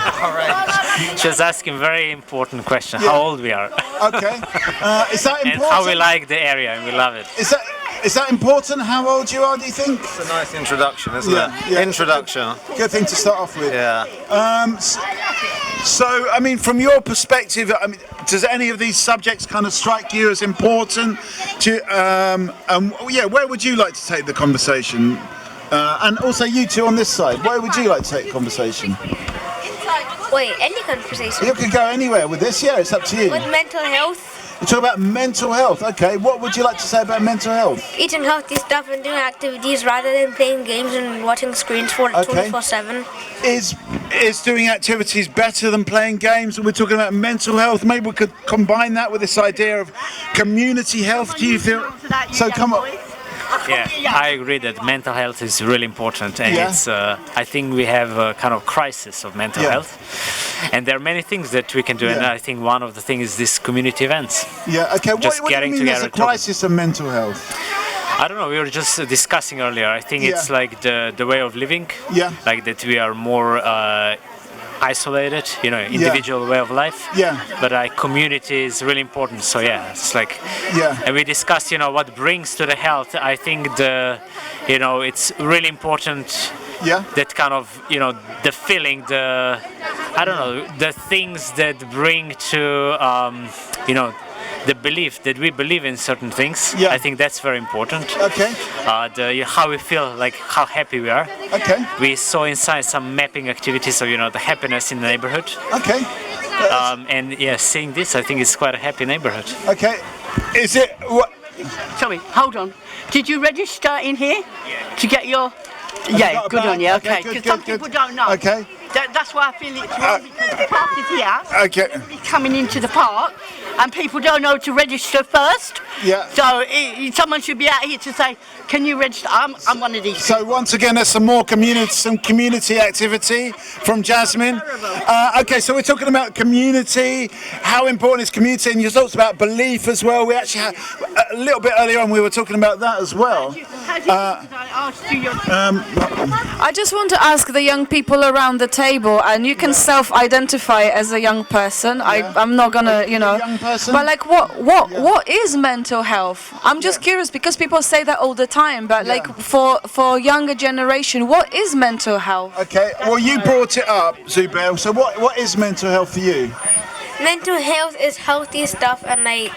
She was asking a very important question. How old we are. Okay. Is that important? And how we like the area and we love it. Is that important, how old you are, do you think? It's a nice introduction, isn't it? Yeah. Introduction. Good thing to start off with. Yeah. So, I mean, from your perspective, I mean, does any of these subjects kind of strike you as important? Where would you like to take the conversation? And also you two on this side, where would you like to take the conversation? Wait, any conversation? You could go anywhere with this, yeah, it's up to you. With mental health? You talk about mental health, okay. What would you like to say about mental health? Eating healthy stuff and doing activities rather than playing games and watching screens for 24/7. Is doing activities better than playing games? We're talking about mental health. Maybe we could combine that with this idea of community health. Do you feel? So come on. Yeah, I agree that mental health is really important, and it's. I think we have a kind of crisis of mental health, and there are many things that we can do, and I think one of the things is this community events. Yeah. Okay. What do you mean there's a crisis of mental health? I don't know. We were just discussing earlier. I think it's like the way of living. Yeah. Like that we are more. Isolated, individual way of life. Yeah. But community is really important. So it's like. Yeah. And we discussed, what brings to the health. I think it's really important. Yeah. That kind of, the feeling, the things that bring to, the belief that we believe in certain things. Yeah. I think that's very important. Okay. How we feel, like how happy we are. Okay. We saw inside some mapping activities of the happiness in the neighborhood. Okay. Seeing this, I think it's quite a happy neighborhood. Okay. Is it what? Sorry, hold on. Did you register in here to get your? Yeah, good on you. Okay, because some people don't know. Okay. That's why I feel it's wrong because the park is here. Okay. Everybody's coming into the park, and people don't know to register first. Yeah. So someone should be out here to say, "Can you register?" I'm one of these. So once again, there's some community activity from Jasmine. Okay, so we're talking about community. How important is community? And you talked about belief as well. We actually had a little bit earlier on. We were talking about that as well. I just want to ask the young people around the table, and you can self-identify as a young person. I'm not gonna, young person? But like, what is mental health? I'm just curious because people say that all the time. But like, for younger generation, what is mental health? Okay. Well, you brought it up, Zubair. So what is mental health for you? Mental health is healthy stuff, and you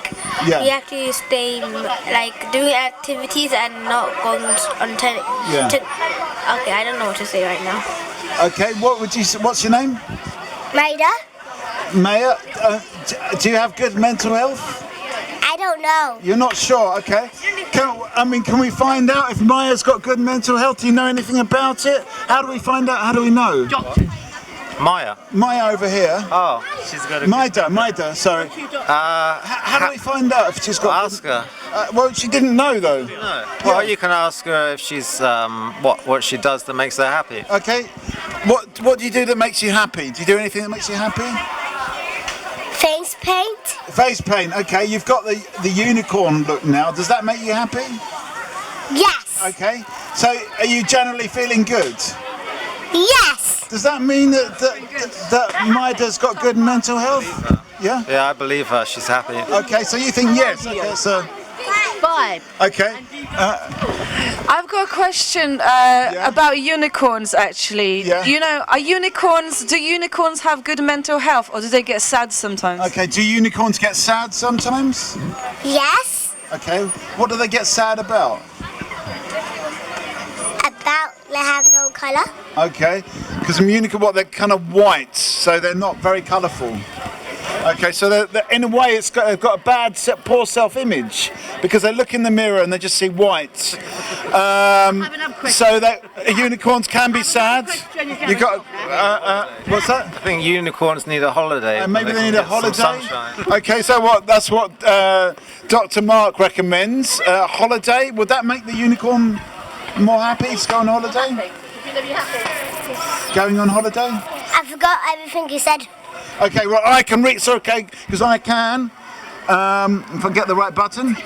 have to stay doing activities and not going on okay, I don't know what to say right now. Okay, what's your name? Maida. Maya, do you have good mental health? I don't know. You're not sure, okay. Can we find out if Maya's got good mental health? Do you know anything about it? How do we find out? How do we know? Maya over here. Oh, she's got a... Maida, sorry. How do we find out if she's got... Ask her. Well, she didn't know, though. No. Well, you can ask her if she's... what she does that makes her happy. Okay. What do you do that makes you happy? Do you do anything that makes you happy? Face paint. Face paint, okay. You've got the unicorn look now. Does that make you happy? Yes. Okay. So, are you generally feeling good? Yes. Does that mean that Maida's got good mental health? Yeah? Yeah, I believe her. She's happy. Okay, so you think yes. Okay, so... 5. Okay. I've got a question about unicorns, actually. Yeah. Do unicorns have good mental health, or do they get sad sometimes? Okay, do unicorns get sad sometimes? Yes. Okay, what do they get sad about? They have no colour. Okay, because unicorn, they're kind of white, so they're not very colourful. Okay, so they're, in a way, they've got a bad, poor self-image because they look in the mirror and they just see white. So that unicorns can be sad. You got what's that? I think unicorns need a holiday. Maybe they need a holiday. Okay, so that's what Dr. Mark recommends. Holiday. Would that make the unicorn more happy to go on holiday? Going on holiday? I forgot everything you said. Okay, well, I can read. It's okay, because I can. If I get the right button,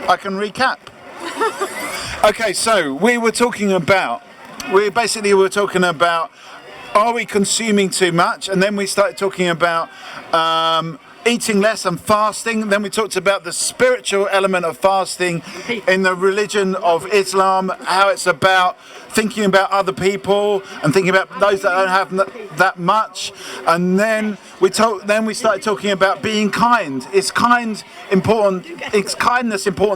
I can recap. Okay, so we were talking about. We were talking about. Are we consuming too much? And then we started talking about eating less and fasting. Then we talked about the spiritual element of fasting in the religion of Islam, how it's about thinking about other people and thinking about those that don't have that much. And then we started talking about being kind. Is kindness important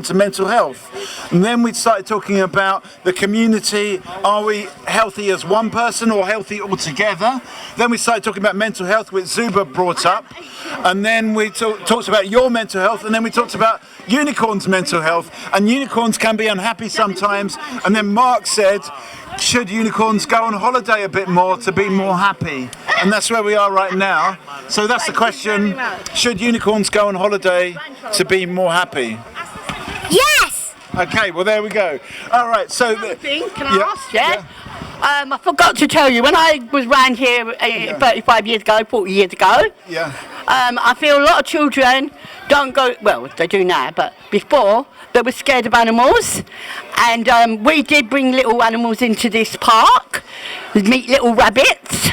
to mental health? And then we started talking about the community. Are we healthy as one person or healthy altogether? Then we started talking about mental health, which Zuba brought up. And then we talked about your mental health, and then we talked about unicorns' mental health. And unicorns can be unhappy sometimes. And then Mark said, should unicorns go on holiday a bit more to be more happy? And that's where we are right now. So that's the question, should unicorns go on holiday to be more happy? Yes! Okay, well there we go. All right, so... Can I ask, I forgot to tell you, when I was round here 35 years ago, 40 years ago, I feel a lot of children don't go, well, they do now, but before, they were scared of animals. And we did bring little animals into this park, meet little rabbits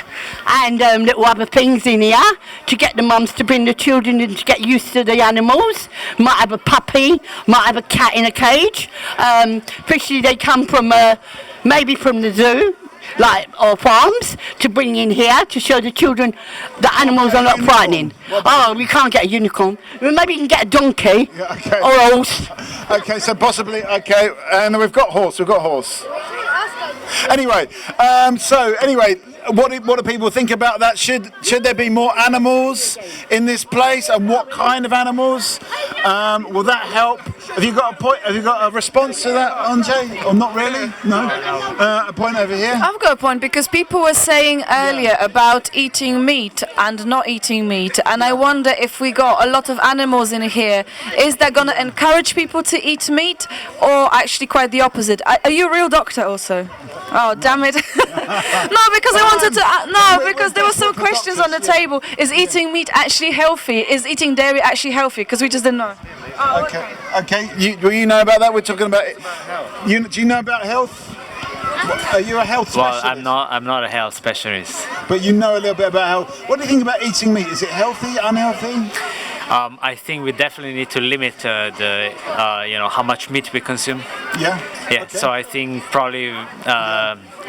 and little other things in here to get the mums to bring the children in to get used to the animals. Might have a puppy, might have a cat in a cage. Especially they come from, maybe from the zoo, or farms, to bring in here to show the children the animals are not frightening. Oh, we can't get a unicorn. Well, maybe you can get a donkey or a horse. Okay, so possibly, and we've got horse. Anyway, what do people think about that? Should there be more animals in this place, and what kind of animals? Will that help? Have you got a point? Have you got a response to that, Anjay? Or not really? No. A point over here. I've got a point, because people were saying earlier about eating meat and not eating meat, and I wonder if we got a lot of animals in here, is that going to encourage people to eat meat, or actually quite the opposite? Are you a real doctor also? Oh, damn it. No, because I wanted to... because there were some questions on the table. Is eating meat actually healthy? Is eating dairy actually healthy? Because we just didn't know. Oh, okay. You know about that? We're talking about... Do you know about health? Are you a health specialist? Well, I'm not a health specialist. But you know a little bit about health. What do you think about eating meat? Is it healthy, unhealthy? I think we definitely need to limit how much meat we consume. Yeah. Okay. So I think probably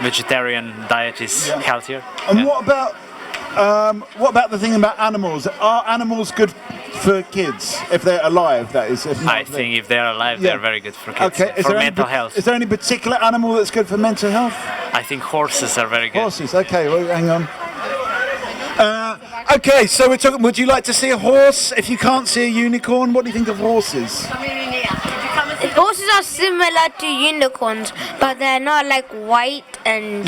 vegetarian diet is healthier. And what about the thing about animals? Are animals good for kids if they're alive? That is. I think if they're alive, they're very good for kids. Okay. For mental health. Is there any particular animal that's good for mental health? I think horses are very good. Horses. Okay. Well, hang on. Okay, so we're talking. Would you like to see a horse if you can't see a unicorn? What do you think of horses? Horses are similar to unicorns, but they're not like white and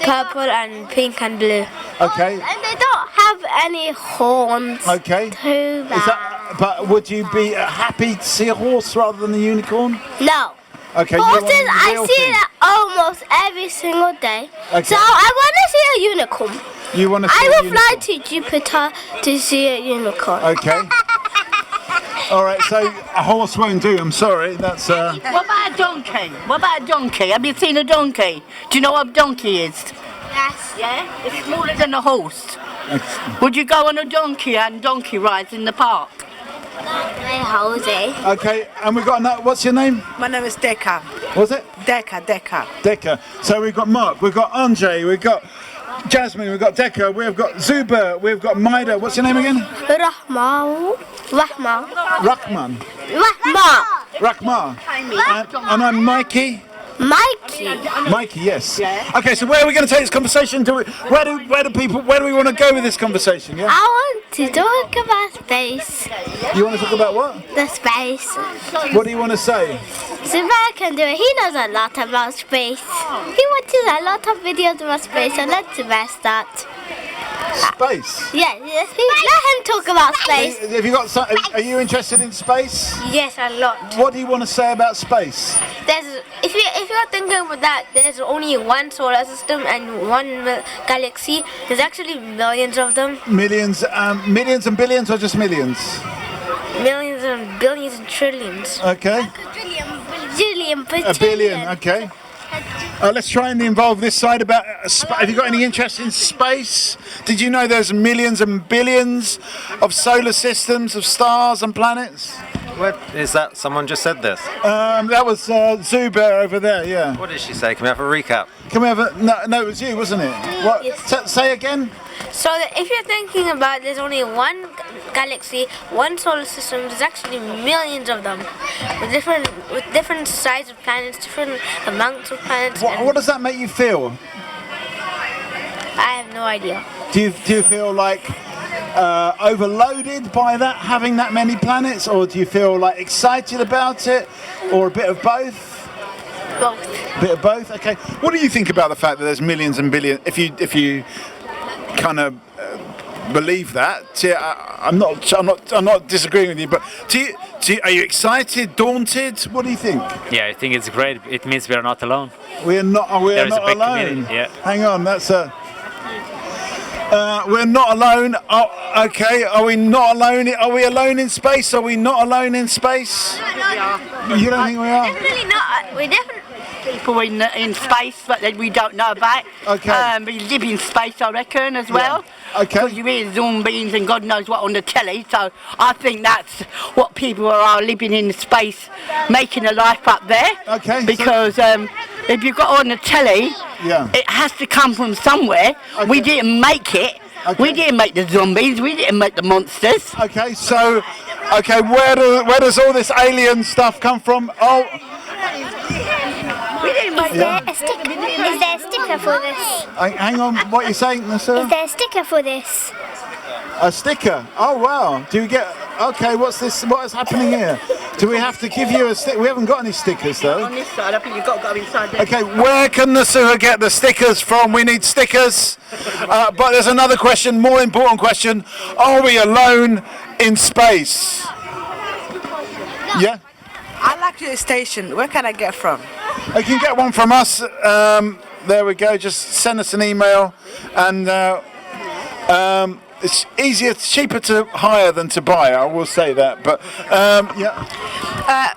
purple and pink and blue. Okay. And they don't have any horns. Okay. Too bad. But would you be happy to see a horse rather than a unicorn? No. Okay. Horses, I see them almost every single day. Okay. So I want to see a unicorn. You want to see I a will unicorn? fly to Jupiter to see a unicorn. Okay. All right, so a horse won't do. I'm sorry. That's. What about a donkey? Have you seen a donkey? Do you know what a donkey is? Yes. Yeah. It's smaller than a horse. Would you go on a donkey and donkey rides in the park? Jose. Okay, and we've got another. What's your name? My name is Deka. What's it? Deka. Deka. So we've got Mark, we've got Anjay, we've got Jasmine, we've got Deka, we've got Zuba, we've got Maida. What's your name again? Rahma. And I'm Mikey. Mikey, yes. Yeah. Okay, so where are we going to take this conversation? Where do we want to go with this conversation? Yeah. I want to talk about space. You want to talk about what? The space. What do you want to say? Zuba can do it. He knows a lot about space. He watches a lot of videos about space, so let's Zuba start. Space? Yes. Let him talk about space. Have you got are you interested in space? Yes, a lot. What do you want to say about space? There's if you're thinking about that, there's only one solar system and one galaxy. There's actually millions of them. Millions and billions, or just millions? Millions and billions and trillions. Okay. A billion. Okay. Let's try and involve this side about. Have you got any interest in space? Did you know there's millions and billions of solar systems, of stars and planets? What is that? Someone just said this. That was Zuber over there. Yeah. What did she say? Can we have a recap? Can we have a? No, it was you, wasn't it? What? Yes. Say again. So if you're thinking about there's only one galaxy, one solar system, there's actually millions of them with different sizes of planets, different amounts of planets. What does that make you feel? I have no idea. Do you feel like overloaded by that, having that many planets, or do you feel like excited about it, or a bit of both? Both. A bit of both. Okay. What do you think about the fact that there's millions and billions? If you kind of believe that, I'm not disagreeing with you, but are you excited, daunted? What do you think? Yeah, I think it's great. It means we are not alone. We're not alone. Community, yeah. Hang on, that's a. We're not alone. Oh, okay, are we not alone? Are we alone in space? Are we not alone in space? You don't think we are? Definitely not. We're definitely people in space that we don't know about. Okay. We live in space, I reckon, as well. Okay. Because you hear zombies and God knows what on the telly, so I think that's what people are living in space, making a life up there. Okay. Because if you've got on the telly, it has to come from somewhere. Okay. We didn't make it. Okay. We didn't make the zombies. We didn't make the monsters. Okay, so, where does all this alien stuff come from? Oh. We didn't make Is there a sticker for this? Hang on, what are you saying, sir? Is there a sticker for this? A sticker? Oh wow! Do you get? Okay, what's this? What is happening here? Do we have to give you a sticker? We haven't got any stickers though. On this side, I think you've got to go inside there. Okay, where can the sewer get the stickers from? We need stickers. But there's another question, more important question. Are we alone in space? Yeah? I like your station. Where can I get from? You can get one from us. There we go. Just send us an email, and it's easier, cheaper to hire than to buy. I will say that. But yeah.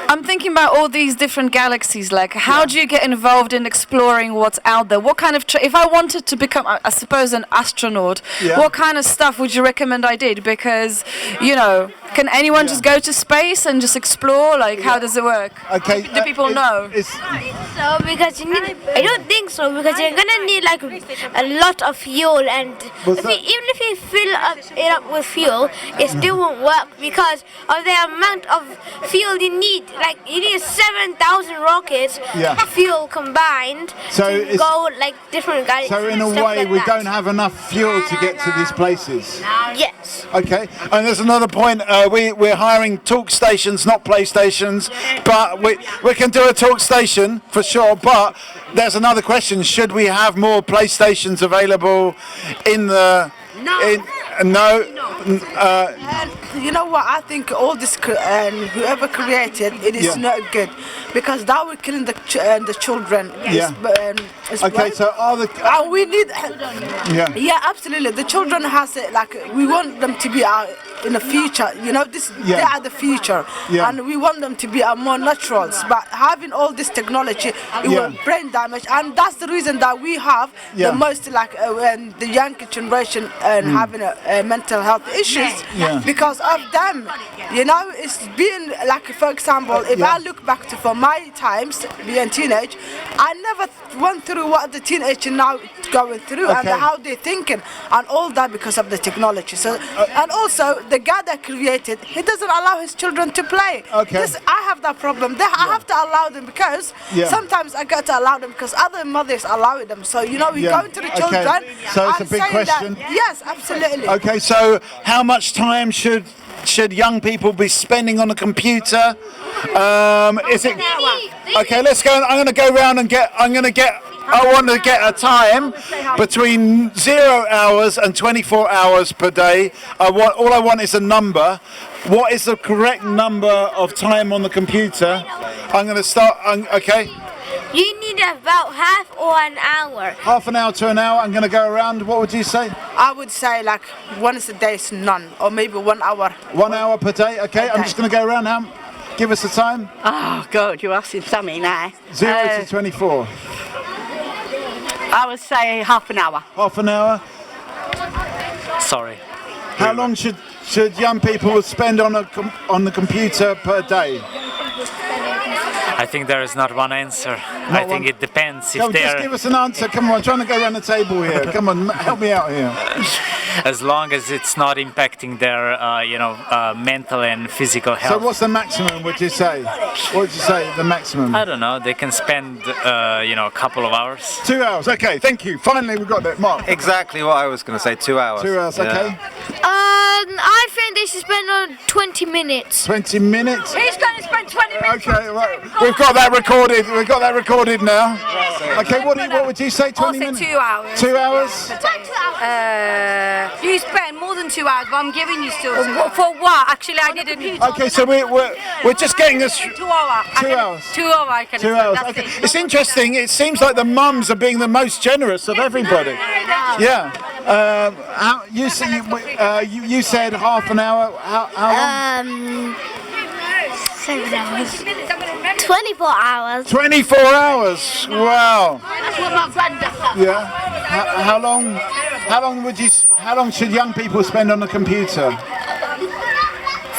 I'm thinking about all these different galaxies. Like, how do you get involved in exploring what's out there? What kind of if I wanted to become, I suppose, an astronaut, what kind of stuff would you recommend I did? Because, can anyone just go to space and just explore? Like, how does it work? Okay. Do people know? So because I don't think so, because you're gonna need like a lot of fuel, and even if you fill it up with fuel, it still won't work because of the amount of fuel you need. Like you need 7,000 rockets, fuel combined, to go like different galaxies. So in a way, we don't have enough fuel to get to these places. Yes. Okay. And there's another point. We're hiring talk stations, not PlayStations, but we can do a talk station for sure. But there's another question: should we have more PlayStations available in the? You know what? I think all this whoever created it is not good, because that will kill the children. Okay, so are the we need absolutely. The children has it, like we want them to be in the future. They are the future, and we want them to be more naturals. But having all this technology, it will brain damage, and that's the reason that we have the most the young generation and having mental health issues because of them. It's been like, for example, if I look back to for my times being teenage, I never went through what the teenagers now going through and how they're thinking and all that because of the technology. So and also the guy that created, he doesn't allow his children to play. I have that problem. I have to allow them because sometimes I got to allow them because other mothers allow them. So we go into the children. So it's a big question. Yes, absolutely. Okay, so how much time should young people be spending on a computer? Is it okay? Let's go. I'm going to go around and get I want to get a time between 0 hours and 24 hours per day. All I want is a number. What is the correct number of time on the computer? I'm going to start. Okay. You need about half or an hour. Half an hour to an hour. I'm going to go around. What would you say? I would say like once a day is none, or maybe 1 hour. 1 hour per day. Okay. I'm just going to go around now. Give us a time. Oh God, you're asking something now. 0 to 24. I would say half an hour. Half an hour. Sorry. How long should young people spend on the computer per day? I think there is not one answer. I think it depends if Come, they're... just give us an answer. Come on, I'm trying to go around the table here. Come on, help me out here. As long as it's not impacting their, mental and physical health. So what's the maximum, would you say? What would you say, the maximum? I don't know. They can spend, a couple of hours. 2 hours, okay, thank you. Finally, we got that. Mark. Exactly what I was going to say, 2 hours. 2 hours, okay. I think they should spend on 20 minutes. 20 minutes? He's going to spend 20 minutes. Okay, right. We've got that recorded. We've got that recorded now. Okay, what would you say? 20 minutes? 2 hours. 2 hours? You spend more than 2 hours, but I'm giving you still 2 hours. For what? Actually, I didn't. Okay, so we're just getting this. 2 hours. 2 hours. 2 hours. I can. 2 hours. Okay. It's interesting. It seems like the mums are being the most generous of everybody. Yeah. You said half an hour. How long? 7 hours. 24 hours. 24 hours. Wow. That's what my granddad said. Yeah. How long? How long should young people spend on the computer?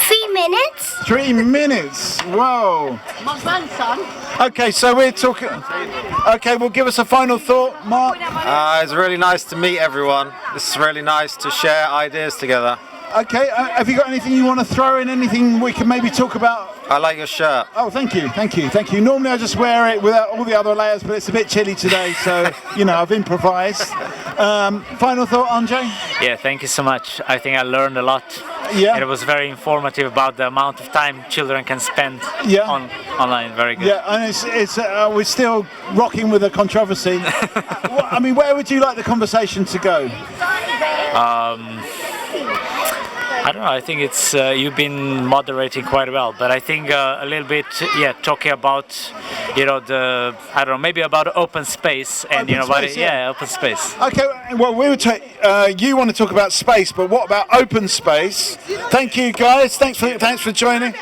3 minutes. 3 minutes. Whoa. My grandson. Okay, so we're talking. Okay, well, give us a final thought, Mark. It's really nice to meet everyone. It's really nice to share ideas together. Okay, have you got anything you want to throw in? Anything we can maybe talk about? I like your shirt. Oh, thank you. Normally I just wear it without all the other layers, but it's a bit chilly today, so, I've improvised. Final thought, Andre? Yeah, thank you so much. I think I learned a lot. Yeah. And it was very informative about the amount of time children can spend online. Very good. Yeah, and it's we're still rocking with the controversy. Where would you like the conversation to go? I don't know. I think it's you've been moderating quite well, but I think a little bit, talking about, maybe about open space and open space. Okay, well, you want to talk about space, but what about open space? Thank you, guys. Thanks for joining.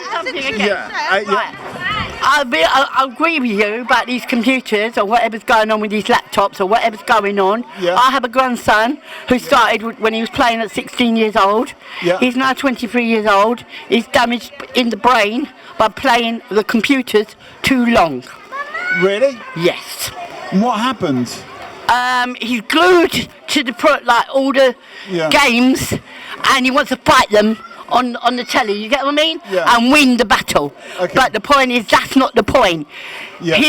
I agree with you about these computers or whatever's going on with these laptops or whatever's going on. Yeah. I have a grandson who started when he was playing at 16 years old. Yeah. He's now 23 years old. He's damaged in the brain by playing the computers too long. Really? Yes. And what happened? He's glued to all the games, and he wants to fight them on the telly, you get what I mean? Yeah. And win the battle. Okay. But the point is, that's not the point. Yeah.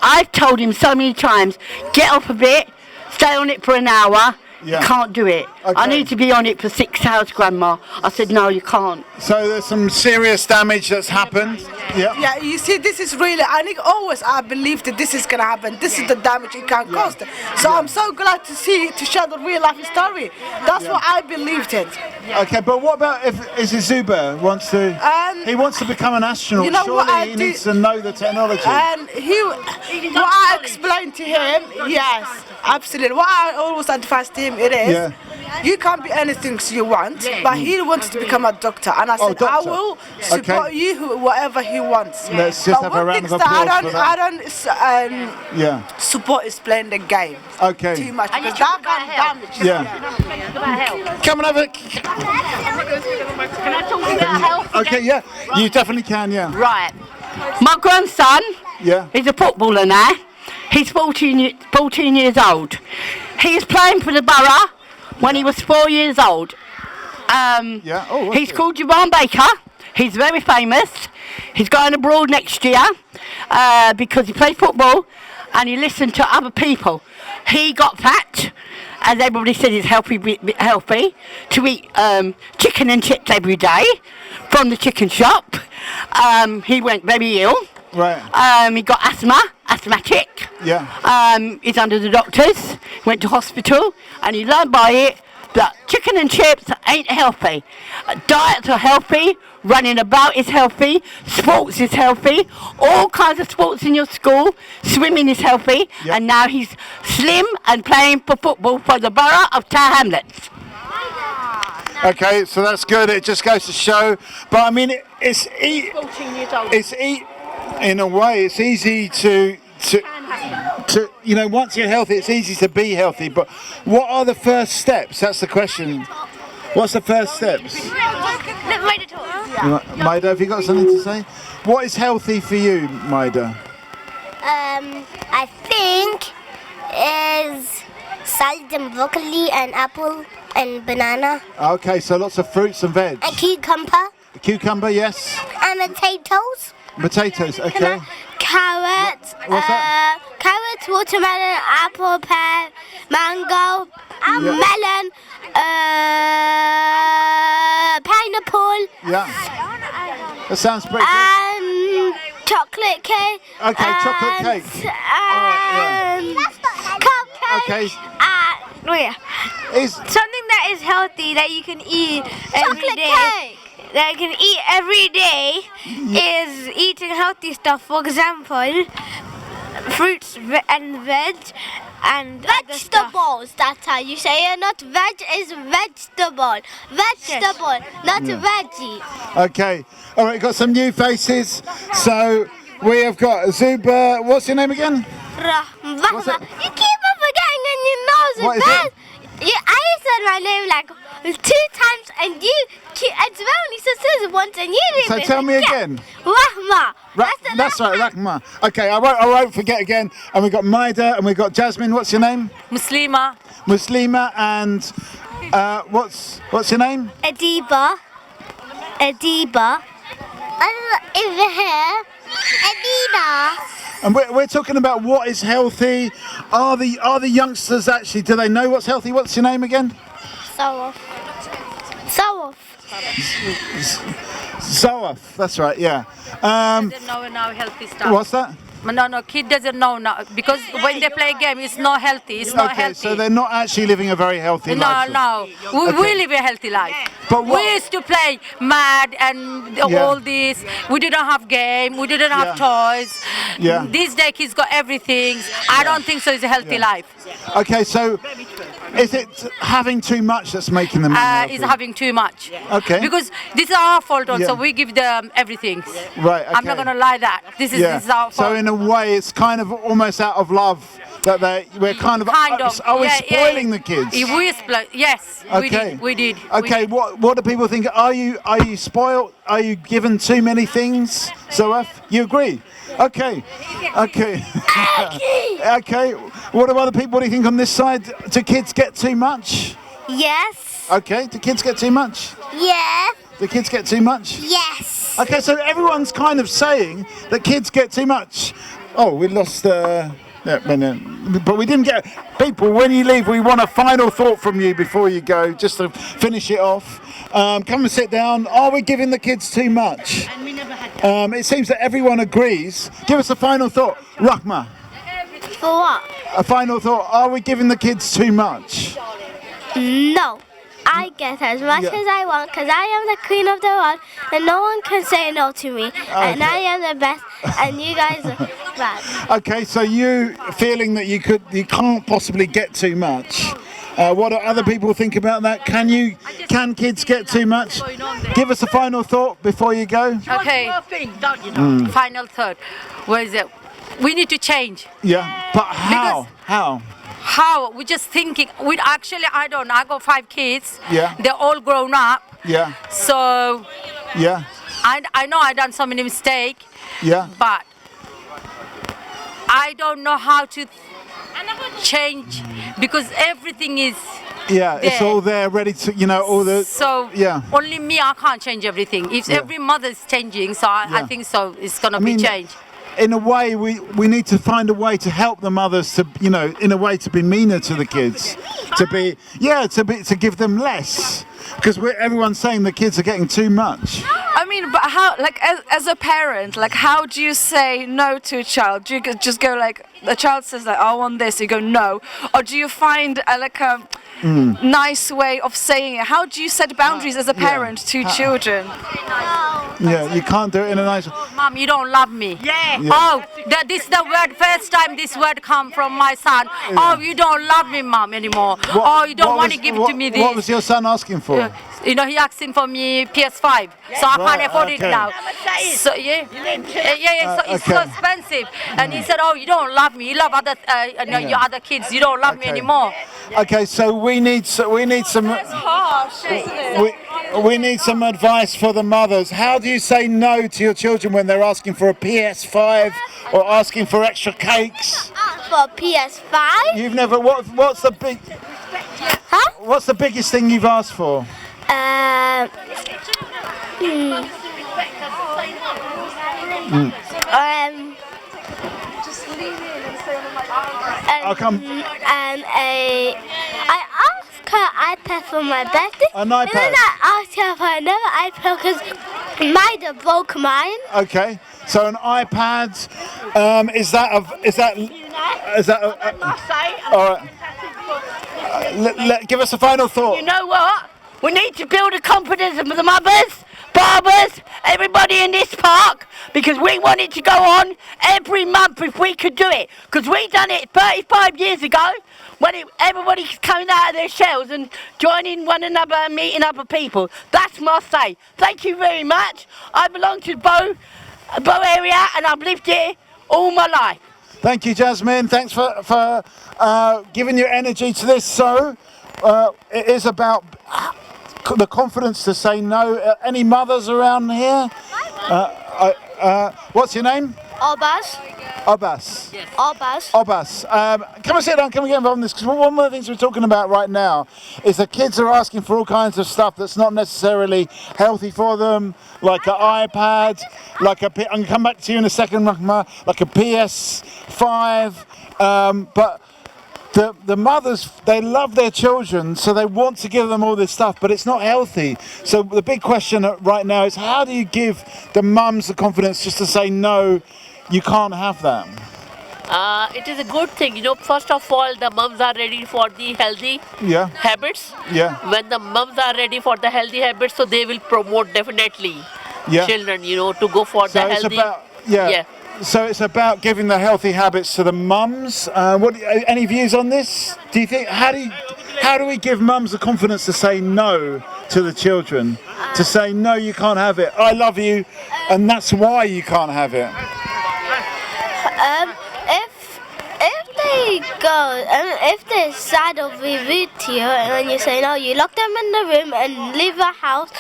I've told him so many times, get off of it, stay on it for an hour. Yeah. You can't do it. Okay. I need to be on it for 6 hours, Grandma. I said, no, you can't. So there's some serious damage that's happened. Yeah. Yeah, you see, this is really, I believe that this is going to happen. This is the damage it can cause. So I'm so glad to share the real life story. That's what I believed it. Okay, but what about if Zuba wants to, he wants to become an astronaut, You know surely what he needs to know the technology. And what I explained to him, yes, absolutely. What I always advised to him, it is, you can't be anything you want, but he wants to become a doctor. And I said, I will support you, whatever he wants. Let's just have a round of applause for that. I don't support is playing the game too much, because that can damage. Yeah. Come on over. Can I talk about health? Okay, yeah. You definitely can, yeah. Right. My grandson, yeah, he's a footballer now. He's 14 years old. He was playing for the borough when he was 4 years old. He's called Javon Baker. He's very famous. He's going abroad next year because he played football and he listened to other people. He got fat, as everybody said, he's healthy to eat chicken and chips every day from the chicken shop. He went very ill. Right. He got asthmatic. Yeah. He's under the doctors, went to hospital, and he learned by it that chicken and chips ain't healthy. Diets are healthy, running about is healthy, sports is healthy, all kinds of sports in your school, swimming is healthy, and now he's slim and playing for football for the borough of Tower Hamlets. Okay, so that's good. It just goes to show. But I mean, it's in a way, it's easy to once you're healthy, it's easy to be healthy. But what are the first steps? That's the question. What's the first steps? Maida, have you got something to say? What is healthy for you, Maida? I think is salad and broccoli and apple and banana. Okay, so lots of fruits and veg. And cucumber. Cucumber, yes. And potatoes. Potatoes, okay. Carrots. What's that? Carrots, watermelon, apple, pear, mango, melon, pineapple. Yeah. That sounds pretty good. And chocolate cake. Okay, chocolate cake. Cupcake. Okay. Something that is healthy that you can eat every day. That you can eat every day is eating healthy stuff. For example, fruits and veg and vegetables. That's how you say it. Not veg is vegetable. Vegetable, not veggie. Okay. All right, got some new faces. So we have got Zuba. What's your name again? What's it? You keep on forgetting and you know What is it? I said my name like 2 times and it's only says once and you didn't. So tell me again. Rahma. That's right, Rahma. Okay, I won't forget again. And we've got Maida and we've got Jasmine. What's your name? Muslima. Muslima and what's your name? Adiba. Over here. Adina. And we're talking about what is healthy. Are the youngsters actually? Do they know what's healthy? What's your name again? Zoaf. Zoaf. That's right. Yeah. Doesn't know now healthy stuff. What's that? No, kid doesn't know now because when they play game, it's not healthy. It's not healthy. So they're not actually living a very healthy life. No. We live a healthy life. But we used to play mad and all this. We didn't have game. We didn't have toys. Yeah. These days kids got everything. I don't think so. It's a healthy life. Okay, so is it having too much that's making them unhealthy? It's having too much. Okay. Because this is our fault also. We give them everything. Right. Okay. I'm not gonna lie that this is our fault. So in a way, it's kind of almost out of love that we're kind of spoiling the kids. Yes. Okay. We did. Okay. What do people think? Are you spoiled? Are you given too many things? Zoaf, you agree? Okay. Okay. What do other people? What do you think on this side? Do kids get too much? Yes. Okay. Do kids get too much? Yeah. Do kids get too much? Yes. Okay, so everyone's kind of saying that kids get too much. Oh, we lost. But we didn't get. People, when you leave, we want a final thought from you before you go, just to finish it off. Come and sit down. Are we giving the kids too much? It seems that everyone agrees. Give us a final thought, Rahma. For what? A final thought. Are we giving the kids too much? No. I get as much as I want because I am the queen of the world and no one can say no to me. And I am the best and you guys are bad. Okay, so you feeling that you can't possibly get too much. What do other people think about that? Can kids get too much? Give us a final thought before you go. Okay. Final thought. Where is it? We need to change. Yeah, but how? How? We're just thinking. I got 5 kids. Yeah. They're all grown up. Yeah. So. Yeah. I know I done so many mistakes. Yeah. But I don't know how to change because everything is. Yeah, it's all there, ready to, all the. So. Yeah. Only me, I can't change everything. If every mother is changing, so I think so. It's gonna be changed. In a way, we need to find a way to help the mothers to, in a way to be meaner to the kids, to give them less, because everyone's saying the kids are getting too much. I mean, mean, but how, like, as a parent, like, how do you say no to a child? Do you just go like, the child says like, I want this, you go no, or do you find like a nice way of saying it? How do you set boundaries as a parent to children? Yeah, you can't do it in a nice. Mom, you don't love me. Yeah. Oh, this is the word. First time this word come from my son. Yeah. Oh, you don't love me, Mom, anymore. You don't want to give it to me. What was your son asking for? Yeah. You know, he asking for me PS5, so I can't afford it now. So it's so expensive. And he said, "Oh, you don't love me. You love your other kids. You don't love me anymore." Okay, so we need some. That's harsh, isn't it? We need some advice for the mothers. How do you say no to your children when they're asking for a PS5 or asking for extra cakes? For PS5? You've never. What's the big? Huh? What's the biggest thing you've asked for? I'll come. I asked her iPad for my birthday. An iPad? And then I asked her for another iPad because mine broke mine. Okay, so an iPad. Is that? All right. Give us a final thought. You know what? We need to build a confidence of the mothers, barbers, everybody in this park, because we want it to go on every month if we could do it. Because we done it 35 years ago when everybody's coming out of their shells and joining one another and meeting other people. That's my say. Thank you very much. I belong to Bow area and I've lived here all my life. Thank you, Jasmine. Thanks for giving your energy to this. So it is about the confidence to say no. Any mothers around here? What's your name? Obas. Abbas. Yes. Obas. Abbas. Come and sit down, come and get involved in this, because one of the things we're talking about right now is that kids are asking for all kinds of stuff that's not necessarily healthy for them, like an iPad, I'm going to come back to you in a second, Rahma, like a PS5, but the mothers, they love their children, so they want to give them all this stuff, but it's not healthy. So the big question right now is, how do you give the mums the confidence just to say, no, you can't have that? It is a good thing, first of all, the mums are ready for the healthy habits. Yeah. When the mums are ready for the healthy habits, so they will promote definitely children, to go for the healthy. So it's about giving the healthy habits to the mums. Any views on this? Do you think, how do we give mums the confidence to say no to the children? To say, no, you can't have it. I love you, and that's why you can't have it. If they decide to be rude to you, and then you say no, you lock them in the room and leave the house,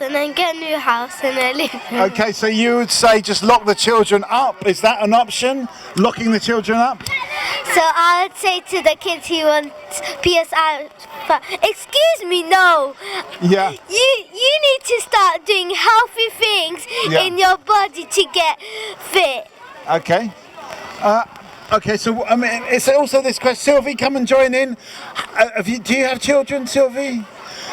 and then get a new house and then leave them. Okay, so you would say just lock the children up. Is that an option? Locking the children up? So I would say to the kids who want PS5, excuse me, no. Yeah. You need to start doing healthy things in your body to get fit. Okay. Okay, so it's also this question. Sylvie, come and join in. Do you have children, Sylvie?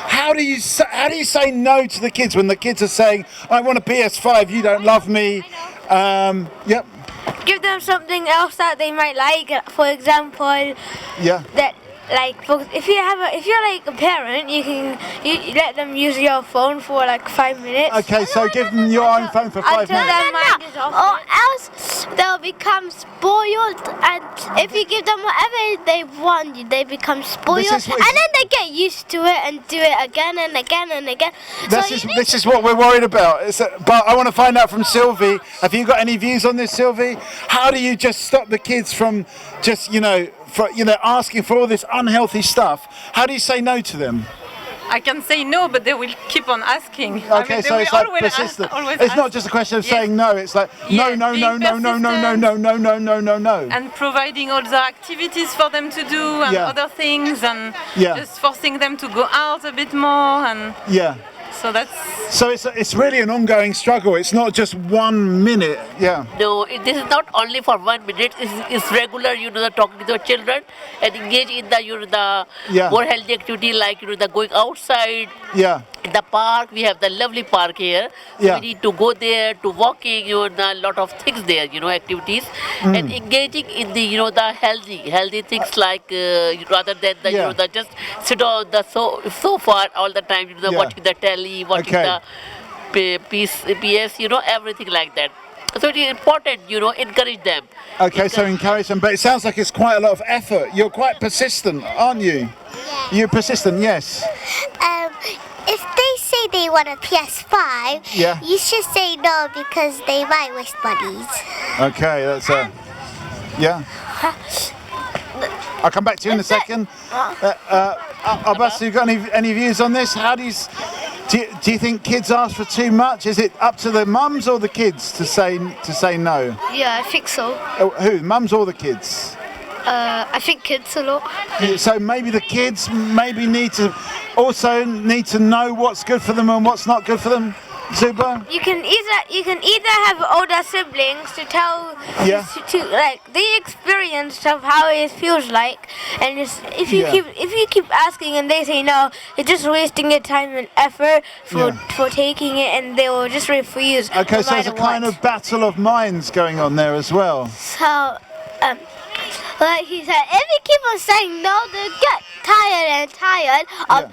How do you say no to the kids when the kids are saying, I want a PS5, you don't love me? Yep. Give them something else that they might like. For example, that if you're like a parent, you let them use your phone for like 5 minutes. Okay, so give them your own phone for 5 minutes. Or else they'll become spoiled, and if you give them whatever they want, they become spoiled, and then they get used to it and do it again and again and again. This is what we're worried about. But I want to find out from Sylvie. Have you got any views on this, Sylvie? How do you just stop the kids from just asking for all this unhealthy stuff? How do you say no to them? I can say no, but they will keep on asking. Okay, so it's like persistent. It's not just a question of saying no. It's like no. And providing all the activities for them to do and other things, and just forcing them to go out a bit more. And so it's really an ongoing struggle. It's not just 1 minute. Yeah. No, this is not only for 1 minute. It's regular. The talking to the children and engage in the more healthy activity like the going outside. Yeah. in the park, we have the lovely park here. So we need to go there to walking, a lot of things there, activities, and engaging in the, the healthy things like rather than the, the just sit on the sofa all the time, watching the telly, watching the PS, everything like that. So it is important, encourage them. Okay, so encourage them, but it sounds like it's quite a lot of effort. You're quite persistent, aren't you? Yeah. You're persistent, yes. If they say they want a PS5, you should say no because they might waste money. Okay, that's yeah. I'll come back to you in a second. Abbas, you got any views on this? How do you think kids ask for too much? Is it up to the mums or the kids to say no? Yeah, I think so. Who, mums or the kids? I think kids a lot. So maybe the kids need to know what's good for them and what's not good for them. Zuba? You can either have older siblings to tell to like the experience of how it feels like, and if you keep asking and they say no, you're just wasting your time and effort for taking it, and they will just refuse. Okay, so there's a kind of battle of minds going on there as well. So, like he said, if you keep on saying no, they get tired of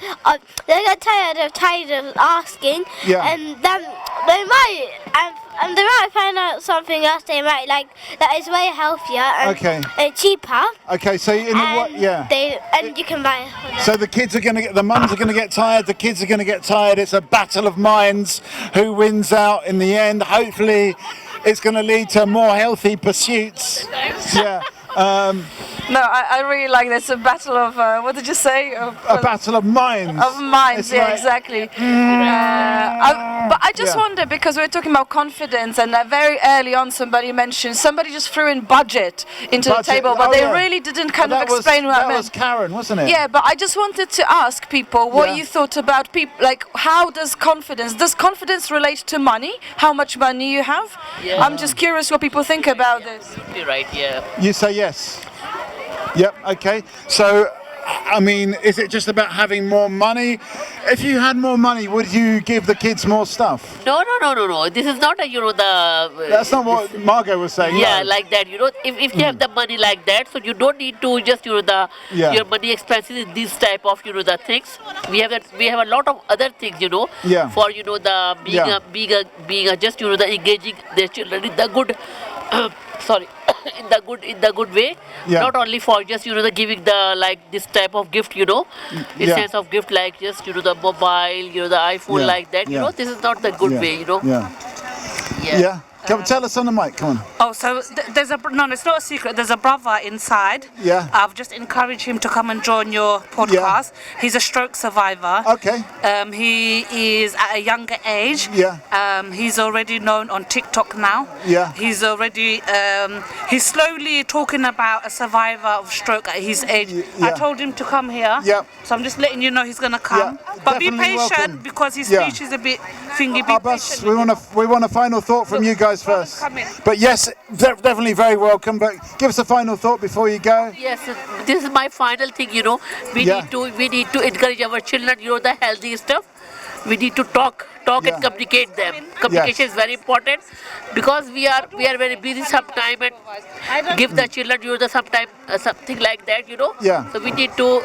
asking, and then they might find out something else they might like that is way healthier and cheaper. Okay, so and you can buy. So the mums are gonna get tired, the kids are gonna get tired. It's a battle of minds. Who wins out in the end? Hopefully, it's gonna lead to more healthy pursuits. Yeah. No, I really like this. A battle of what did you say? A battle of minds. Of minds, exactly. But I just wonder, because we're talking about confidence, and very early on somebody just threw in budget into the table, but they really didn't kind of explain what it meant. That was Karen, wasn't it? Yeah, but I just wanted to ask people what you thought about people. Like, how does confidence relate to money? How much money you have? Yeah. I'm just curious what people think about this. You're right, yeah. You say yes. Yep, okay. So, I mean, is it just about having more money? If you had more money, would you give the kids more stuff? No. This is not That's not what Margot was saying. Yeah, no. like that. If you have the money like that, so you don't need to just your money expenses in these type of the things. We have a lot of other things for the being just the engaging their children in the good. in the good way, not only for just the giving the this type of gift, in sense of gift like just the mobile, the iPhone like that. This is not the good way. Yeah. Come tell us on the mic. Come on. Oh, so there's it's not a secret. There's a brother inside. Yeah. I've just encouraged him to come and join your podcast. Yeah. He's a stroke survivor. Okay. He is at a younger age. Yeah. He's already known on TikTok now. Yeah. He's already he's slowly talking about a survivor of stroke at his age. Yeah. I told him to come here. Yeah. So I'm just letting you know he's gonna come. Yeah. But Definitely be patient welcome. because his speech is a bit thingy. Abbas, we want a final thought from you guys first. But yes, definitely very welcome. But give us a final thought before you go. Yes, this is my final thing. We need to encourage our children. The healthy stuff. We need to talk and communicate them. Communication is very important because we are very busy sometimes and give the children sometimes something like that. Yeah. So we need to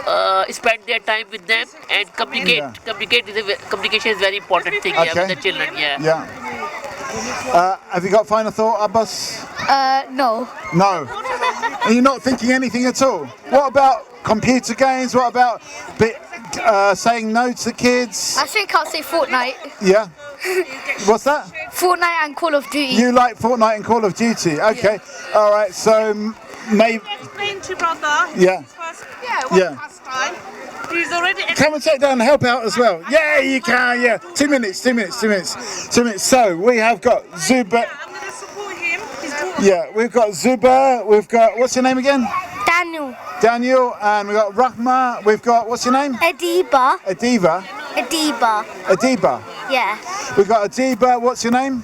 spend their time with them and communicate. Yeah. Communication is very important thing with the children. Yeah. Have you got final thought, Abbas? No. No. Are you not thinking anything at all? What about computer games? What about saying no to kids? I think I'll say Fortnite. Yeah. What's that? Fortnite and Call of Duty. You like Fortnite and Call of Duty? Okay. Yeah. All right. So maybe. Explain to brother. Yeah. Last time. He's already. Come and take down and help out as well. Yeah, you can. Yeah. 2 minutes. So we have got Zuba. I'm gonna support him. Yeah, we've got Zuba. We've got what's your name again? Daniel, and we've got Rahma. We've got what's your name? Adiba. Yeah. We've got Adiba. What's your name?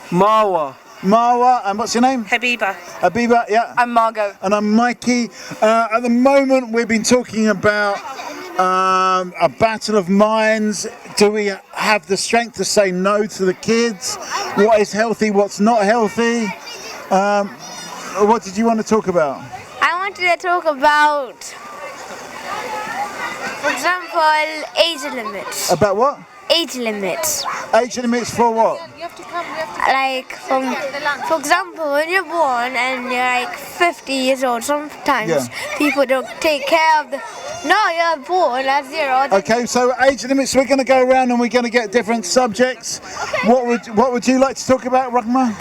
Marwa, and what's your name? Habiba, yeah. I'm Margot. And I'm Mikey. At the moment, we've been talking about A battle of minds. Do we have the strength to say no to the kids? What is healthy, what's not healthy? What did you want to talk about? I wanted to talk about, for example, age limits. About what? Age limits. Age limits for what? Like, for example, when you're born and you're like 50 years old, sometimes people don't take care of the... No, you're born at 0. Okay, so age limits, we're going to go around and we're going to get different subjects. Okay. What would you like to talk about, Rahma?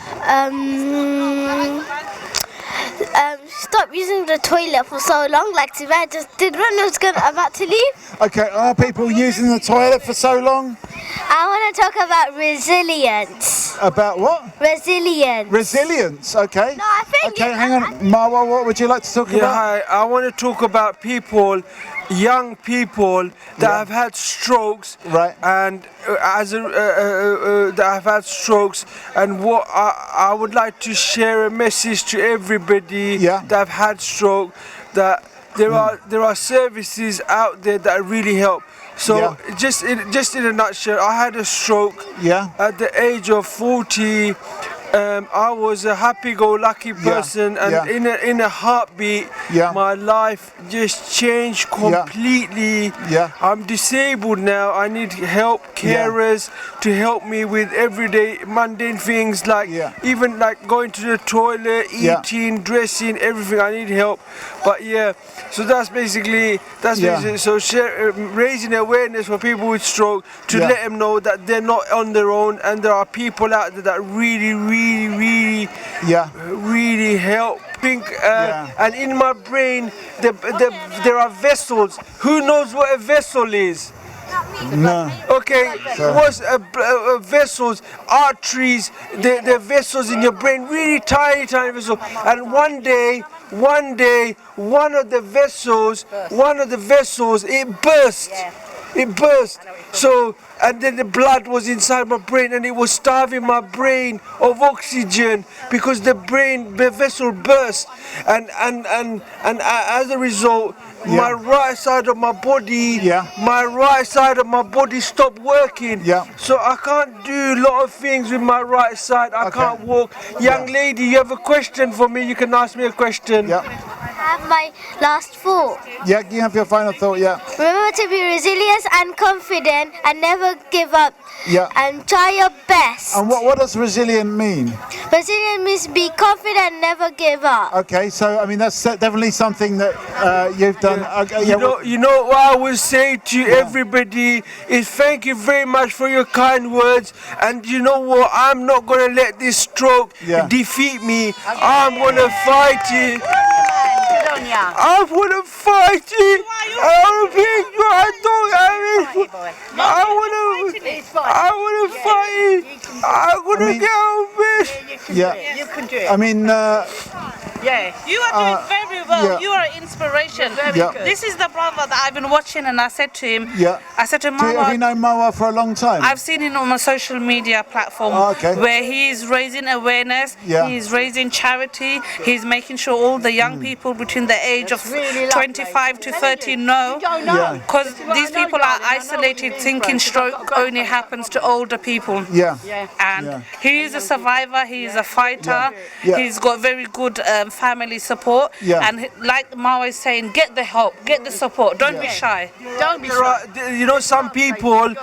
Stop using the toilet for so long, like Tibet just did when I was about to leave. Okay, are people using the toilet for so long? I want to talk about resilience. About what? Resilience. Resilience, okay. No, I think okay, hang on. Marwa, what would you like to talk about? Hi, I want to talk about people, young people that have had strokes, right? And that have had strokes, and what I would like to share a message to everybody that have had stroke, that there are services out there that really help. So just in a nutshell, I had a stroke at the age of 40. I was a happy-go-lucky person, and in a heartbeat, my life just changed completely. I'm disabled now. I need help, carers to help me with everyday mundane things, like even like going to the toilet, eating, dressing, everything. I need help. But so that's basically so raising awareness for people with stroke, to let them know that they're not on their own, and there are people out there that really help. And in my brain there are vessels. Who knows what a vessel is? No. Okay, what's vessels, arteries, the vessels in your brain, really tiny vessels. And one day, one of the vessels, it burst. It burst. So, and then the blood was inside my brain, and it was starving my brain of oxygen because the vessel burst, and as a result, my right side of my body, stopped working. So I can't do a lot of things with my right side. I can't walk. Young lady, you have a question for me? You can ask me a question. I have my last thought. Yeah, you have your final thought. Remember to be resilient and confident, and never give up. And try your best. And what does resilient mean? Resilient means be confident and never give up. Okay, so I mean that's definitely something that you've done. You know what I will say to everybody is thank you very much for your kind words, and you know what, I'm not going to let this stroke defeat me. I'm going to fight it. I'm going to fight it. I want to fight it. I'm going to get over it. You can do it. I mean, you are doing very well. You are an inspiration. This is the brother that I've been watching, and I said to him, I said to him, have you known Marwa for a long time? I've seen him on my social media platform where he is raising awareness, he is raising charity, he's making sure all the young people between the age of 25 to 30 know, because these people are isolated, thinking stroke only happens to older people. And he is a survivor, he is a fighter, he's got very good family support, and like Marwa is saying, get the help, get the support, don't be shy. Don't be shy. You know, some people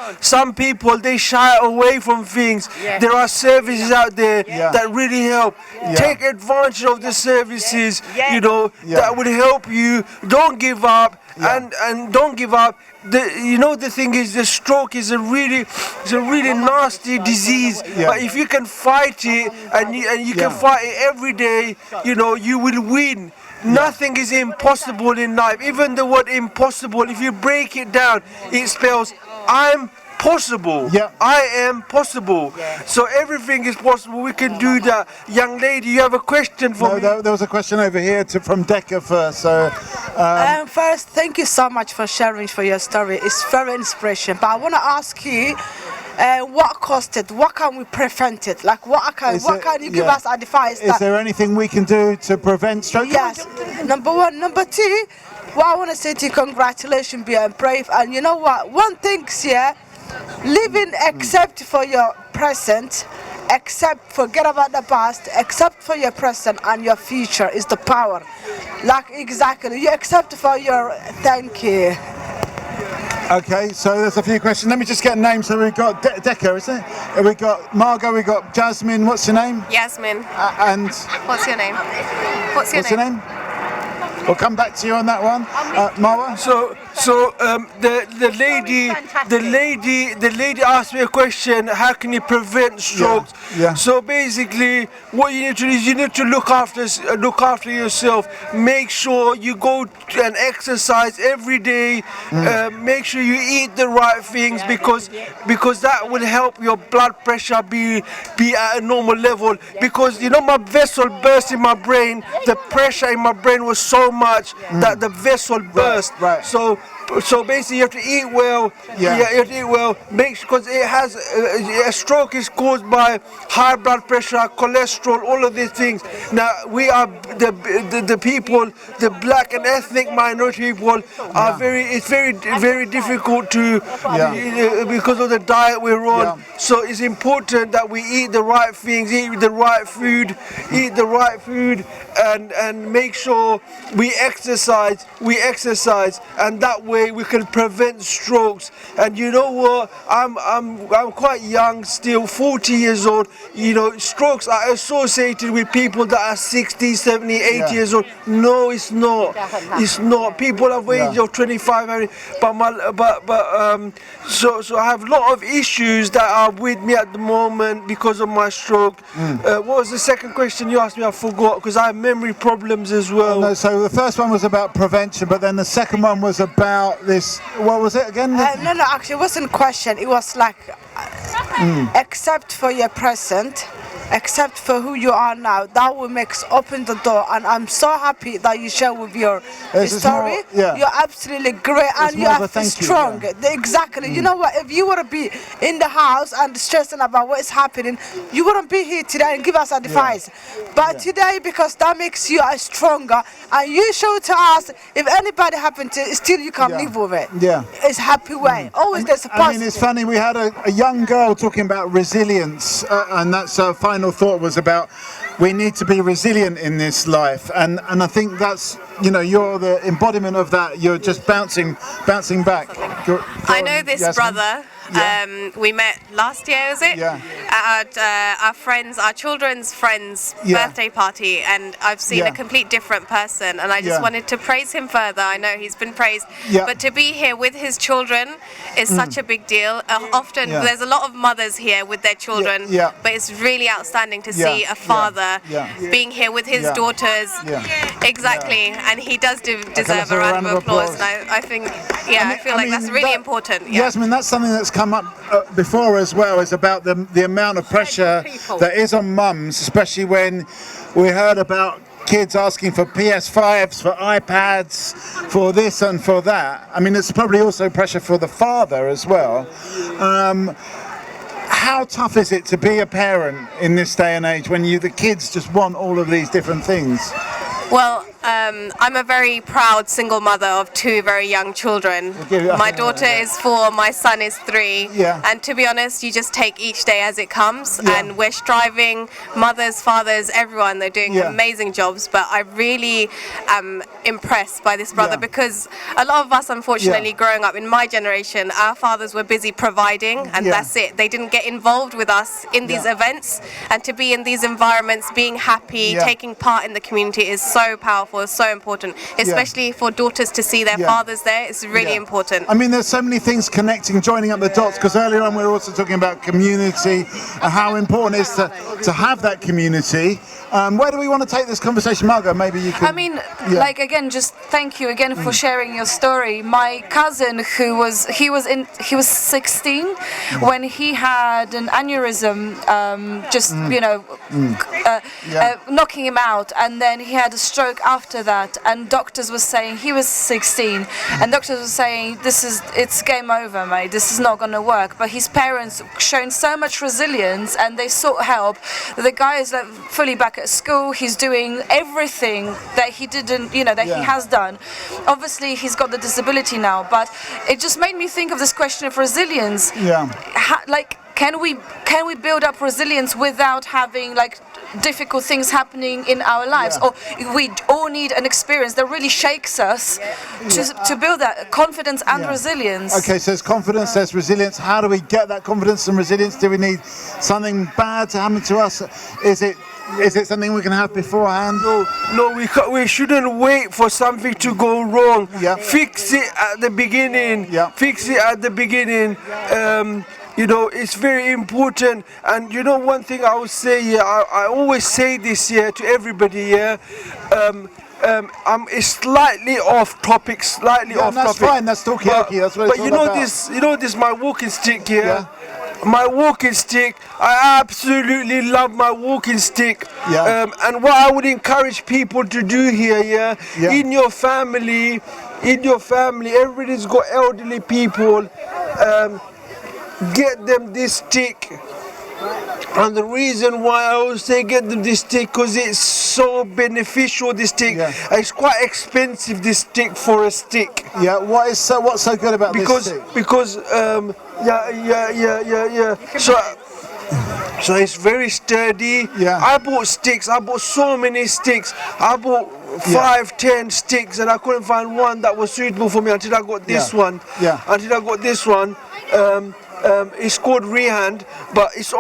they shy away from things. There are services out there that really help. Take advantage of the services, you know, that will help you. Don't give up, and don't give up. The thing is, the stroke is a really nasty disease. But if you can fight it, and you can fight it every day, you know, you will win. Nothing is impossible in life. Even the word impossible, if you break it down, it spells I'm possible. I am possible. So everything is possible. We can do that. Young lady, you have a question for me? There was a question over here from Decca first. So, first, thank you so much for sharing for your story. It's very inspirational. But I want to ask you, what caused it? What can we prevent it? Like, what can you give us advice? Is there anything we can do to prevent stroke? Yes. Number one. Number two, what I want to say to you, congratulations, being brave. And you know what? One thing, yeah, living except for your present, forget about the past, except for your present and your future is the power. Like, exactly, you accept for your, thank you. Okay, so there's a few questions. Let me just get names. So we've got Deca, isn't it? We've got Margot, we've got Jasmine. What's your name? Yasmin. And what's your name? What's your name? We'll come back to you on that one, Marwa. The lady asked me a question. How can you prevent strokes? Yeah. So basically, what you need to do is you need to look after yourself. Make sure you go and exercise every day. Make sure you eat the right things because that will help your blood pressure be at a normal level. Because you know my vessel burst in my brain. The pressure in my brain was so much that the vessel burst. Right. So basically, you have to eat well. Yeah, you have to eat well. Because it has a stroke is caused by high blood pressure, cholesterol, all of these things. Now we are the people, the black and ethnic minority people are it's very difficult to because of the diet we're on. Yeah. So it's important that we eat the right things, eat the right food, and make sure we exercise, and that way we can prevent strokes. And you know what? I'm quite young still, 40 years old. You know, strokes are associated with people that are 60, 70, 80 years old. No, it's not. It's not. People of age of 25, so I have a lot of issues that are with me at the moment because of my stroke. What was the second question you asked me? I forgot because I have memory problems as well. No, so the first one was about prevention, but then the second one was about this. What was it again? No, actually, it wasn't a question. It was like, except for your present, except for who you are now, that will open the door. And I'm so happy that you share with your story. You're absolutely great, and you are strong. Exactly. You know what? If you would be in the house and stressing about what is happening, you wouldn't be here today and give us advice. But today, because that makes you stronger, and you show to us if anybody happened to, still you can live with it. Yeah. It's happy way. Always there's a positive. I mean, it's funny. We had a young girl talking about resilience, and that's her final thought was about we need to be resilient in this life, and I think that's, you know, you're the embodiment of that. You're just bouncing back. I know this brother. We met last year, was it? Yeah. At our children's friends' birthday party, and I've seen a complete different person, and I just wanted to praise him further. I know he's been praised, but to be here with his children is such a big deal. Often there's a lot of mothers here with their children, but it's really outstanding to see a father being here with his daughters. Exactly, and he does deserve a round of applause. And I think, I feel like that's really important. Yasmin, that's something that's come up before as well, is about the amount of pressure that is on mums, especially when we heard about kids asking for PS5s, for iPads, for this and for that. I mean, it's probably also pressure for the father as well. How tough is it to be a parent in this day and age when the kids just want all of these different things? Well, I'm a very proud single mother of 2 very young children. My daughter is 4, my son is 3. And to be honest, you just take each day as it comes. And we're striving, mothers, fathers, everyone, they're doing amazing jobs. But I really am impressed by this brother because a lot of us, unfortunately, growing up in my generation, our fathers were busy providing, and that's it. They didn't get involved with us in these events. And to be in these environments, being happy, taking part in the community is so powerful, it's so important, especially for daughters to see their fathers there. It's really important. I mean, there's so many things connecting, joining up the dots, because earlier on we were also talking about community and how important it is to have that community. Where do we want to take this conversation, Margot? Maybe you can... I mean, like, again, just thank you again for sharing your story. My cousin, he was 16 when he had an aneurysm, knocking him out, and then he had a stroke after after that, and doctors were saying, he was 16, and doctors were saying, it's game over, mate, this is not going to work. But his parents shown so much resilience, and they sought help. The guy is like fully back at school. He's doing everything that he didn't, you know, that he has done. Obviously, he's got the disability now, but it just made me think of this question of resilience. Yeah. Can we build up resilience without having like difficult things happening in our lives, or we all need an experience that really shakes us to build that confidence and resilience? Okay, so there's confidence, there's resilience. How do we get that confidence and resilience? Do we need something bad to happen to us? Is it something we can have beforehand? No, we shouldn't wait for something to go wrong. Fix it at the beginning. Fix it at the beginning. You know, it's very important. And you know, one thing I would say, I always say this to everybody, it's slightly off topic, That's fine, that's Talkaoke, that's what it's all about. You know this, my walking stick here? My walking stick, I absolutely love my walking stick. And what I would encourage people to do here, in your family, everybody's got elderly people, get them this stick. And the reason why I always say get them this stick, because it's so beneficial, this stick. It's quite expensive, this stick, for a stick. What's so good about this stick? Because so it's very sturdy. I bought sticks, I bought so many sticks. I bought 5-10 sticks, and I couldn't find one that was suitable for me until I got this one. Until I got this one. It's called Rehand, but it's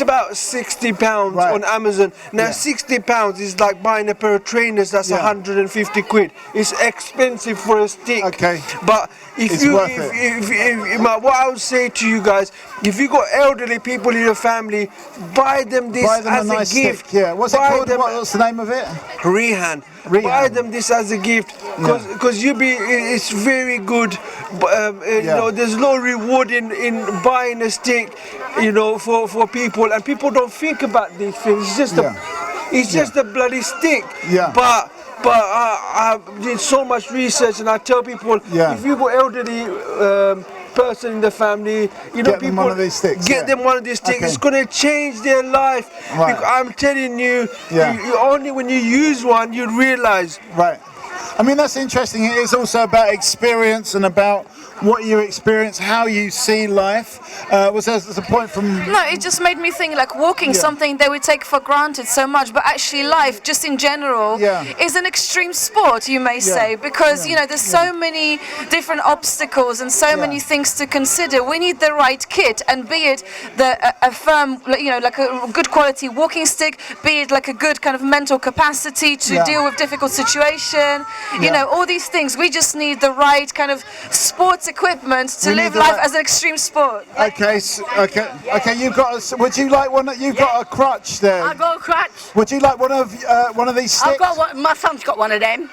about £60 on Amazon. Now £60 is like buying a pair of trainers that's 150 quid. It's expensive for a stick. Okay. But what I would say to you guys, if you got elderly people in your family, buy them this as a gift. What's it called? What's the name of it? Rehand. Buy them this as a gift, because it's very good. You know, there's no reward in buying a stick, you know, for people, and people don't think about these things. It's just a bloody stick. But I did so much research, and I tell people, if you got elderly person in the family, you know, get them one of these sticks. Them one of these sticks. It's going to change their life. I'm telling you, only when you use one you realize. I mean, that's interesting. It is also about experience and about what you experience, how you see life. Was there a point from... No, it just made me think like walking, something that we take for granted so much, but actually life, just in general, is an extreme sport, you may say, because, you know, there's so many different obstacles and so many things to consider. We need the right kit, and be it a firm, you know, like a good quality walking stick, be it like a good kind of mental capacity to deal with difficult situation, you know, all these things. We just need the right kind of sports equipment to live life as an extreme sport. Okay. You've got. Would you like one? You've got a crutch there. I got a crutch. Would you like one of these sticks? I've got one. My son's got one of them.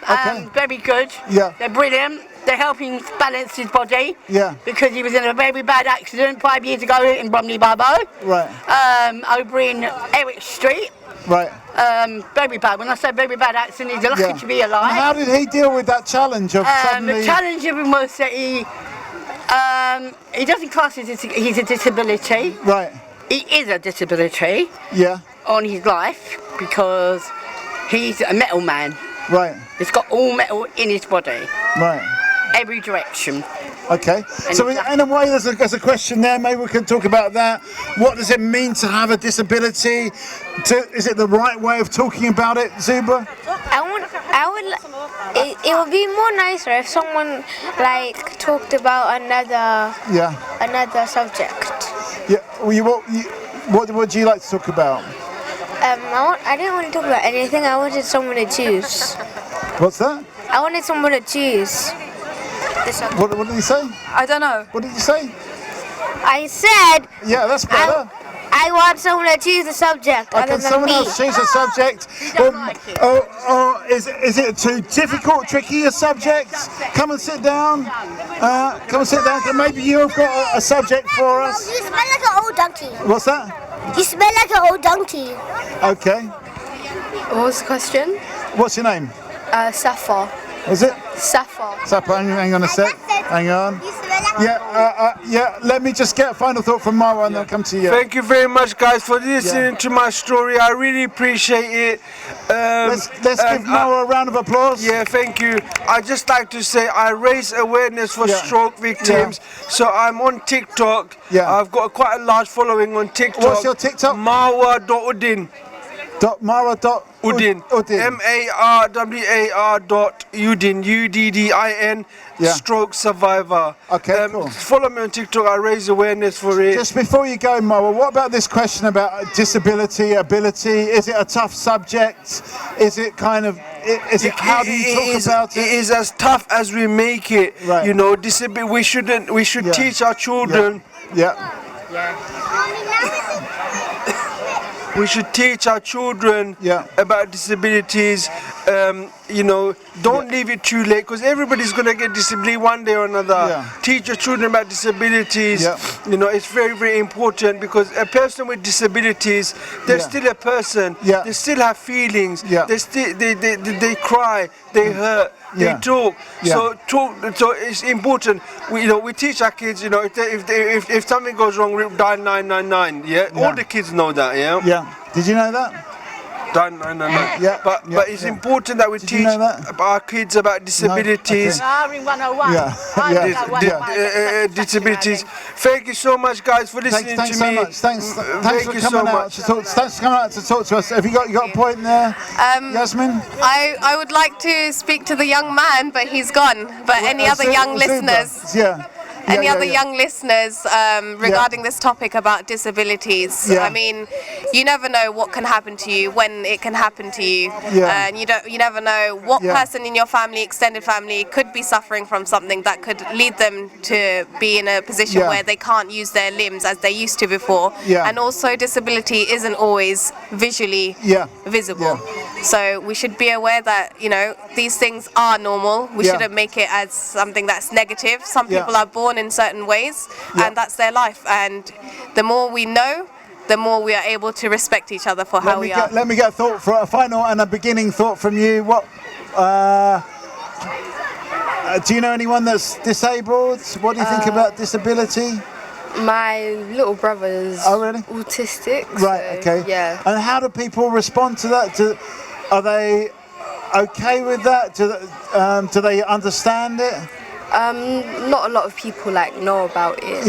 Very good. They're brilliant. They help him balance his body. Because he was in a very bad accident 5 years ago in Bromley, over in Eric Street. Very bad. When I say very bad accident, he's lucky to be alive. And how did he deal with that challenge of suddenly... The challenge of him was that he doesn't class he's a disability. He is a disability. On his life, because he's a metal man. He's got all metal in his body. Every direction. Okay, so in a way there's a question there, maybe we can talk about that. What does it mean to have a disability? Is it the right way of talking about it, Zuba? It would be more nicer if someone like talked about another subject. What would you like to talk about? I didn't want to talk about anything. I wanted someone to choose. What's that? I wanted someone to choose. What did you say? I don't know. What did you say? I said... Yeah, that's better. I want someone to choose a subject other Can than someone me. else choose a subject? Is it too difficult, tricky a subject? Come and sit down. Maybe you've got a subject for us. You smell like an old donkey. What's that? You smell like an old donkey. Okay. What was the question? What's your name? Sappho. Was it? Sappho. Sappho, hang on a sec. Hang on. Yeah, let me just get a final thought from Marwa and then I'll come to you. Thank you very much, guys, for listening to my story. I really appreciate it. Let's give Marwa a round of applause. Yeah, thank you. I'd just like to say I raise awareness for stroke victims. So I'm on TikTok. I've got quite a large following on TikTok. What's your TikTok? Marwa.udin. Marwa.udin. MARWAR.udin. UDDIN. Stroke survivor. Okay, cool. Follow me on TikTok. I raise awareness for it. Just before you go, Marwa, what about this question about disability, ability? Is it a tough subject? Is it kind of? How do you talk about it? It is as tough as we make it. Right. You know, we should teach our children. We should teach our children about disabilities. You know, don't leave it too late because everybody's going to get disability one day or another. Teach your children about disabilities. You know, it's very, very important because a person with disabilities, they're still a person. They still have feelings. They cry, they hurt. They talk. So it's important. We teach our kids. You know, if something goes wrong, we dial 999. All the kids know that. Did you know that? Dial 999. But it's important that we teach our kids about disabilities. Disabilities. Thank you so much, guys, for listening Thanks to me. so much. Thanks for coming out to talk. Thanks for coming out to talk to us. Have you got a point there, Yasmin? I would like to speak to the young man, but he's gone. But any other young listeners? Any other young listeners regarding this topic about disabilities? I mean, you never know what can happen to you, when it can happen to you, and you never know what person in your family, extended family, could be suffering from something that could lead them to be in a position where they can't use their limbs as they used to before. And also, disability isn't always visually visible. So we should be aware that, you know, these things are normal. We shouldn't make it as something that's negative. Some people are born in certain ways and that's their life, and the more we know, the more we are able to respect each other for how we are. Let me get a final and a beginning thought from you. What do you know anyone that's disabled? What do you think about disability? My little brother's autistic. Right, okay. Yeah. And how do people respond to that? Are they okay with that? Do they understand it? Not a lot of people know about it.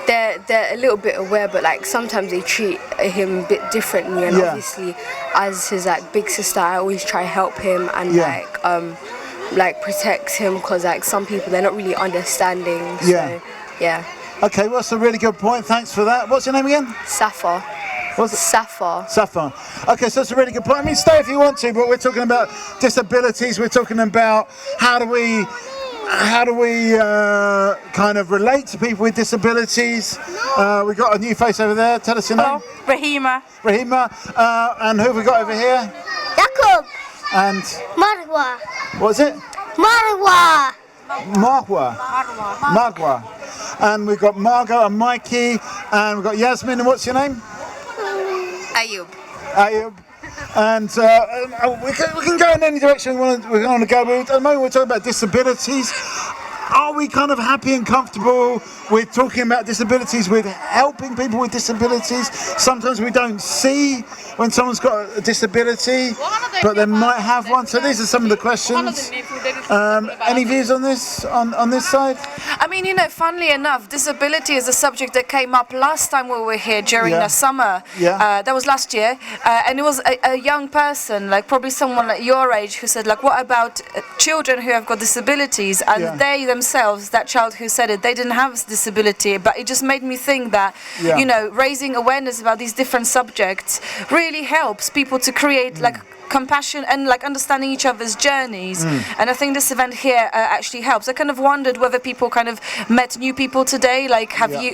They're a little bit aware, but sometimes they treat him a bit differently, and obviously as his big sister I always try to help him and protect him, because some people, they're not really understanding. So, Okay, well, that's a really good point. Thanks for that. What's your name again? Sappho. What's it? Sappho. Sappho. Okay, so that's a really good point. I mean, stay if you want to, but we're talking about disabilities. We're talking about how do we kind of relate to people with disabilities. We've got a new face over there. Tell us your name. Rahima. Rahima. And who have we got over here? Jacob. And? Marwa. What's it? Marwa. Marwa. And we've got Margot and Mikey, and we've got Yasmin. And what's your name? Ayub. And we can go in any direction we want to go. But at the moment we're talking about disabilities. Are we kind of happy and comfortable with talking about disabilities, with helping people with disabilities? Sometimes we don't see when someone's got a disability, but they might have one. So these are some of the questions. Any views on this, on this side? I mean, you know, funnily enough, disability is a subject that came up last time we were here during the summer. That was last year. And it was a young person, probably someone like your age, who said, what about children who have got disabilities? And they themselves, that child who said it, they didn't have a disability, but it just made me think that, you know, raising awareness about these different subjects really helps people to create compassion and understanding each other's journeys. And I think this event here actually helps. I kind of wondered whether people kind of met new people today.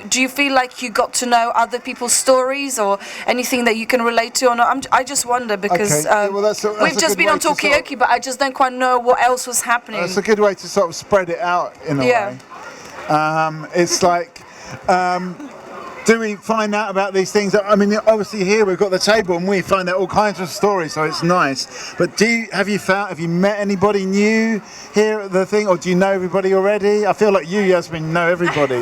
Do you feel like you got to know other people's stories or anything that you can relate to or not? I just wonder because we've just been on Talkaoke, but I just don't quite know what else was happening. That's a good way to sort of spread it out in a way. It's do we find out about these things? I mean, obviously here we've got the table and we find out all kinds of stories, so it's nice. But have you met anybody new here at the thing, or do you know everybody already? I feel like you, Yasmin, know everybody.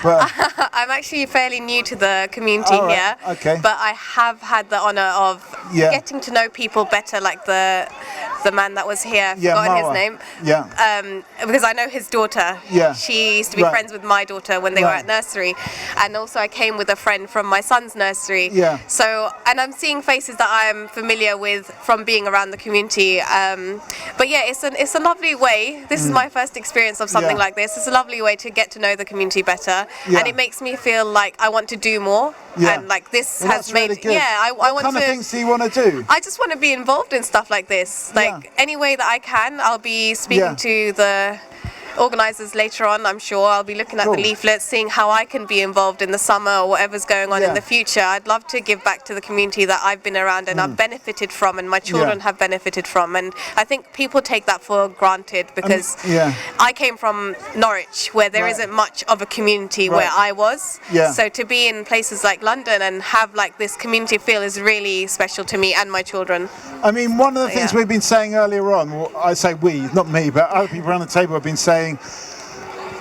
But I'm actually fairly new to the community here, but I have had the honour of getting to know people better, like the man that was here, I've forgotten his name. Because I know his daughter. She used to be friends with my daughter when they were at nursery, and also I came with a friend from my son's nursery. So, and I'm seeing faces that I'm familiar with from being around the community. But yeah, it's a lovely way. This is my first experience of something like this. It's a lovely way to get to know the community better, and it makes me feel like I want to do more. And like this has made I want to. What kind of things do you want to do? I just want to be involved in stuff like this. Like any way that I can, I'll be speaking to the organisers later on. I'm sure I'll be looking at the leaflets, seeing how I can be involved in the summer or whatever's going on in the future. I'd love to give back to the community that I've been around and I've benefited from, and my children have benefited from. And I think people take that for granted because I came from Norwich, where there isn't much of a community where I was. So to be in places like London and have like this community feel is really special to me and my children. I mean, one of the things we've been saying earlier on, well, I say we, not me, but other people around the table have been saying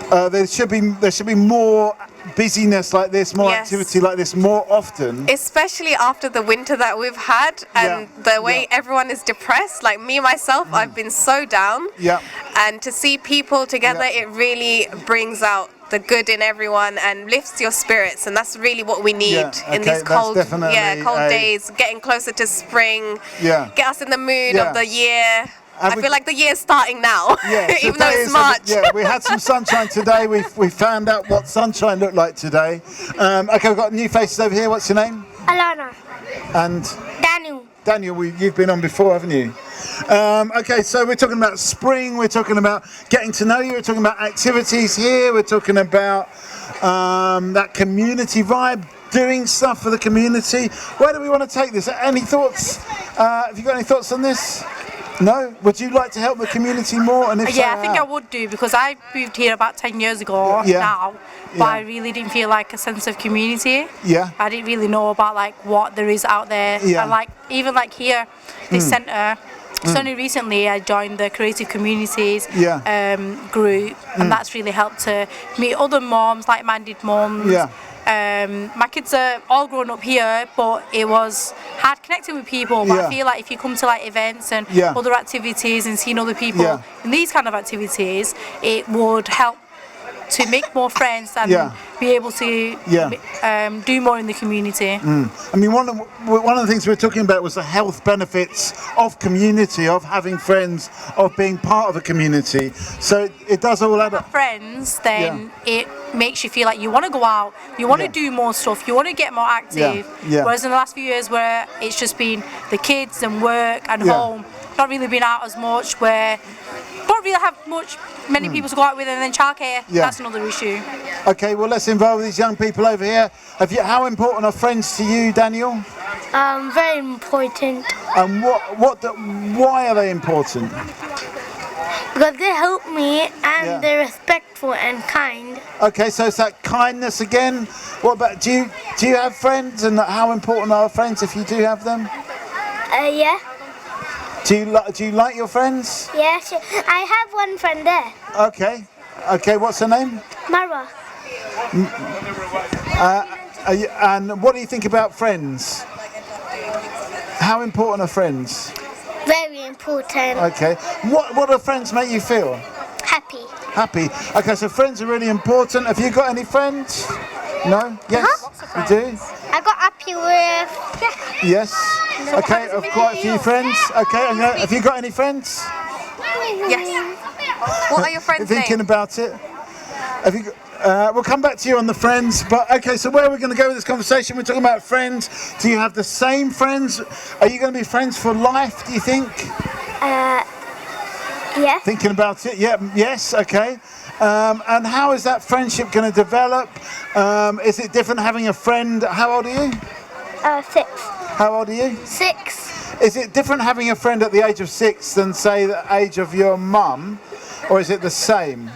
there should be more busyness like this, more activity like this more often. Especially after the winter that we've had and the way everyone is depressed. Like me, myself, I've been so down. And to see people together, it really brings out the good in everyone and lifts your spirits, and that's really what we need in these cold days. Getting closer to spring, get us in the mood of the year. I feel like the year's starting now, even though it's March. We had some sunshine today. We found out what sunshine looked like today. Okay, we've got new faces over here. What's your name? Alana. And? Daniel. Daniel, you've been on before, haven't you? Okay, so we're talking about spring, we're talking about getting to know you, we're talking about activities here, we're talking about that community vibe, doing stuff for the community. Where do we want to take this? Any thoughts? Have you got any thoughts on this? No? Would you like to help the community more? And if so, I think I would do, because I moved here about 10 years ago now, but I really didn't feel like a sense of community. I didn't really know about like what there is out there. And like even like here, this centre, it's only recently I joined the Creative Communities group, and that's really helped to meet other moms, like-minded moms. My kids are all grown up here, but it was hard connecting with people. But I feel like if you come to like events and other activities and seeing other people in these kind of activities, it would help to make more friends and be able to do more in the community. I mean, one of the things we were talking about was the health benefits of community, of having friends, of being part of a community. So it does all add up. Friends, then it makes you feel like you want to go out, you want to do more stuff, you want to get more active. Whereas in the last few years where it's just been the kids and work and home, not really been out as much, where don't really have many people to go out with, and then childcare, that's another issue. Okay, well let's involve these young people over here. How important are friends to you, Daniel? Very important. And why are they important? Because they help me and they're respectful and kind. Okay, so it's that kindness again. What about, do you have friends, and how important are friends if you do have them? Yeah. Do you like your friends? Yeah, sure. I have one friend there. Okay. Okay, what's her name? Mara. And what do you think about friends? How important are friends? Very important. Okay. What do friends make you feel? Happy. Happy. Okay, so friends are really important. Have you got any friends? No? Yes? You do? I got up here with... Yes. Okay, I've quite a few friends. Okay, have you got any friends? Yes. What are your friends' names? Thinking about it. Have you got, we'll come back to you on the friends, but okay, so where are we going to go with this conversation? We're talking about friends. Do you have the same friends? Are you going to be friends for life, do you think? Yes. Thinking about it? Yeah, yes, okay. And how is that friendship going to develop? Is it different having a friend? How old are you? 6. How old are you? 6. Is it different having a friend at the age of 6 than, say, the age of your mum? Or is it the same?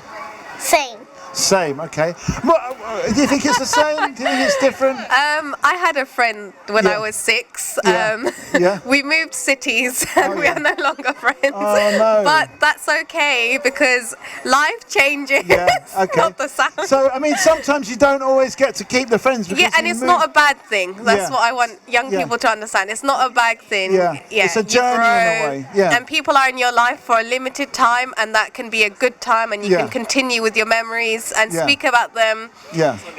Same. Same, okay. Do you think it's the same? Do you think it's different? I had a friend when I was 6. We moved cities and we are no longer friends. Oh, no. But that's okay because life changes. Okay. Not the sound. So, I mean, sometimes you don't always get to keep the friends. Because And it's not a bad thing. That's what I want young people to understand. It's not a bad thing. It's a journey in a way. And people are in your life for a limited time, and that can be a good time, and you can continue with your memories and speak about them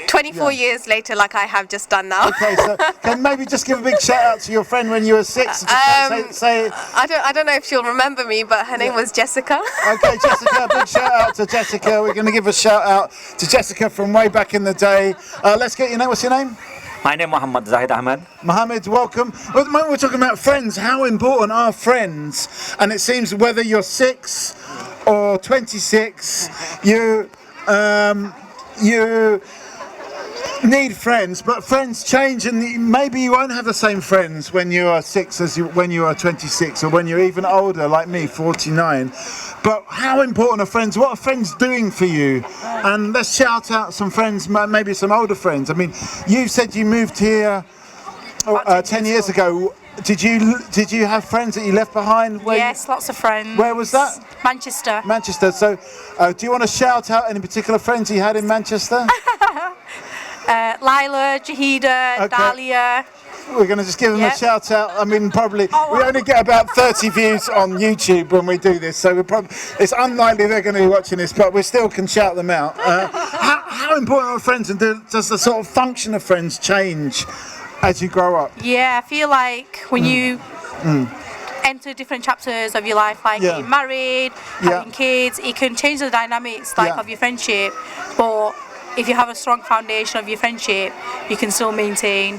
24 years later, like I have just done now. Okay, so can maybe just give a big shout out to your friend when you were 6? Say I don't know if she'll remember me, but her name was Jessica. Okay, Jessica, big shout out to Jessica. We're going to give a shout out to Jessica from way back in the day. Let's get your name. What's your name? My name is Mohammed Zahid Ahmed. Mohammed, welcome. Well, at the moment we're talking about friends. How important are friends? And it seems whether you're 6 or 26, you need friends, but friends change, and maybe you won't have the same friends when you are 6 as when you are 26, or when you're even older, like me, 49. But how important are friends? What are friends doing for you? And let's shout out some friends, maybe some older friends. I mean, you said you moved here 10 years ago. Did you have friends that you left behind? Yes, lots of friends. Where was that? Manchester. Manchester. So, do you want to shout out any particular friends you had in Manchester? Lila, Jahida, Dahlia. We're going to just give them a shout out. I mean, probably we only get about 30 views on YouTube when we do this, so it's unlikely they're going to be watching this, but we still can shout them out. How important are friends, and does the sort of function of friends change as you grow up? Yeah, I feel like when you enter different chapters of your life, like getting married, having kids, it can change the dynamics of your friendship, but if you have a strong foundation of your friendship, you can still maintain.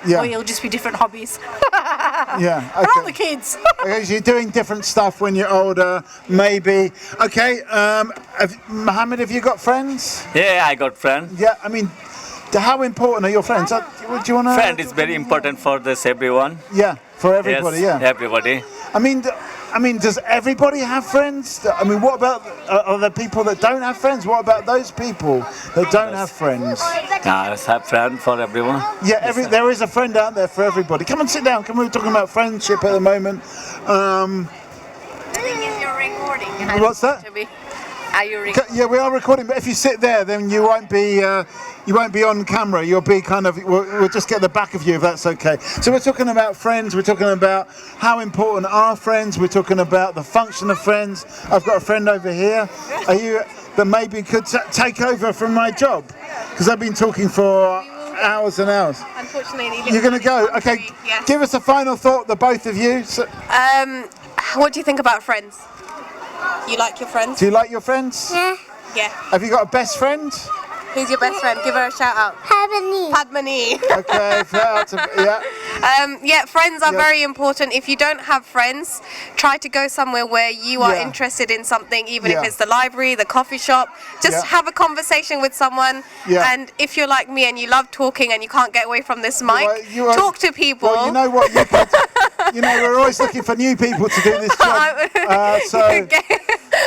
Or you'll just be different hobbies. Okay. And all the kids. Okay, so you're doing different stuff when you're older, maybe. Okay, Mohammed, have you got friends? Yeah, I got friends. Yeah, I mean, how important are your friends? Do you want to? Friend is very important for this everyone. Yeah, for everybody. Yes, everybody. I mean, does everybody have friends? I mean, what about are there people that don't have friends? What about those people that don't have friends? I have friends for everyone. Yeah, there is a friend out there for everybody. Come and sit down. We're talking about friendship at the moment. What's that? Are you recording? Yeah, we are recording. But if you sit there, then you won't be on camera. You'll be kind of. We'll just get the back of you if that's okay. So we're talking about friends. We're talking about how important are friends. We're talking about the function of friends. I've got a friend over here. Are you that maybe could take over from my job? Because I've been talking for hours and hours. Unfortunately, you're going to go. Okay, yes. Give us a final thought, the both of you. So, what do you think about friends? You like your friends? Do you like your friends? Yeah. Have you got a best friend? Who's your best friend? Give her a shout out. Padmani. Okay, friends are very important. If you don't have friends, try to go somewhere where you are interested in something, even if it's the library, the coffee shop. Just have a conversation with someone. And if you're like me and you love talking and you can't get away from this mic, talk to people. Well, you know what? We're always looking for new people to do this job.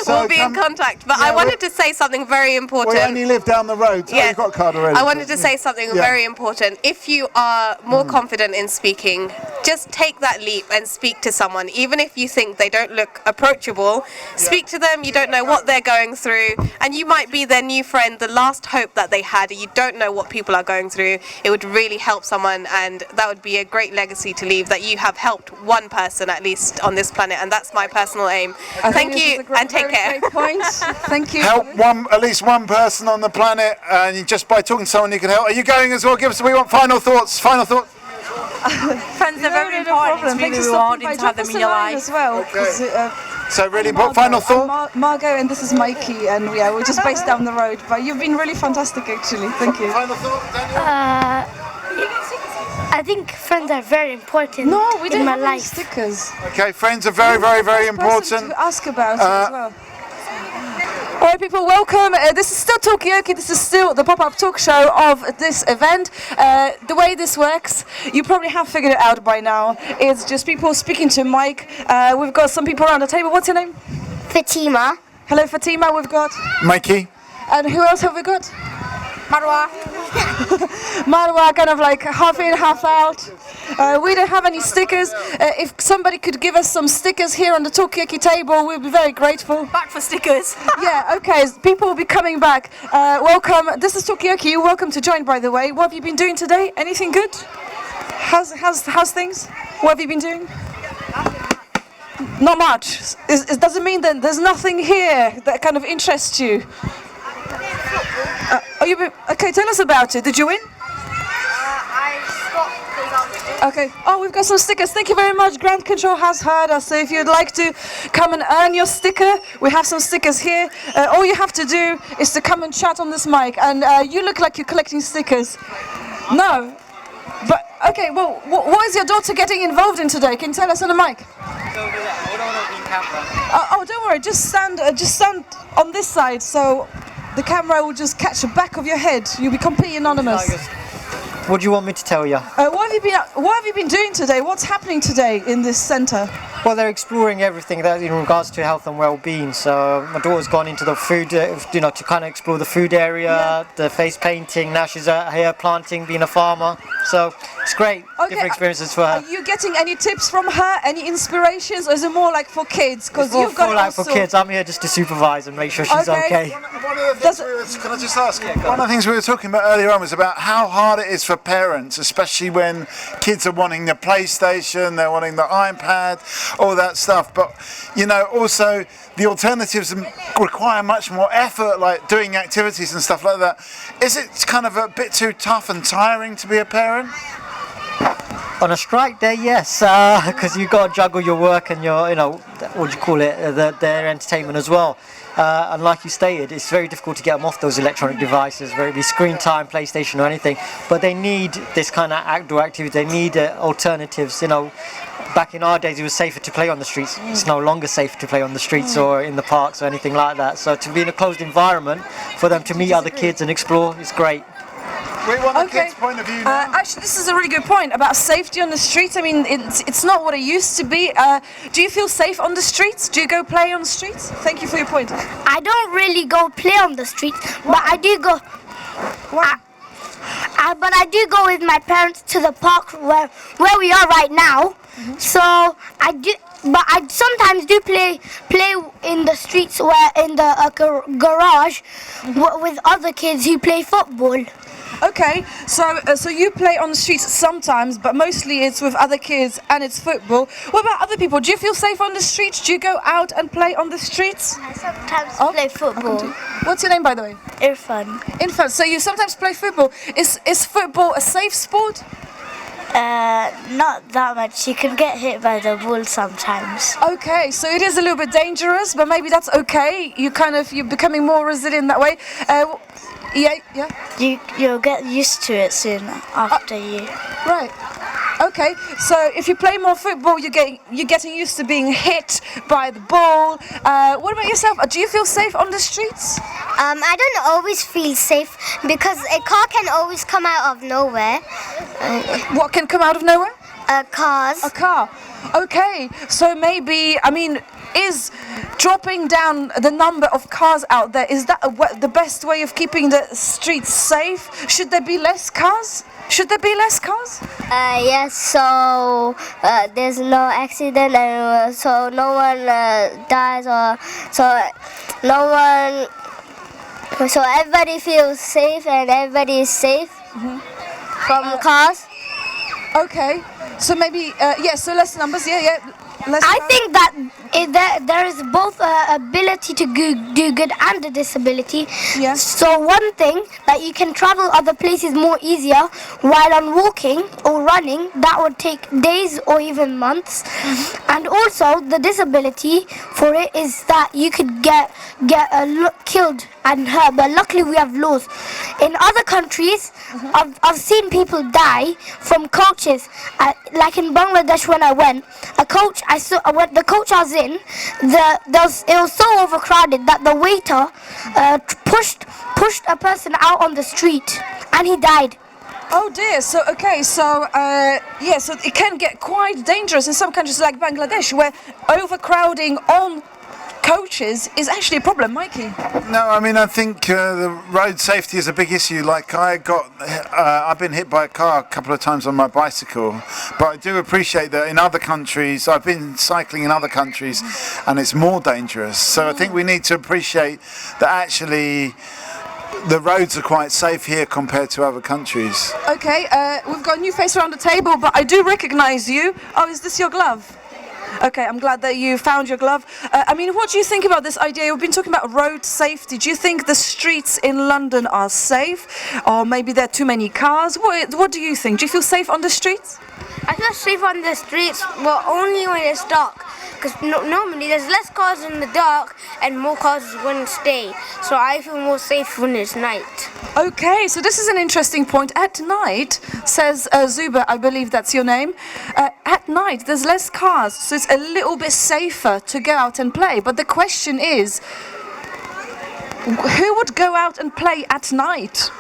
We'll be in contact. But I wanted to say something very important. We only live down the road. So you've got a card already. I wanted to say something very important. If you are more confident in speaking, just take that leap and speak to someone. Even if you think they don't look approachable, speak to them. You don't know what they're going through, and you might be their new friend, the last hope that they had. You don't know what people are going through. It would really help someone, and that would be a great legacy to leave, that you have helped one person at least on this planet, and that's my personal aim. Thank you, and take care. Great point. Thank you. Help at least one person on the planet, and just by talking to someone you can help. Are you going as well? We want final thoughts. Final thoughts. Friends are very important. It's really rewarding to have them in your life as well. So really important. Final thought. Margot, and this is Mikey, and we're just based down the road. But you've been really fantastic, actually. Thank you. Final thought, Daniel. I think friends are very important in my life. Stickers. Okay, friends are very, very, very important. To ask about it as well. All right, people, welcome. This is still Talkaoke. This is still the pop-up talk show of this event. The way this works, you probably have figured it out by now. It's just people speaking to Mike. We've got some people around the table. What's your name? Fatima. Hello, Fatima. We've got Mikey. And who else have we got? Marwa. Marwa, kind of like half in, half out. We don't have any stickers. If somebody could give us some stickers here on the Talkaoke table, we'd be very grateful. Back for stickers. Yeah, okay, people will be coming back. Welcome, this is Talkaoke, you're welcome to join, by the way. What have you been doing today? Anything good? How's things? What have you been doing? Not much. It doesn't mean that there's nothing here that kind of interests you. Okay, tell us about it. Did you win? I stopped. Okay. Oh, we've got some stickers. Thank you very much. Ground Control has heard us. So if you'd like to come and earn your sticker, we have some stickers here. All you have to do is to come and chat on this mic. And you look like you're collecting stickers. No. But, okay, well, what is your daughter getting involved in today? Can you tell us on the mic? Oh, don't worry. Just stand on this side. So the camera will just catch the back of your head. You'll be completely anonymous. What do you want me to tell you? What have you been doing today? What's happening today in this centre? Well, they're exploring everything that in regards to health and well-being. So my daughter's gone into the food, to kind of explore the food area, the face painting. Now she's here planting, being a farmer. So it's great, different experiences for her. Are you getting any tips from her? Any inspirations, or is it more like for kids? Because you've got like for kids. I'm here just to supervise and make sure she's okay. Can I just ask? One of the things we were talking about earlier on was about how hard it is for parents, especially when kids are wanting the PlayStation, they're wanting the iPad, all that stuff. But also the alternatives require much more effort, like doing activities and stuff like that. Is it kind of a bit too tough and tiring to be a parent? On a strike day, yes, because you've got to juggle your work and your, what do you call it, their entertainment as well. And like you stated, it's very difficult to get them off those electronic devices, whether it be screen time, PlayStation or anything. But they need this kind of outdoor activity. They need alternatives. Back in our days, it was safer to play on the streets. It's no longer safe to play on the streets or in the parks or anything like that. So to be in a closed environment, for them to meet other kids and explore, is great. We want a kid's point of view now. Actually, this is a really good point about safety on the streets. I mean, it's not what it used to be. Do you feel safe on the streets? Do you go play on the streets? Thank you for your point. I don't really go play on the streets, but I do go. But I do go with my parents to the park where we are right now. So I do. But I sometimes do play in the streets, where in the garage with other kids who play football. Okay, so you play on the streets sometimes, but mostly it's with other kids and it's football. What about other people? Do you feel safe on the streets? Do you go out and play on the streets? I sometimes play football. What's your name, by the way? Irfan. Irfan. So you sometimes play football. Is football a safe sport? Not that much. You can get hit by the ball sometimes. Okay, so it is a little bit dangerous, but maybe that's okay. You're becoming more resilient that way. Yeah. You'll get used to it soon after you. Right. Okay. So if you play more football, you're getting used to being hit by the ball. What about yourself? Do you feel safe on the streets? I don't always feel safe because a car can always come out of nowhere. What can come out of nowhere? Cars. A car. Okay. So maybe, is dropping down the number of cars out there, is that the best way of keeping the streets safe? Should there be less cars? Yes, so there's no accident and so no one dies so everybody feels safe and everybody is safe from cars. Okay, so maybe, so less numbers, I think that there is both ability to do good and a disability. Yeah. So one thing that you can travel other places more easier while on walking or running, that would take days or even months. And also the disability for it is that you could get killed and hurt, but luckily we have laws. In other countries, I've seen people die from coaches. Like in Bangladesh when I went, the coach I was in, it was so overcrowded that the waiter pushed a person out on the street and he died. Oh dear, so it can get quite dangerous in some countries like Bangladesh, where overcrowding on coaches is actually a problem, Mikey. No, I mean, I think the road safety is a big issue. Like I've been hit by a car a couple of times on my bicycle, but I do appreciate that in other countries, I've been cycling in other countries, and it's more dangerous. So I think we need to appreciate that actually the roads are quite safe here compared to other countries. Okay, we've got a new face around the table, but I do recognise you. Oh, is this your glove? Okay, I'm glad that you found your glove. I mean, what do you think about this idea? We've been talking about road safety. Do you think the streets in London are safe? Or maybe there are too many cars? What do you think? Do you feel safe on the streets? I feel safe on the streets, but only when it's dark. Because normally there's less cars in the dark and more cars when it's day. So I feel more safe when it's night. Okay, so this is an interesting point. At night, says Zuba, I believe that's your name, at night there's less cars, so it's a little bit safer to go out and play. But the question is, who would go out and play at night?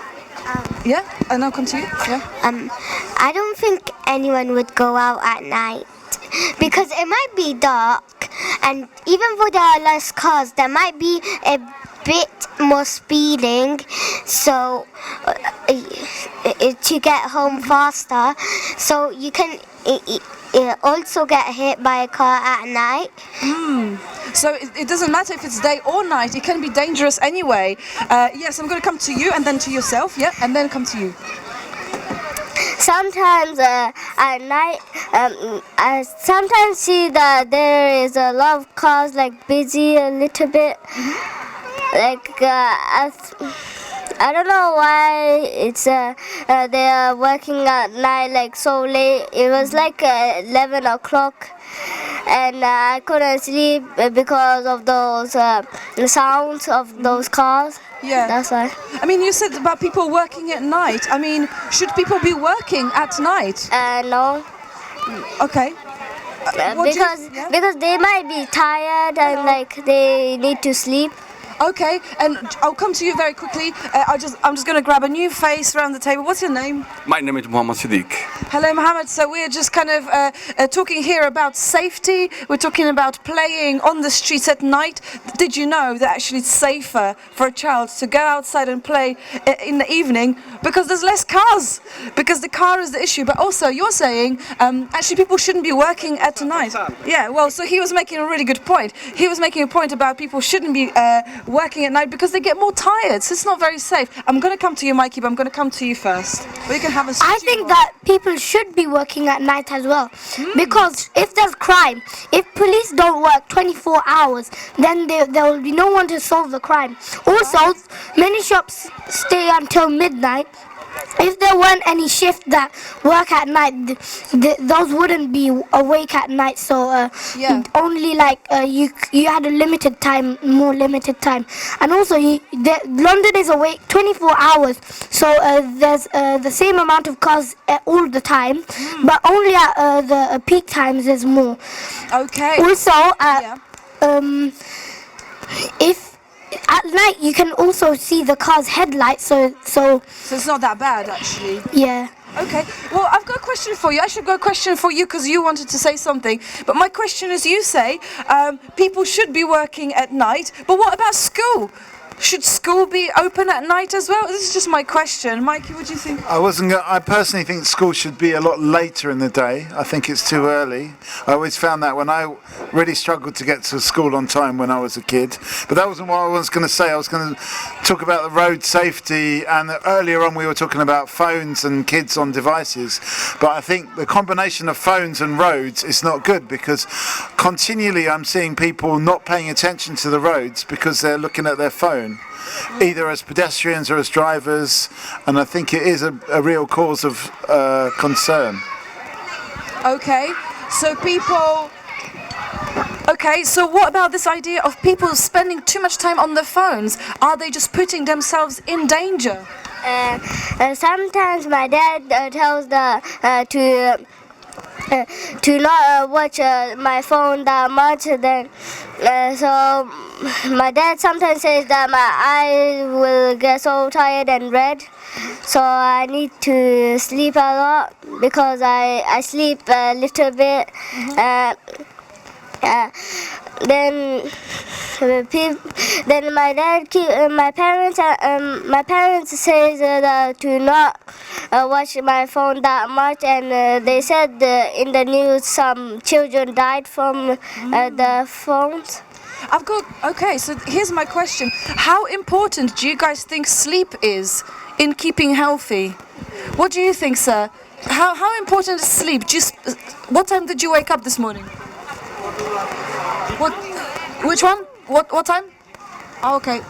Yeah, and I'll come to you. Yeah. I don't think anyone would go out at night because it might be dark, and even though there are less cars, there might be a bit more speeding, so to get home faster. So you can also get hit by a car at night. So it doesn't matter if it's day or night, it can be dangerous anyway. Yes, I'm going to come to you and then to yourself, yeah, and then come to you. Sometimes at night, I sometimes see that there is a lot of cars like busy a little bit. Like I don't know why it's they are working at night like so late. It was like 11 o'clock. And I couldn't sleep because of those the sounds of those cars. Yeah. That's why. I mean, you said about people working at night. I mean, should people be working at night? No. Okay. Because they might be tired and like they need to sleep. Okay, and I'll come to you very quickly. I'm just going to grab a new face around the table. What's your name? My name is Muhammad Siddiq. Hello, Mohammed. So we're just kind of talking here about safety. We're talking about playing on the streets at night. Did you know that actually it's safer for a child to go outside and play in the evening because there's less cars? Because the car is the issue. But also, you're saying actually people shouldn't be working at night. Yeah. Well, so he was making a really good point. He was making a point about people shouldn't be working at night because they get more tired, so it's not very safe. I'm going to come to you, Mikey, but I'm going to come to you first. We can have a I think that people should be working at night as well, because if there's crime, if police don't work 24 hours, then there will be no one to solve the crime. Also, many shops stay until midnight. If there weren't any shifts that work at night, those wouldn't be awake at night. So only like you had a limited time, more limited time. And also, London is awake 24 hours. So there's the same amount of cars all the time, but only at the peak times there's more. Okay. Also, if at night you can also see the car's headlights, so it's not that bad actually. Yeah. Okay, well I've got a question for you. I should got a question for you because you wanted to say something. But my question is, you say people should be working at night, but what about school? Should school be open at night as well? This is just my question. Mikey, what do you think? I personally think school should be a lot later in the day. I think it's too early. I always found that when I really struggled to get to school on time when I was a kid. But that wasn't what I was going to say. I was going to talk about the road safety, and earlier on we were talking about phones and kids on devices. But I think the combination of phones and roads is not good, because continually I'm seeing people not paying attention to the roads because they're looking at their phone, either as pedestrians or as drivers, and I think it is a real cause of concern. Okay, so people... Okay, so what about this idea of people spending too much time on their phones? Are they just putting themselves in danger? Sometimes my dad tells to not watch my phone that much. Then, so my dad sometimes says that my eyes will get so tired and red. So I need to sleep a lot because I sleep a little bit. Then my parents says to not watch my phone that much, and they said in the news some children died from the phones. Okay, so here's my question. How important do you guys think sleep is in keeping healthy? What do you think, sir? How important is sleep? What time did you wake up this morning? Which one? What time? Oh, okay.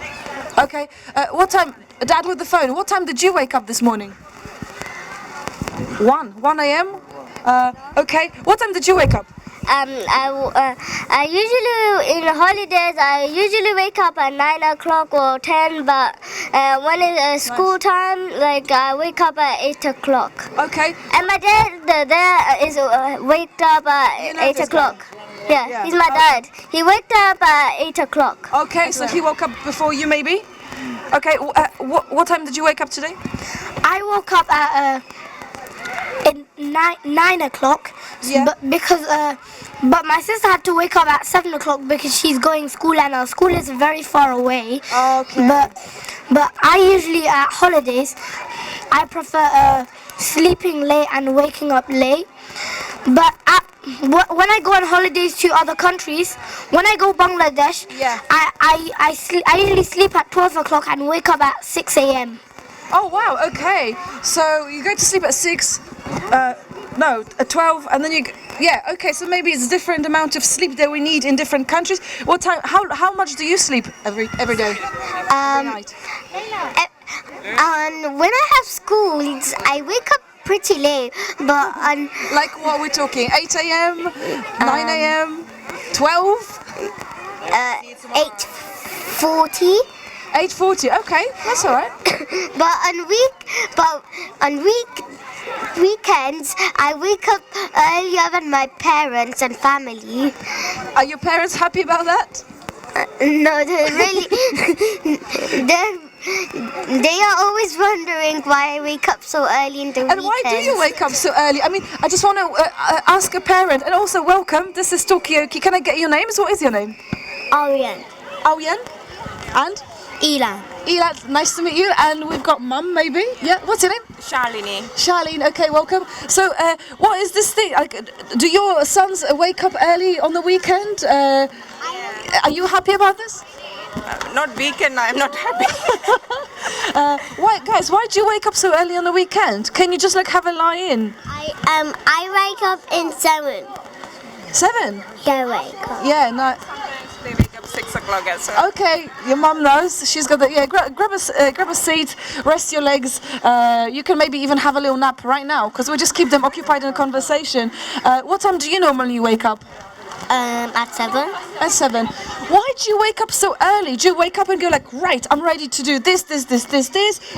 Okay. What time? Dad with the phone. What time did you wake up this morning? 1 a.m. Okay. What time did you wake up? I usually in holidays I usually wake up at 9 o'clock or 10, but when it's school time, like I wake up at 8 o'clock. Okay. And my dad there is waked up at 8 o'clock. Yeah, he's my dad. He waked up at 8 o'clock. Okay, so he woke up before you, maybe? Okay. What time did you wake up today? I woke up at 9 o'clock. Yeah. But my sister had to wake up at 7 o'clock because she's going to school, and our school is very far away. Okay. But I usually at holidays I prefer sleeping late and waking up late. But when I go on holidays to other countries, when I go Bangladesh, I usually sleep at 12 o'clock and wake up at 6 a.m. Oh wow, okay. So you go to sleep at 6, at 12, and then okay, so maybe it's different amount of sleep that we need in different countries. What time, how much do you sleep every day? Every night? When I have schools, I wake up pretty late, but like what we're talking, 8 a.m., 9 a.m., 12? 8:40. 8:40. Okay, that's all right. But on weekends, I wake up earlier than my parents and family. Are your parents happy about that? No, they're really. They are always wondering why I wake up so early in the weekends. And why do you wake up so early? I mean, I just want to ask a parent, and also welcome. This is Talkaoke. Can I get your names? What is your name? Aoyan. Aoyan? And? Ilan. Ilan, nice to meet you. And we've got Mum, maybe. Yeah, what's your name? Charlene. Charlene, okay, welcome. So, what is this thing? Like, do your sons wake up early on the weekend? Are you happy about this? Not weekend, I'm not happy. Why do you wake up so early on the weekend? Can you just like have a lie in? I wake up in 7. 7? Yeah, I wake up. Yeah, no. They wake up 6 o'clock as well. Okay, your mum knows. She's got the grab a seat, rest your legs. You can maybe even have a little nap right now because we'll just keep them occupied in a conversation. What time do you normally wake up? At 7. At 7. Why do you wake up so early? Do you wake up and go like, right, I'm ready to do this,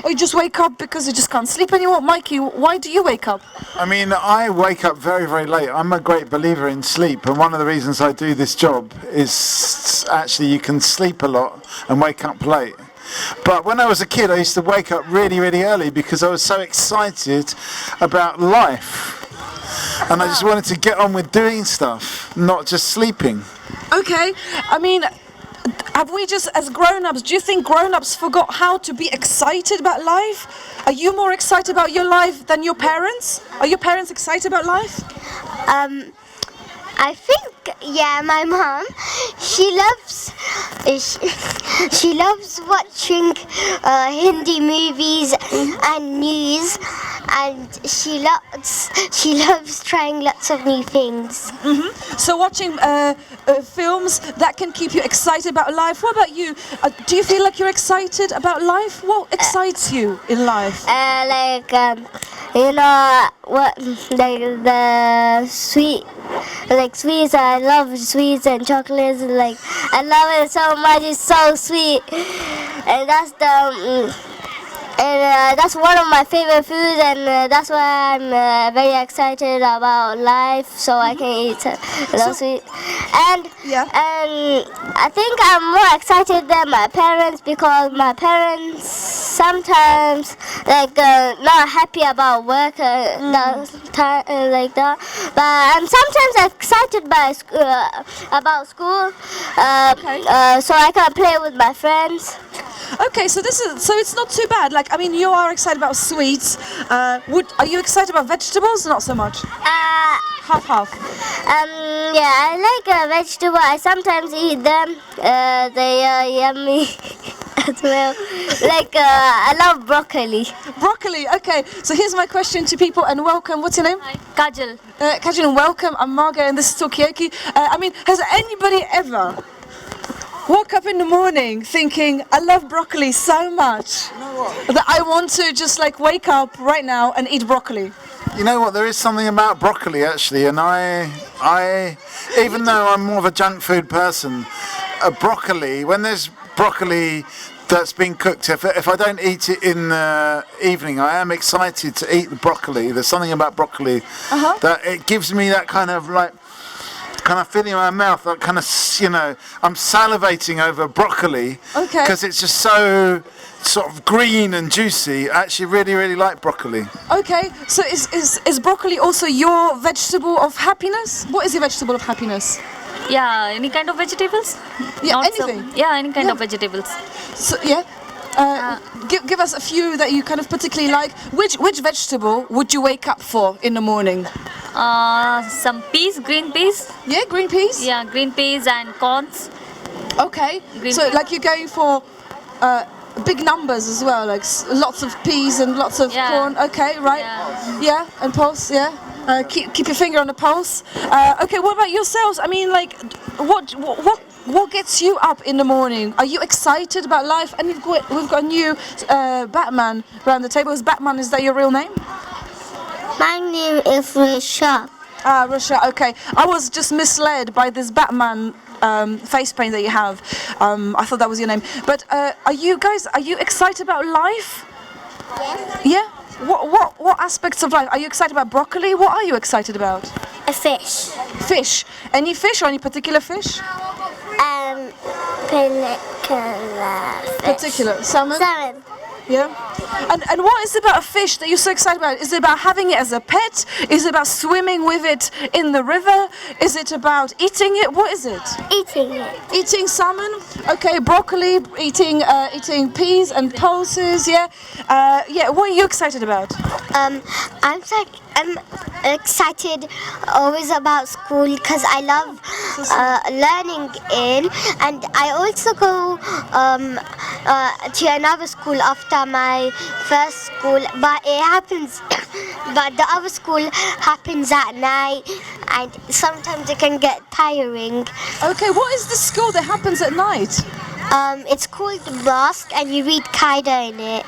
or you just wake up because you just can't sleep anymore? Mikey, why do you wake up? I mean, I wake up very, very late. I'm a great believer in sleep, and one of the reasons I do this job is actually you can sleep a lot and wake up late. But when I was a kid, I used to wake up really, really early because I was so excited about life. And I just wanted to get on with doing stuff, not just sleeping. Okay, I mean, have we just, as grown-ups, do you think grown-ups forgot how to be excited about life? Are you more excited about your life than your parents? Are your parents excited about life? I think, yeah, my mom, she loves watching Hindi movies and news, and she loves trying lots of new things. Mm-hmm. So watching films that can keep you excited about life. What about you? Do you feel like you're excited about life? What excites you in life? You know what, like the sweets. I love sweets and chocolates. Like I love it so much. It's so sweet, and that's one of my favorite foods, and that's why I'm very excited about life, so I can eat those sweets. And I think I'm more excited than my parents because my parents sometimes like not happy about work like that. But I'm sometimes excited about school, so I can play with my friends. Okay, so it's not too bad. Like, I mean, you are excited about sweets. Are you excited about vegetables? Not so much. Half. Yeah, I like vegetable. I sometimes eat them. They are yummy as well. Like, I love broccoli. Broccoli. Okay. So here's my question to people, and welcome. What's your name? Hi. Kajal. Kajal, welcome. I'm Marga, and this is Talkaoke. I mean, has anybody ever woke up in the morning thinking, I love broccoli so much that I want to just like wake up right now and eat broccoli? You know what? There is something about broccoli actually, and I even though I'm more of a junk food person, broccoli. When there's broccoli that's been cooked, if I don't eat it in the evening, I am excited to eat the broccoli. There's something about broccoli that it gives me that kind of feeling in my mouth, that kind of, you know, I'm salivating over broccoli because it's just so sort of green and juicy. I actually really like broccoli. Okay, so is broccoli also your vegetable of happiness? What is your vegetable of happiness? Yeah, any kind of vegetables? Yeah, Not anything? Any kind of vegetables. So, yeah. Give us a few that you kind of particularly like. Which vegetable would you wake up for in the morning? Some peas, green peas. Yeah, green peas? Yeah, green peas and corns. Okay, so like you're going for big numbers as well, like lots of peas and lots of corn. Okay, right. Yeah, and pulse, yeah. Keep your finger on the pulse. Okay, what about yourselves? I mean, like, what gets you up in the morning? Are you excited about life? And we've got a new Batman around the table. Is Batman, is that your real name? My name is Risha. Risha, okay. I was just misled by this Batman face paint that you have. I thought that was your name. But are you excited about life? Yeah? What aspects of life? Are you excited about broccoli? What are you excited about? A fish. Fish. Any fish or any particular fish? Particular. Salmon? Salmon. Yeah. And what is it about a fish that you're so excited about? Is it about having it as a pet? Is it about swimming with it in the river? Is it about eating it? What is it? Eating it. Eating salmon? Okay, broccoli, eating peas and pulses, yeah. Yeah, what are you excited about? I'm excited always about school because I love learning and I also go to another school after my first school, but it happens but the other school happens at night and sometimes it can get tiring. Okay, what is the school that happens at night? It's called the Mosque and you read Qaida in it.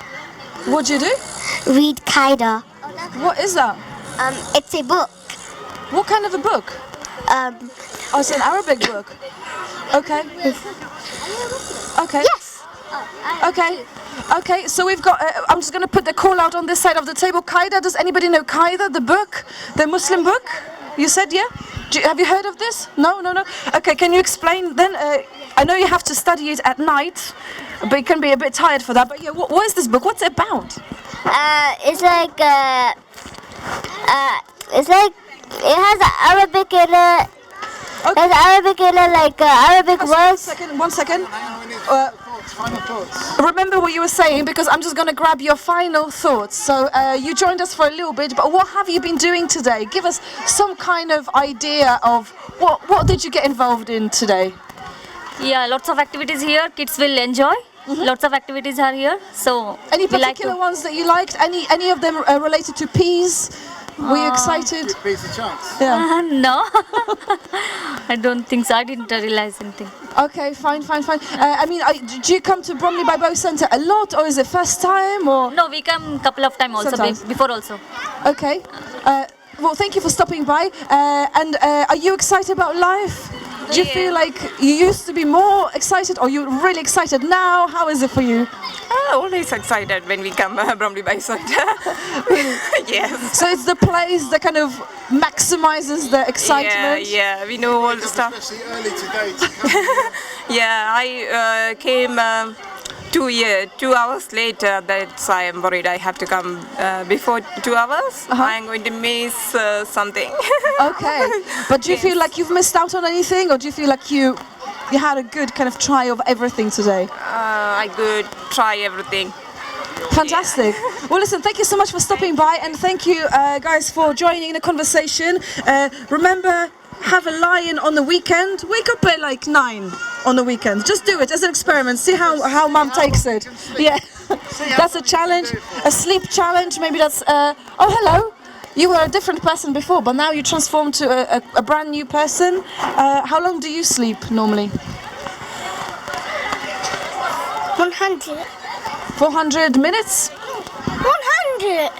What do you do? Read Qaida. What is that? It's a book. What kind of a book? Oh, it's an Arabic book. Okay. Okay. Yes. Okay. Okay, so we've got, I'm just going to put the call out on this side of the table. Qaida, does anybody know Qaida, the book? The Muslim book? You said, yeah? Have you heard of this? No? Okay, can you explain then? I know you have to study it at night, but you can be a bit tired for that. But yeah, what is this book? What's it about? It's like it has Arabic in it. Okay. It has Arabic in it, like Arabic words. One second. Final thoughts. Remember what you were saying, because I'm just going to grab your final thoughts. So you joined us for a little bit, but what have you been doing today? Give us some kind of idea of what did you get involved in today? Yeah, lots of activities here. Kids will enjoy. Lots of activities are here. So any particular ones that you liked? Any of them related to peas? Were you excited? Peas a chance. Yeah. No, I don't think so. I didn't realize anything. Okay, fine. I mean, do you come to Bromley Bible Centre a lot, or is it first time, or? No, we come a couple of times also, before also. Okay. Well, thank you for stopping by. And are you excited about life? Do you feel like you used to be more excited, or you're really excited now? How is it for you? Always excited when we come Bromley by Centre. Yes. So it's the place that kind of maximizes the excitement? Yeah, we know all the stuff. Especially early today to come. Yeah, I came 2 hours later, that's I am worried I have to come before 2 hours. I'm going to miss something. Okay, but do you feel like you've missed out on anything, or do you feel like you had a good kind of try of everything today? I could try everything. Fantastic. Well, listen, thank you so much for stopping by, and thank you guys for joining the conversation. Remember, have a lion on the weekend. Wake up at like 9 on the weekend. Just do it as an experiment. See how mum takes it. Yeah, that's a challenge, a sleep challenge. Maybe that's. Oh, hello. You were a different person before, but now you transformed to a brand new person. How long do you sleep normally? 100. 400 minutes? 100.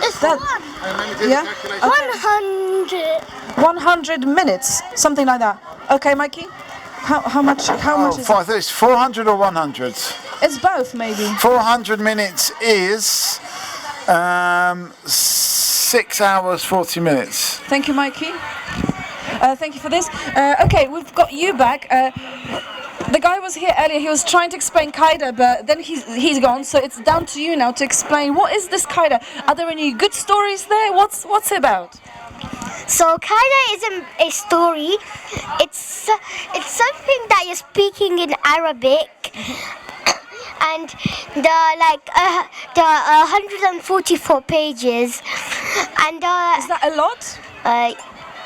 It's that, yeah? 100. 100 minutes, something like that. Okay, Mikey? How much is it? It's 400 or 100? It's both, maybe. 400 minutes is 6 hours 40 minutes. Thank you, Mikey. Thank you for this. Okay, we've got you back. The guy was here earlier. He was trying to explain Qaida, but then he's gone. So it's down to you now to explain what is this Qaida. Are there any good stories there? What's it about? So Qaida isn't a story. It's something that you're speaking in Arabic, and the 144 pages. And is that a lot?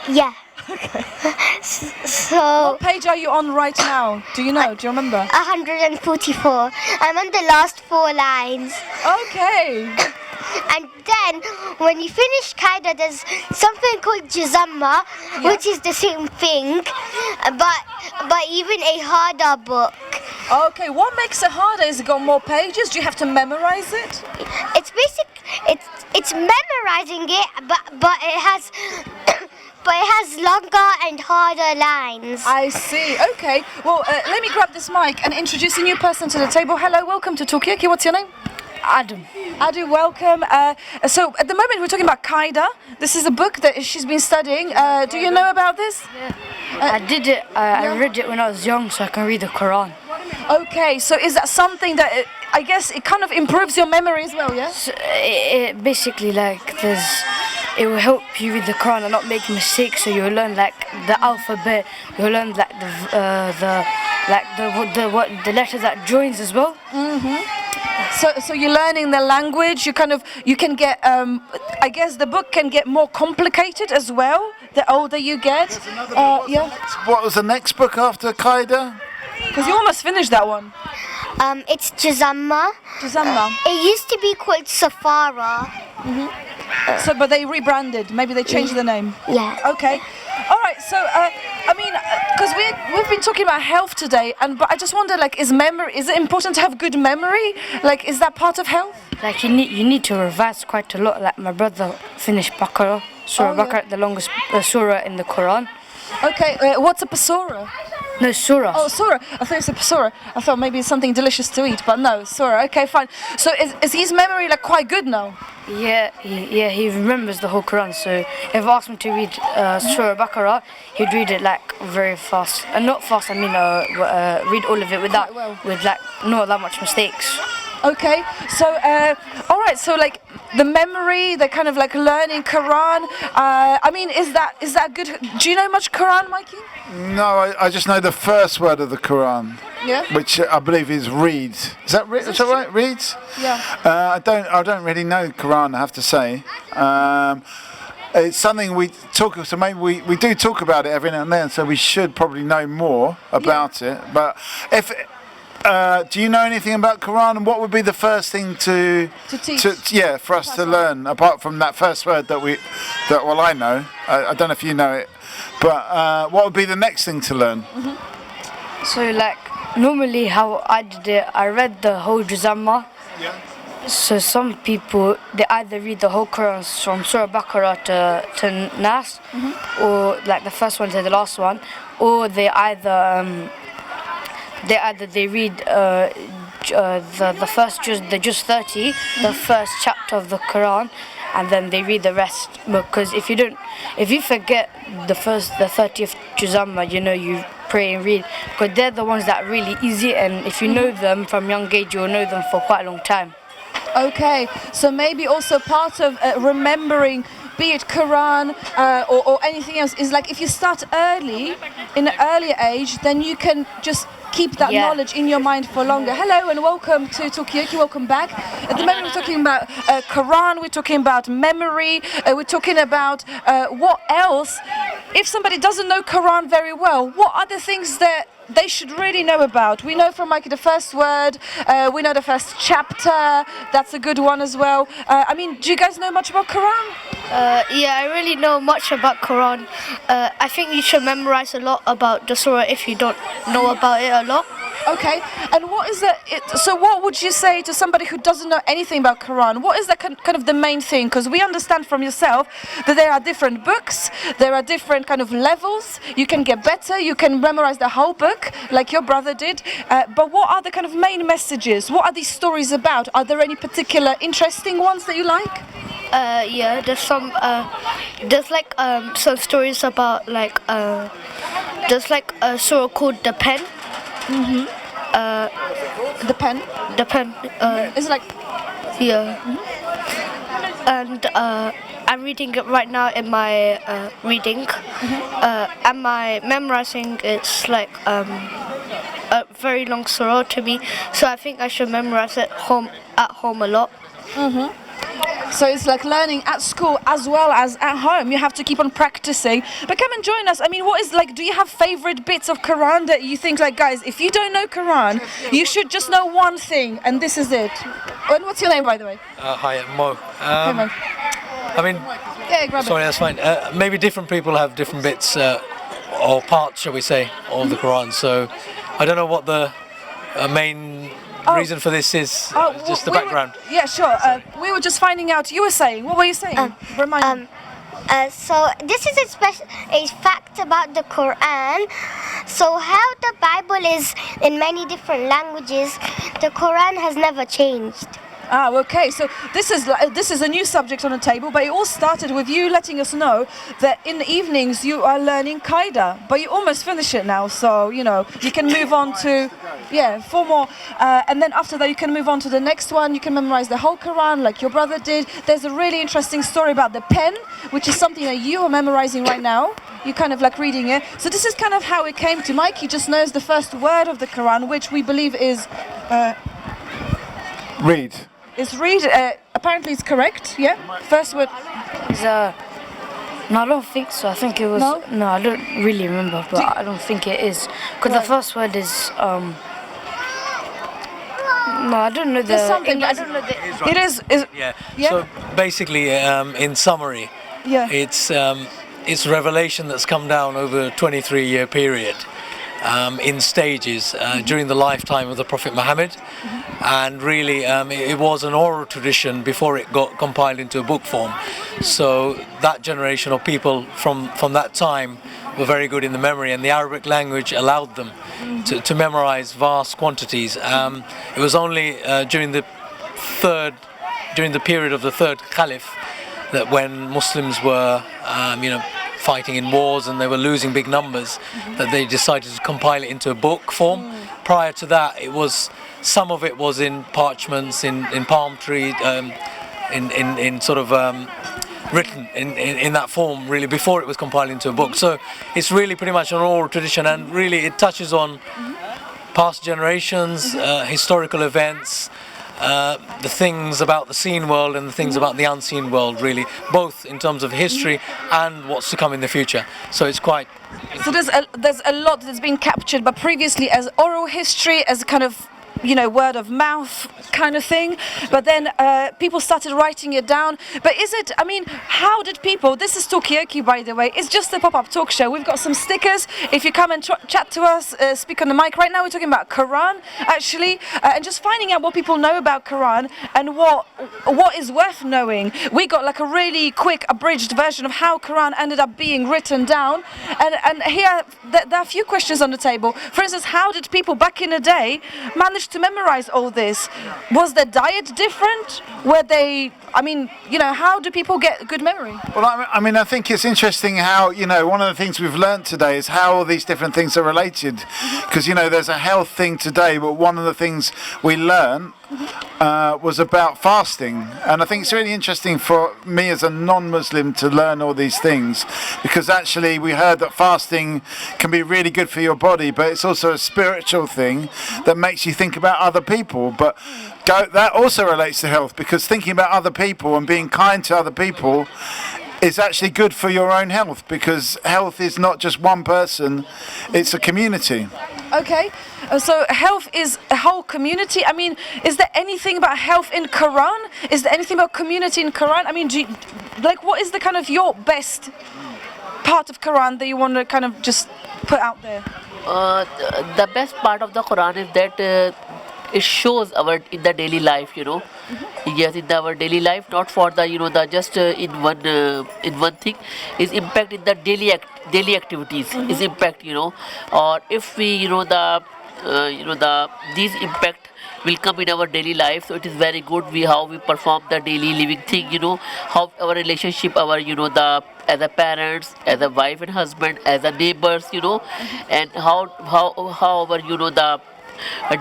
Yeah. Okay. So what page are you on right now? Do you know? Do you remember? 144. I'm on the last 4 lines. Okay. And then when you finish Qaida, there's something called Jazamma, which is the same thing, but even a harder book. Okay, what makes it harder? Is it got more pages? Do you have to memorize it? It's it's memorizing it, but it has. But it has longer and harder lines. I see. Okay. Well, let me grab this mic and introduce a new person to the table. Hello, welcome to Talkaoke. What's your name? Adam. Adu, welcome. So at the moment we're talking about Qaida. This is a book that she's been studying. Do you know about this? Yeah. I did it. I read it when I was young, so I can read the Quran. Okay. So is that something that I guess it kind of improves your memory as well? Yeah. So it basically it will help you read the Quran and not make mistakes. So you'll learn like the alphabet. You'll learn like the letter that joins as well. Mhm. So you're learning the language. You can get. I guess the book can get more complicated as well the older you get. Yeah. What was the next book after Qaida? Because you almost finished that one. It's Jazamma. Jazamma. It used to be called Safara. Mhm. But they rebranded. Maybe they changed the name. Yeah. Okay. All right. So I mean, because we've been talking about health today, but I just wonder, like, is it important to have good memory? Like, is that part of health? Like you need to revise quite a lot. Like my brother finished Baqarah, Surah Baqarah, the longest surah in the Quran. Okay. What's a pasora? No, surah. Oh, surah. I thought it's a pasora. I thought maybe it's something delicious to eat, but no, surah. Okay, fine. So is his memory like quite good now? Yeah, he remembers the whole Quran. So if I asked him to read Surah Baqarah, he'd read it like very fast. And not fast, I mean read all of it with like not that much mistakes. Okay, so all right, so like the memory, the kind of like learning Quran. I mean, is that good? Do you know much Quran, Mikey? No, I just know the first word of the Quran. Yeah. Which I believe is read. Is that right? Read? Yeah. I don't really know Quran, I have to say. It's something we talk. So maybe we do talk about it every now and then. So we should probably know more about it. But if do you know anything about Quran, and what would be the first thing to teach? For us to learn, apart from that first word that I know. I don't know if you know it, but what would be the next thing to learn? Mm-hmm. So like normally how I did it, I read the whole Jazamma. Yeah. So some people, they either read the whole Quran from Surah Baqarah to Nas, or like the first one to the last one, or they either read the first the Juz 30, the first chapter of the Quran, and then they read the rest. Because if you forget the 30th Juzamma, pray and read, because they're the ones that are really easy, and if you know them from young age, you'll know them for quite a long time. Okay, so maybe also part of remembering, be it Quran or anything else, is like if you start early, in an earlier age, then you can just keep that knowledge in your mind for longer. Hello and welcome to Talkaoke, welcome back. At the moment we're talking about Quran, we're talking about memory, we're talking about what else, if somebody doesn't know Quran very well, what are the things that they should really know about? We know from the first word, we know the first chapter, that's a good one as well. I mean, do you guys know much about Quran? Yeah, I really know much about Quran. I think you should memorize a lot about the surah if you don't know about it a lot. Okay, and what is so what would you say to somebody who doesn't know anything about Quran? What is kind of the main thing? Because we understand from yourself that there are different books, there are different kind of levels, you can get better, you can memorize the whole book like your brother did, but what are the kind of main messages? What are these stories about? Are there any particular interesting ones that you like? Yeah, there's some stories about there's a surah called The Pen. The Pen? The Pen. It's like... Yeah. And I'm reading it right now in my reading. And my memorizing, it's like a very long surah to me. So I think I should memorize it at home a lot. So it's like learning at school as well as at home. You have to keep on practicing. But come and join us. I mean, what is do you have favorite bits of Quran that you think guys, if you don't know Quran, you should just know one thing and this is it? And what's your name, by the way? Hi, Mo. Hey, Mo. I mean, sorry, that's fine. Maybe different people have different bits or parts, shall we say, of the Quran. So I don't know what the main reason for this is, just the background. Yeah, sure. We were just finding out. You were saying. What were you saying? Remind me. So this is a fact about the Quran. So how the Bible is in many different languages, the Quran has never changed. Okay. So this is a new subject on the table, but it all started with you letting us know that in the evenings you are learning Qaida, but you almost finish it now. So you can move on to 4 more, and then after that you can move on to the next one. You can memorize the whole Quran like your brother did. There's a really interesting story about the pen, which is something that you are memorizing right now. You kind of like reading it. So this is kind of how it came to Mike. He just knows the first word of the Quran, which we believe is read. It's read. Apparently it's correct. Yeah. First word. No, I don't think so. I think it was. No, I don't really remember, but I don't think it is. Because the first word is. No, I don't know There's something. I don't know the. It is. Yeah. Yeah. So basically, in summary, it's revelation that's come down over a 23-year period. In stages during the lifetime of the Prophet Muhammad, and really it was an oral tradition before it got compiled into a book form. So that generation of people from that time were very good in the memory, and the Arabic language allowed them to memorize vast quantities. It was only during the period of the third Caliph that when Muslims were fighting in wars and they were losing big numbers, that they decided to compile it into a book form. Prior to that, some of it was in parchments, in palm tree, in sort of written in that form, really, before it was compiled into a book. So it's really pretty much an oral tradition, and really it touches on past generations, historical events, the things about the seen world and the things about the unseen world, really, both in terms of history and what's to come in the future. So it's quite... So there's a lot that's been captured, but previously as oral history, as a kind of word of mouth kind of thing, but then people started writing it down. But how did people, this is Talkaoke, by the way, it's just a pop-up talk show. We've got some stickers. If you come and chat to us, speak on the mic. Right now we're talking about Quran, actually, and just finding out what people know about Quran and what is worth knowing. We got like a really quick abridged version of how Quran ended up being written down, and here there are a few questions on the table. For instance, how did people back in the day manage to to memorize all this? Was their diet different? Were they, I mean, you know, how do people get good memory? Well, I mean, I think it's interesting how, you know, one of the things we've learnt today is how all these different things are related. Because, you know, there's a health thing today, but one of the things we learned was about fasting. And I think it's really interesting for me as a non-Muslim to learn all these things, because actually we heard that fasting can be really good for your body, but it's also a spiritual thing that makes you think about other people. But that also relates to health, because thinking about other people and being kind to other people is actually good for your own health, because health is not just one person, it's a community. Okay, so health is a whole community. I mean, is there anything about health in Quran? Is there anything about community in Quran? I mean, what is the kind of your best part of Quran that you want to kind of just put out there? The best part of the Quran is that it shows our in the daily life, you know. Yes, in our daily life, not for the, you know, the just in one thing, is impact in the daily activities, is impact, you know. Or if we, you know, these impact will come in our daily life, so it is very good how we perform the daily living thing, you know, how our relationship, our, you know, as a parents, as a wife and husband, as a neighbors, you know, and how our, you know,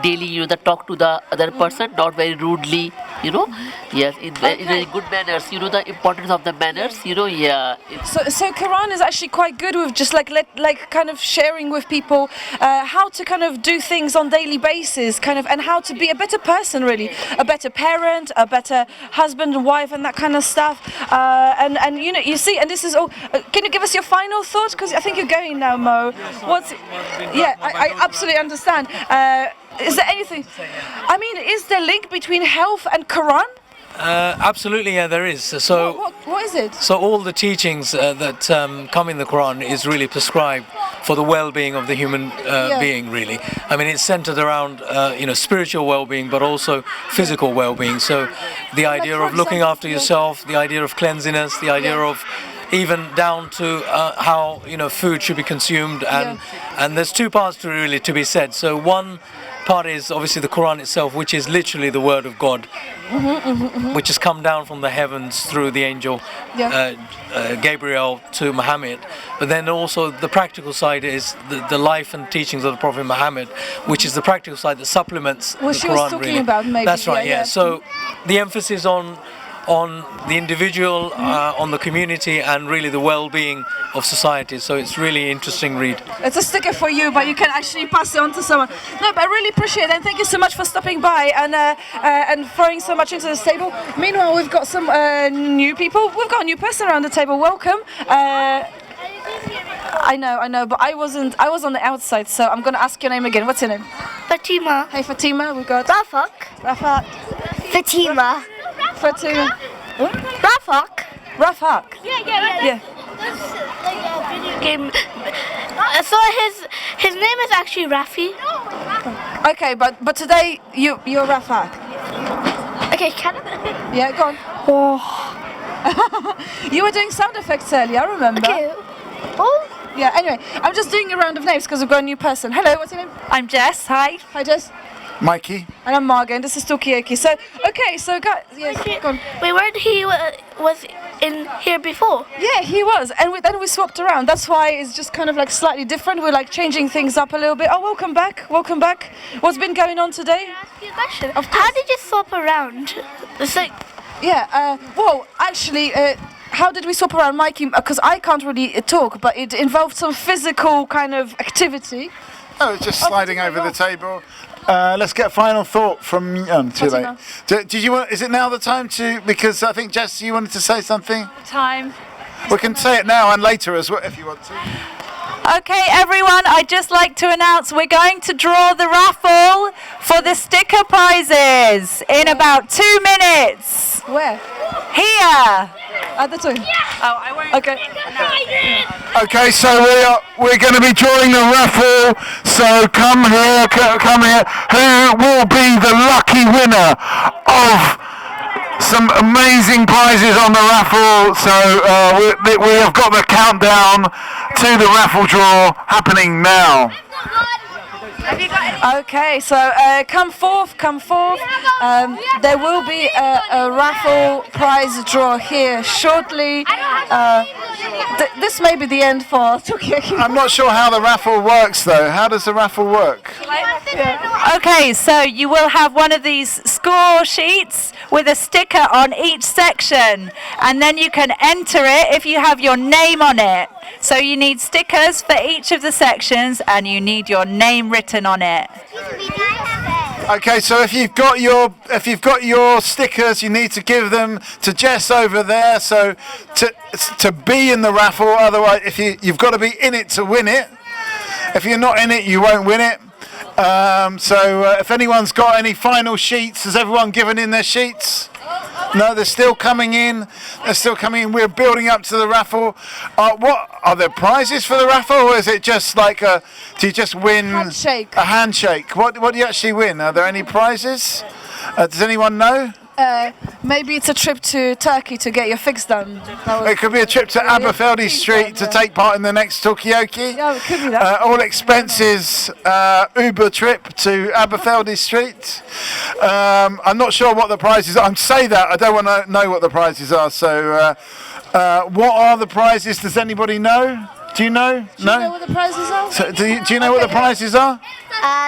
daily, you know, the talk to the other person, not very rudely, you know. Yes, in very good manners, you know, the importance of the manners, you know. Yeah. So Quran is actually quite good with just like kind of sharing with people how to kind of do things on daily basis, kind of, and how to be a better person, really, a better parent, a better husband and wife, and that kind of stuff. And you know, you see, and this is all. Can you give us your final thoughts? Because I think you're going now, Mo. I absolutely understand. Is there anything? I mean, is there a link between health and Quran? Absolutely, yeah, there is. So, what is it? So all the teachings that come in the Quran is really prescribed for the well-being of the human being, really. I mean, it's centered around, you know, spiritual well-being, but also physical well-being. So the idea of looking after yourself, the idea of cleanliness, the idea of even down to how, you know, food should be consumed, and there's two parts to really to be said. So one part is obviously the Quran itself, which is literally the word of God, which has come down from the heavens through the angel Gabriel to Muhammad. But then also the practical side is the life and teachings of the Prophet Muhammad, which is the practical side that supplements the Quran. She was talking really about, maybe. That's right, yeah. So the emphasis on the individual, on the community, and really the well-being of society. So it's really interesting read. It's a sticker for you, but you can actually pass it on to someone. No, but I really appreciate it, and thank you so much for stopping by and throwing so much into this table. Meanwhile, we've got some new people. We've got a new person around the table. Welcome. I know, but I was on the outside, so I'm gonna ask your name again. What's your name? Fatima. Hey, Fatima. We've got Rafak. Fatima. Fatima. Rafak. Yeah. Game. So his name is actually Rafi. Okay, but today you're Rafak. Okay, can I? Yeah, go on. Oh. You were doing sound effects earlier, I remember. Okay. Oh. Yeah, anyway, I'm just doing a round of names because we've got a new person. Hello, what's your name? I'm Jess, hi. Hi, Jess. Mikey. And I'm Margot, and this is Talkaoke. So, okay, so guys, yes, go on. Wait, weren't he was in here before? Yeah, he was, and then we swapped around. That's why it's just kind of like slightly different. We're like changing things up a little bit. Oh, welcome back. What's been going on today? Can I ask you a question? How did you swap around? It's like... Yeah, well, actually, how did we swap around, Mikey? Because I can't really talk, but it involved some physical kind of activity. Oh, it's just sliding over the table. Let's get a final thought from too late. Did you want? Is it now the time to? Because I think Jess, you wanted to say something. Time. We can say it now and later as well if you want to. Okay, everyone, I'd just like to announce we're going to draw the raffle for the sticker prizes in about 2 minutes. Where? Here. At the time. Oh, I won't. Okay. Okay, so we're going to be drawing the raffle. So come here. Who will be the lucky winner of some amazing prizes on the raffle? So we have got the countdown to the raffle draw happening now. Okay, so come forth, come forth. There will be a raffle prize draw here shortly. This may be the end for Talkaoke. I'm not sure how the raffle works though. How does the raffle work? Okay, so you will have one of these score sheets with a sticker on each section, and then you can enter it if you have your name on it. So you need stickers for each of the sections, and you need your name written on it. Okay, so if you've got your stickers, you need to give them to Jess over there. So to be in the raffle, otherwise, you've got to be in it to win it. If you're not in it, you won't win it. If anyone's got any final sheets, has everyone given in their sheets? No, they're still coming in. They're still coming in. We're building up to the raffle. What are there prizes for the raffle, or is it just like do you just win a handshake? What do you actually win? Are there any prizes? Does anyone know? Maybe it's a trip to Turkey to get your fix done. It could be a trip to Aberfeldy Street to take part in the next Talkaoke. Yeah, it could be that. All expenses, Uber trip to Aberfeldy Street. I'm not sure what the prizes are. I'm saying that I don't want to know what the prizes are. So, what are the prizes? Does anybody know? Do you know? Do you know what the prizes are? So, do you know what the prizes are?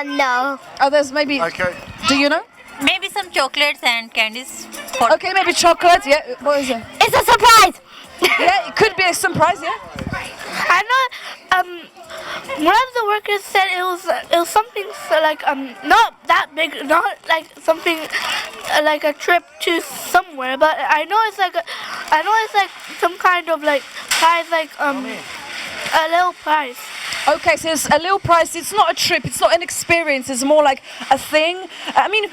No. Oh, there's maybe. Okay. Do you know? Maybe some chocolates and candies. Okay, maybe chocolate. Yeah. What is it? It's a surprise. Yeah, it could be a surprise. Yeah. I know. One of the workers said it was something like not that big, not like something like a trip to somewhere, but I know it's like some kind of like prize, like a little prize. Okay, so it's a little prize. It's not a trip. It's not an experience. It's more like a thing. I mean,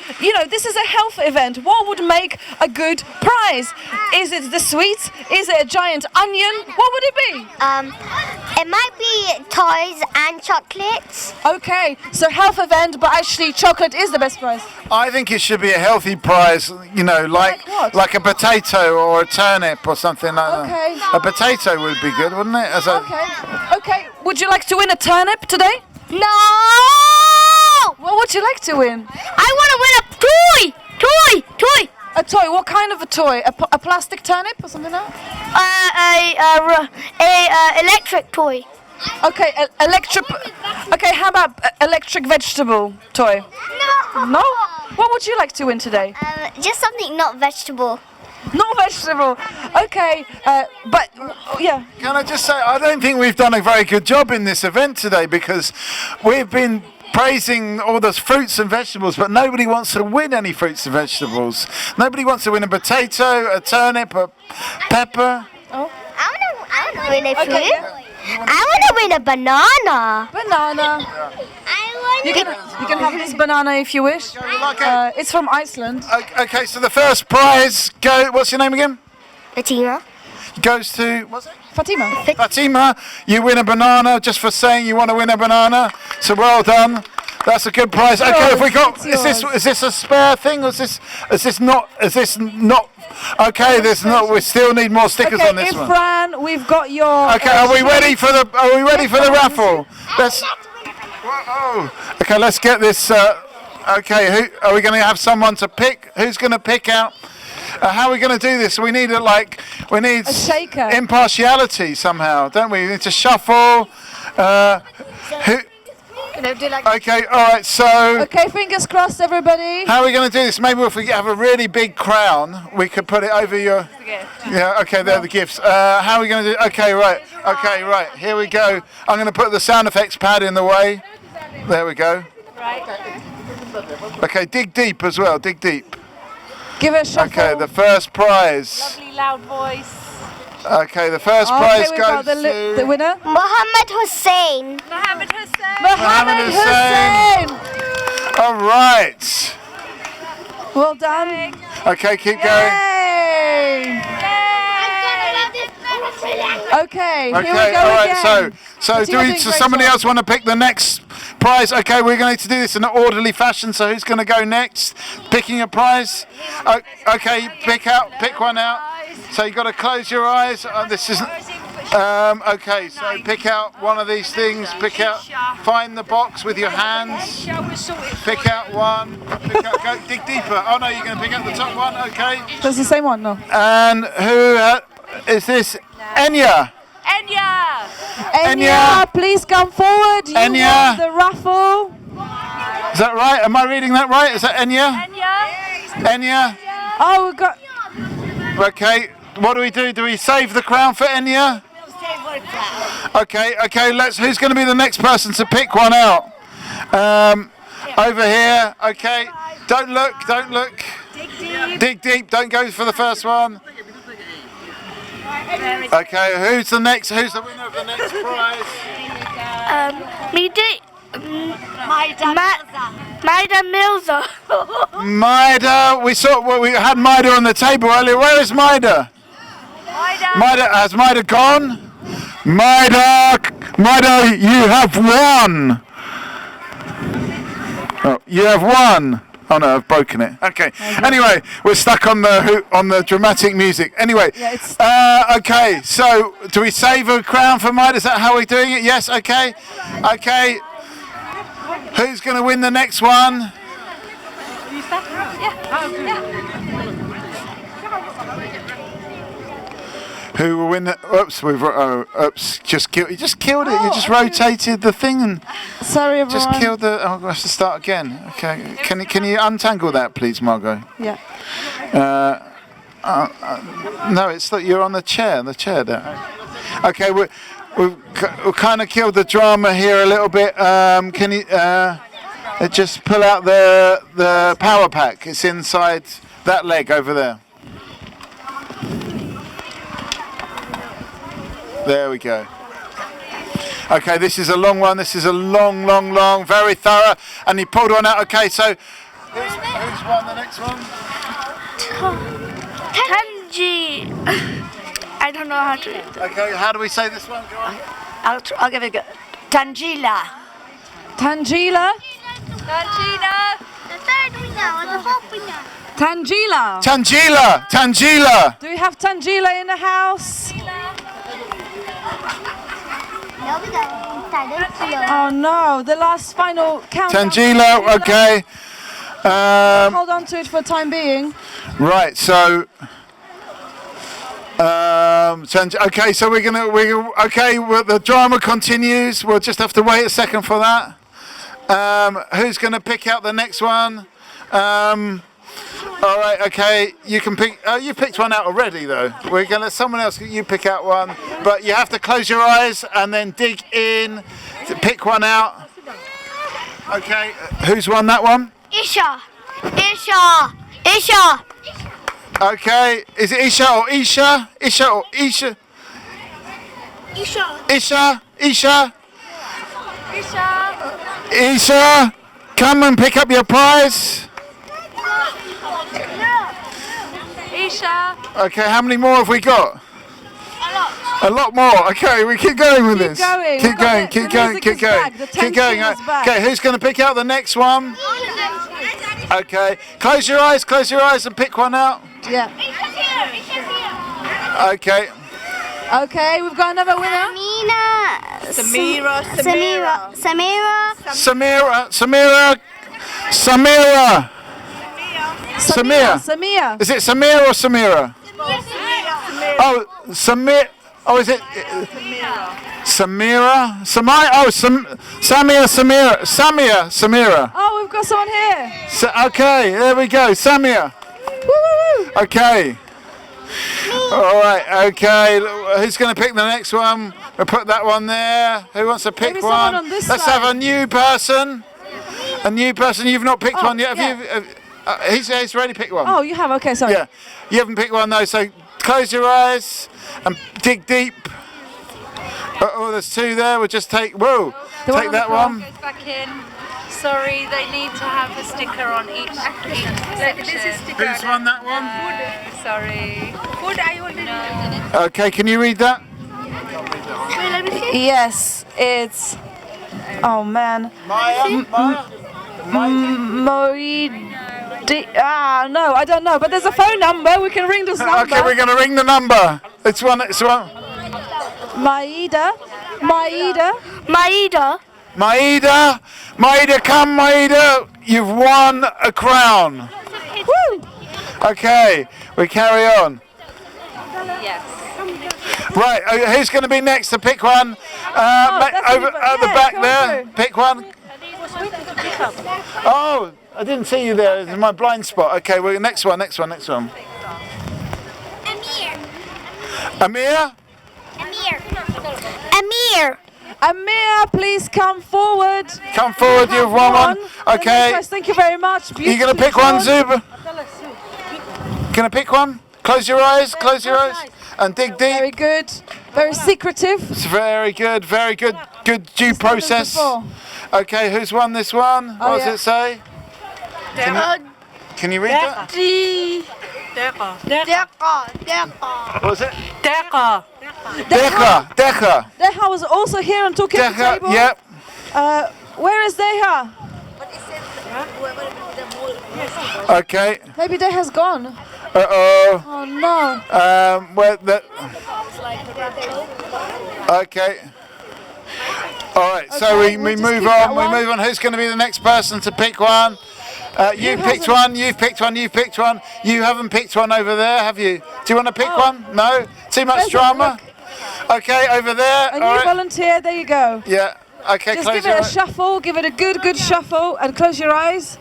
this is a health event. What would make a good prize? Is it the sweets? Is it a giant onion? What would it be? It might be toys and chocolates. Okay, so health event, but actually chocolate is the best prize. I think it should be a healthy prize, like a potato or a turnip or something like that. A potato would be good, wouldn't it? Okay. Would you like to win a turnip today? No! What would you like to win? I want to win a toy! A toy? What kind of a toy? A plastic turnip or something like that? A electric toy. Okay, electric. Okay, how about electric vegetable toy? No. What would you like to win today? Just something not vegetable. Not vegetable. Okay, but yeah. Can I just say, I don't think we've done a very good job in this event today, because we've been praising all those fruits and vegetables, but nobody wants to win any fruits and vegetables. Nobody wants to win a potato, a turnip, a pepper. Oh. I want to win a fruit. Yeah. I want to win a banana. Banana. You can have this banana if you wish. It's from Iceland. Okay, so the first prize what's your name again? Fatima. Goes to, what's it? Fatima. Fatima, you win a banana just for saying you want to win a banana. So well done. That's a good prize. Okay, if we got, is this a spare thing, or is this not? Okay, we still need more stickers on this one. Ifran, we've got your. Okay, are we ready for the raffle? Okay, let's get this. Okay, who are we going to have someone to pick? Who's going to pick out? How are we going to do this? We need a shaker. Impartiality somehow, don't we? We need to shuffle. Who? Okay, all right. So. Okay, fingers crossed, everybody. How are we going to do this? Maybe if we have a really big crown, we could put it over your. Yeah. Okay, they're the gifts. How are we going to do? Okay, right. Okay, right. Here we go. I'm going to put the sound effects pad in the way. There we go. Right. Okay, dig deep as well. Dig deep. Give it a shuffle. Okay, the first prize. Lovely loud voice. Okay, the first prize goes to the winner. Mohammed Hussein. Mohammed Hussein. All right. Well done. Okay, keep going. Yay. Okay, here we go all right, again. So does somebody else want to pick the next prize? Okay, we're going to do this in an orderly fashion, so who's going to go next? Picking a prize? Okay, pick one out. So you've got to close your eyes. This isn't... Okay, so pick out one of these things. Find the box with your hands. Pick out one. Go dig deeper. Oh no, you're going to pick out the top one. Okay. That's the same one, no? And who is this? Enya. Enya, please come forward. You Enya. won the raffle. Is that right? Am I reading that right? Is that Enya? Enya. Oh, we got. Okay. What do we do? Do we save the crown for Enya? Okay. Who's going to be the next person to pick one out? Over here. Okay. Don't look. Dig deep. Don't go for the first one. Okay. Who's the winner of the next prize? Maida Milza. Maida. We had Maida on the table earlier. Where is Maida? Has Maida gone? Maida, you have won. Oh, you have won. Oh no, I've broken it. Okay. Anyway, we're stuck on the dramatic music. Anyway, okay. So, do we save a crown for Maida? Is that how we're doing it? Yes. Okay. Okay. Who's going to win the next one? Who will win the... Oops, you just killed it. You just rotated the thing and... Sorry, everyone. Just killed the... Oh, I have to start again. Okay. Can you untangle that, please, Margot? Yeah. No, it's that you're on the chair there. Okay, we've kind of killed the drama here a little bit. Can you just pull out the power pack? It's inside that leg over there. There we go. Okay, this is a long one. This is a long, very thorough. And he pulled one out. Okay, so who's won the next one? Tanji. I don't know how to read it. Okay, how do we say this one? Go on. I'll give it a go. Tangila. Tangila. The third winner or the fourth winner? Tangila. Do we have Tangila in the house? Oh no, the last final countdown. Tangila, okay. Hold on to it for the time being. Right, so okay, so the drama continues. We'll just have to wait a second for that. Who's going to pick out the next one? All right, okay. You can pick. You picked one out already, though. We're going to let someone else. You pick out one, but you have to close your eyes and then dig in to pick one out. Okay. Who's won that one? Isha. Okay. Is it Isha or Isha? Isha or Isha? Isha. Come and pick up your prize. Isha. Okay, how many more have we got? A lot more. Okay, we keep going with this. Keep going. Okay, who's going to pick out the next one? Okay, close your eyes and pick one out. Yeah. Okay. Okay, we've got another winner. Samir. Is it Samir or Samira? Oh, Samir. Oh, is it Samira? Samira. Oh, we've got someone here. Okay, there we go, Samir. Woo! Okay. All right. Okay. Who's going to pick the next one? We'll put that one there. Who wants to pick one? On this Let's side. have a new person. You've not picked one yet. Yeah. He's already picked one. Oh, you have. Okay, sorry. Yeah. You haven't picked one though. So close your eyes and dig deep. Oh, there's two there. We'll just take. Whoa. Take that one. Goes back in. Sorry, they need to have a sticker on each section. Who's won that one? Sorry. Food I already Okay, can you read that? Yes, it's. Oh man. No, I don't know. But there's a phone number. We can ring this number. Okay, we're going to ring the number. It's one. Maida. Maida. Maida. Maida, Maida, come Maida, you've won a crown. Woo! Okay, we carry on. Right, who's going to be next to pick one? Over at the back there, pick one. Oh, I didn't see you there, it's my blind spot. Okay, well, next one. Amir? Amir, please come forward. Come forward, you've won one. Okay. Thank you very much. Are you going to pick one, Zuba? Going to pick one? Close your eyes, and dig deep. Very good. Very secretive. It's very good. Good due process. Okay, who's won this one? What does it say? Can you read that? What was it? Deha was also here on Talkaoke table. Yep. Where is Deha? Okay. Maybe Deha's gone. Uh-oh. Oh no. Okay. All right. So we move on. We move on. Who's going to be the next person to pick one? You've picked one. You haven't picked one over there, have you? Do you want to pick one? No? Too much drama? Okay, over there. A new volunteer, there you go. Yeah. Okay, just give it a shuffle, give it a good shuffle, and close your eyes.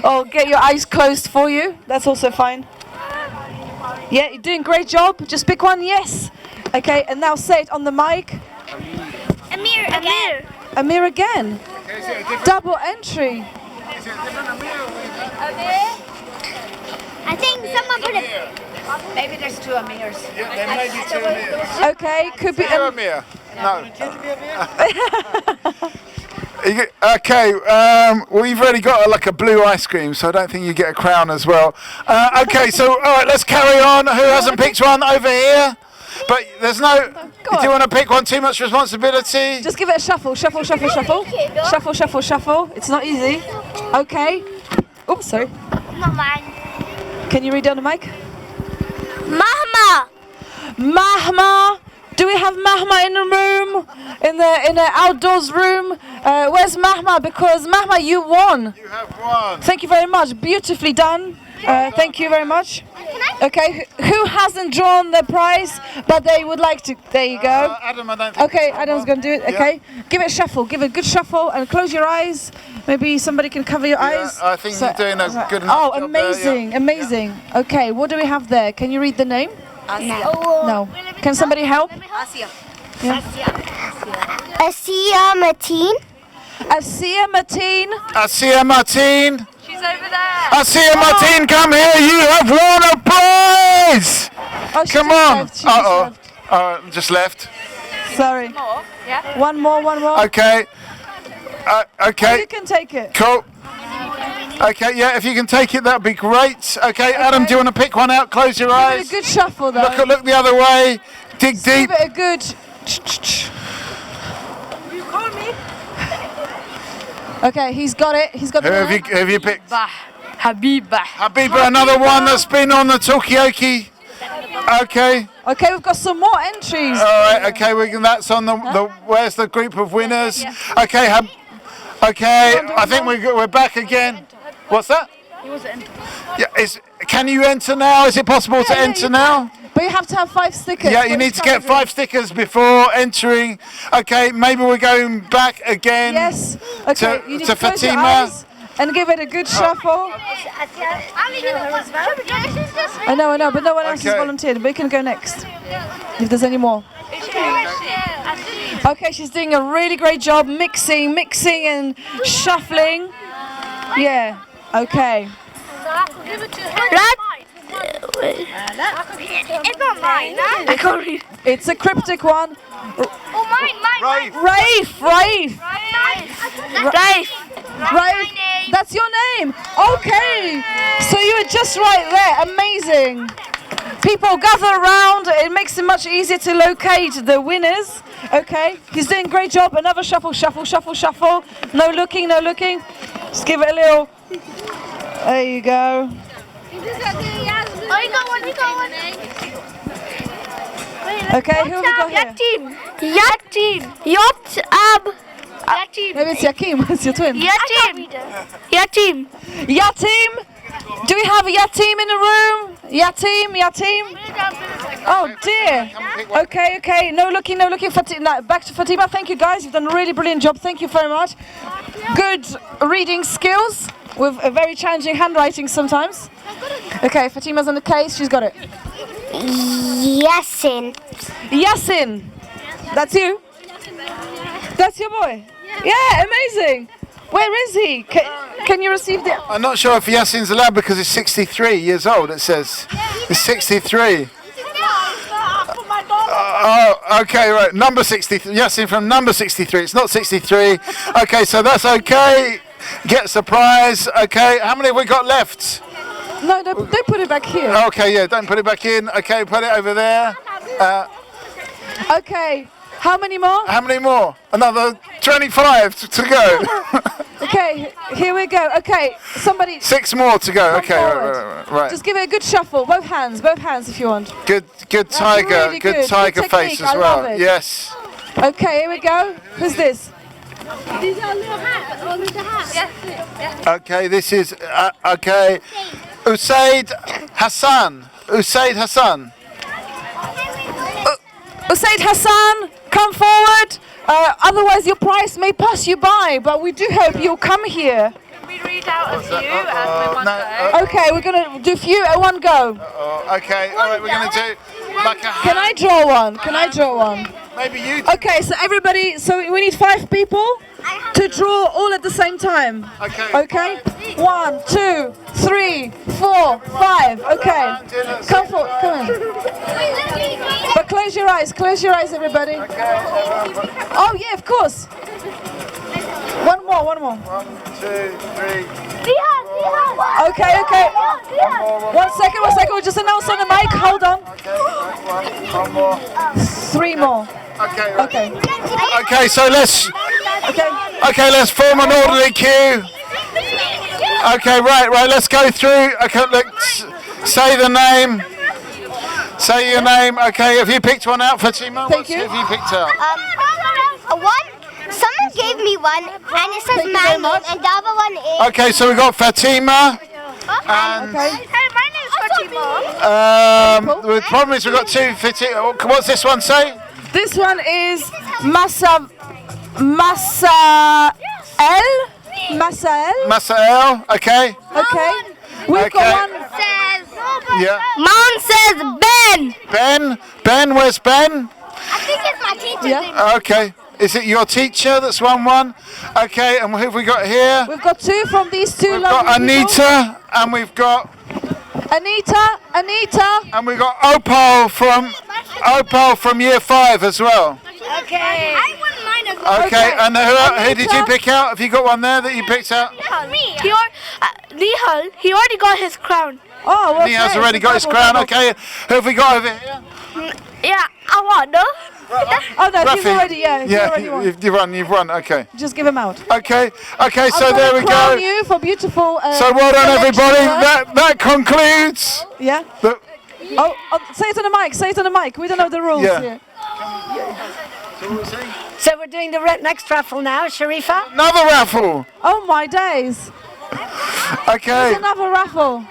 Or get your eyes closed for you. That's also fine. Yeah, you're doing a great job. Just pick one, yes. Okay, and now say it on the mic. Amir again. Double entry. I think someone put it. Maybe there's two Amirs. Yeah, there may be two Amirs. Okay, could be Amir. No. Okay, we've already got like a blue ice cream, so I don't think you get a crown as well. Okay, so all right, let's carry on. Who hasn't picked one over here? But there's no. Do you want to pick one? Too much responsibility. Just give it a shuffle. Shuffle. It's not easy. Okay. Oops, sorry. Not mine. Can you read on the mic? Mahma. Do we have Mahma in the room? In the outdoors room? Where's Mahma? Because Mahma, you won. You have won. Thank you very much. Beautifully done. Thank you very much. Okay, who hasn't drawn the prize, but they would like to? There you go. Adam, I don't think. Okay, Adam's going to do it. Okay, give it a shuffle. Give it a good shuffle and close your eyes. Maybe somebody can cover your eyes. I think you're doing a good enough job amazing, there, amazing. Okay, what do we have there? Can you read the name? No. Can somebody help? Asia. Yeah. Asia Martin. She's over there. Asia Martin, come here. You have won a prize. Come on. Just left. Sorry. Yeah. One more. Okay. Okay. You can take it. Cool. Okay, yeah, if you can take it, that'd be great. Okay, Adam, do you want to pick one out? Close your eyes. Give it a good shuffle, though. Look the other way. Dig deep. Give it a good. You call me? Okay, he's got it. Who have you picked? Habiba, another one that's been on the Talkaoke. Okay. Okay, we've got some more entries. All right. Okay, that's on the. Where's the group of winners? Okay. Okay. I think we're back again. What's that? Yeah. Can you enter now? Is it possible to enter now? But you have to have 5 stickers. Yeah, you need to get 5 stickers before entering. Okay, maybe we're going back again. Yes. Okay. You need to close your Fatima. eyes and give it a good shuffle. I know, but no one else has volunteered. But you can go next if there's any more. Okay, she's doing a really great job mixing and shuffling. Yeah. Okay. It's not mine. I can't read. It's a cryptic one. Oh, mine. Rafe. That's your name. Okay. So you were just right there. Amazing. People gather around. It makes it much easier to locate the winners. Okay. He's doing a great job. Another shuffle. No looking. Just give it a little. There you go. You got one. Okay, who have we got here? Yatim. Maybe it's Yakim, it's your twin. Yatim. Yatim. Do we have a Yatim in the room? Yatim. Oh dear. Okay. No looking. Back to Fatima. Thank you guys. You've done a really brilliant job. Thank you very much. Good reading skills with a very challenging handwriting sometimes. Okay, Fatima's on the case. She's got it. Yasin. That's you? That's your boy? Yeah, amazing. Where is he? Can you receive the... I'm not sure if Yasin's allowed because he's 63 years old, it says. He's 63. Oh, okay, right. Number 63. Yasin from number 63. It's not 63. Okay, so that's okay. Get a surprise. Okay, how many have we got left? No, don't put it back here. Okay, yeah, don't put it back in. Okay, put it over there. Okay, how many more? Another 25 to go. Okay, here we go. Okay, somebody... 6 more to go. Okay, right. Just give it a good shuffle. Both hands if you want. Good tiger. Really good tiger face as well. Yes. Okay, here we go. Who's this? These are little hats. All little hats. Yes. Okay, this is... okay. Usaid Hassan. Usaid Hassan, come forward. Otherwise your prize may pass you by, but we do hope you'll come here. Can we read out a few and one go? Okay, we're going to do a few at one go. Okay, all right, we're going to do like a... Can I draw one? Maybe you do. Okay, so everybody, we need 5 people to draw all at the same time. Okay? 1, 2, 3, 4, 5. Okay. Come in. But close your eyes, everybody. Oh yeah, of course. One more. 1, 2, 3. Okay. 1 second. We'll just announce on the mic. Hold on. 3 more. Okay. Okay, so let's let's form an orderly queue. Okay, right, let's go through. Okay, let's say the name. Say your name. Okay, have you picked one out, Fatima? Thank you. Have you picked out? Someone gave me one, and it says my name, and the other one is... Okay, so we got Fatima. And Hey, my name's Fatima. The problem is we've got 2 Fatima. What's this one say? This one is Masael. Okay. We've got one. Mine says Ben. Ben, where's Ben? I think it's my teacher. Yeah. Okay. Is it your teacher that's won one? Okay, and who have we got here? We've got 2 from these 2 We've got Anita, and we've got... Anita. And we've got Opal from year 5 as well. Okay. I won mine as well. Okay, and who did you pick out? Have you got one there that you picked out? Me. Nihal, he already got his crown. Oh, okay. Nihal's already got his crown. Okay, who have we got over here? Yeah, I won, no? Oh no, he's already, you've won, okay. Just give him out. Okay, so there we go. You for beautiful, so well done everybody, that concludes. Yeah. Say it on the mic, we don't know the rules here. So we're doing the next raffle now, Sharifa? Another raffle! Oh my days. Okay. There's another raffle.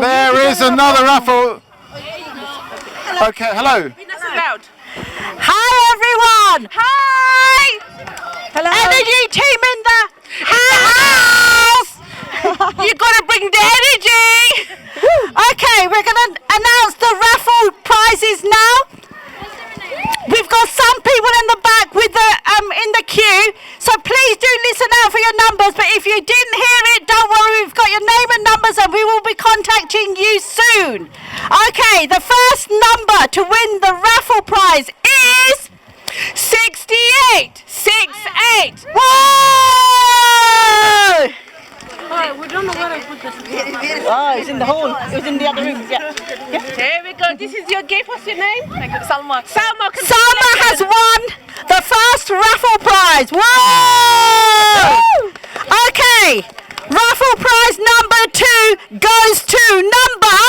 There is another raffle. Okay, hello. Hi everyone! Hi! Hello. Energy team in the house! You gotta bring the energy! Okay, we're gonna announce the raffle prizes now. We've got some people in the back with the in the queue, so please do listen out for your numbers. But if you didn't hear it, don't worry, we've got your name and numbers, and we will be contacting you soon. Okay, the first number to win the raffle prize is 68. 68. Whoa! We don't know where I put this. Oh, it's in the hall. It was in the other room. Yeah. Here we go. This is your gift. What's your name? Salma. Salma has won the first raffle prize. Whoa! Okay. Raffle prize number 2 goes to number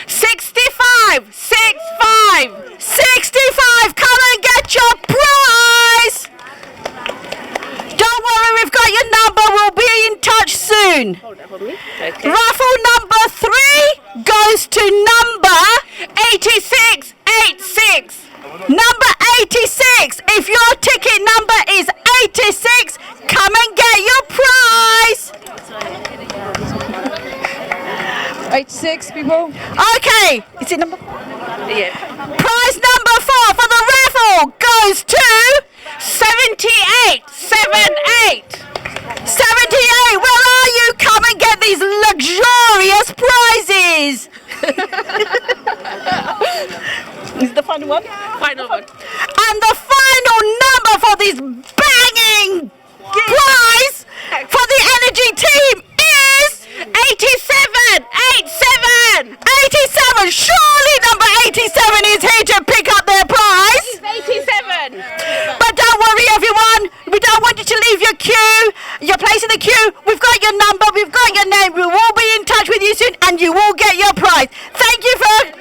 65, 65, 65. Come and get your prize. Don't worry, we've got your number. We'll be in touch soon. Okay. Raffle number 3 goes to number 8686. Number 86. If your ticket number is 86, come and get your prize. 86 people. Okay. Is it number? Yeah. Prize number 4 for the raffle goes to 78. 78. 78. Where are you? Come and get these luxurious prizes. Is the final one? Final one. And the final number for this banging prize for the energy team is 87. 87. 87. Surely number 87 is here to pick up their prize. 87. But don't worry, everyone. We don't want you to leave your queue. Your place in the queue. We've got your number. We've got your name. We will be in touch with you soon, and you will get your prize. Thank you for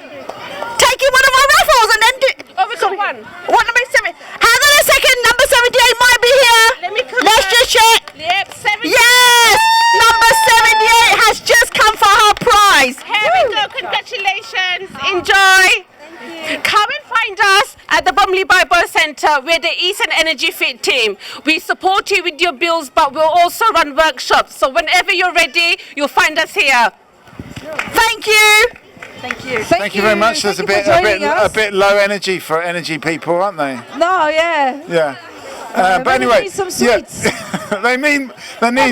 taking one of our raffles and then we got one. What number 7? Hang on a second. Number 78 might be here. Let me come. Let's just check. Yep, 78. Yes, number 78 has just come for her prize. Here we go. Congratulations. Enjoy. Come and find us at the Bromley Bible Centre. We're the Eastern Energy Fit team. We support you with your bills, but we'll also run workshops. So whenever you're ready, you'll find us here. Thank you. Thank you. Thank you very much. There's a bit low energy for energy people, aren't they? No, yeah. Yeah. But anyway, need some sweets. they need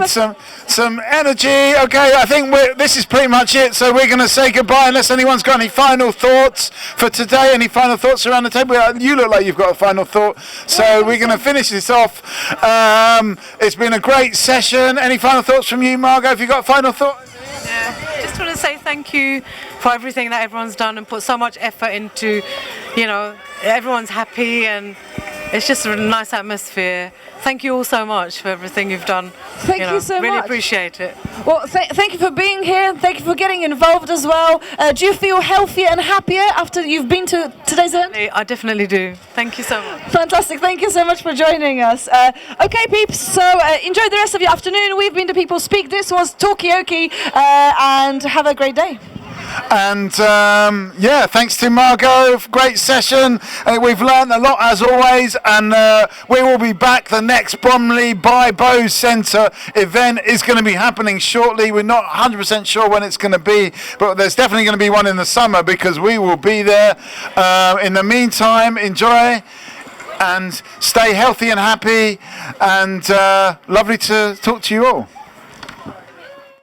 some energy. Okay, I think this is pretty much it. So we're going to say goodbye unless anyone's got any final thoughts for today. Any final thoughts around the table? You look like you've got a final thought. So we're going to finish this off. It's been a great session. Any final thoughts from you, Margot? Have you got a final thought? Yeah, just want to say thank you for everything that everyone's done and put so much effort into, everyone's happy and it's just a nice atmosphere. Thank you all so much for everything you've done. Thank you so really much. Appreciate it. Well, thank you for being here. Thank you for getting involved as well. Do you feel healthier and happier after you've been to today's event? I definitely do. Thank you so much. Fantastic. Thank you so much for joining us. Okay, peeps. So enjoy the rest of your afternoon. We've been to People Speak. This was Talkaoke, and have a great day. And thanks to Margot. Great session. We've learned a lot as always, and we will be back. The next Bromley Bible Centre event is going to be happening shortly. We're not 100% sure when it's going to be, but there's definitely going to be one in the summer because we will be there. In the meantime, enjoy and stay healthy and happy, and lovely to talk to you all.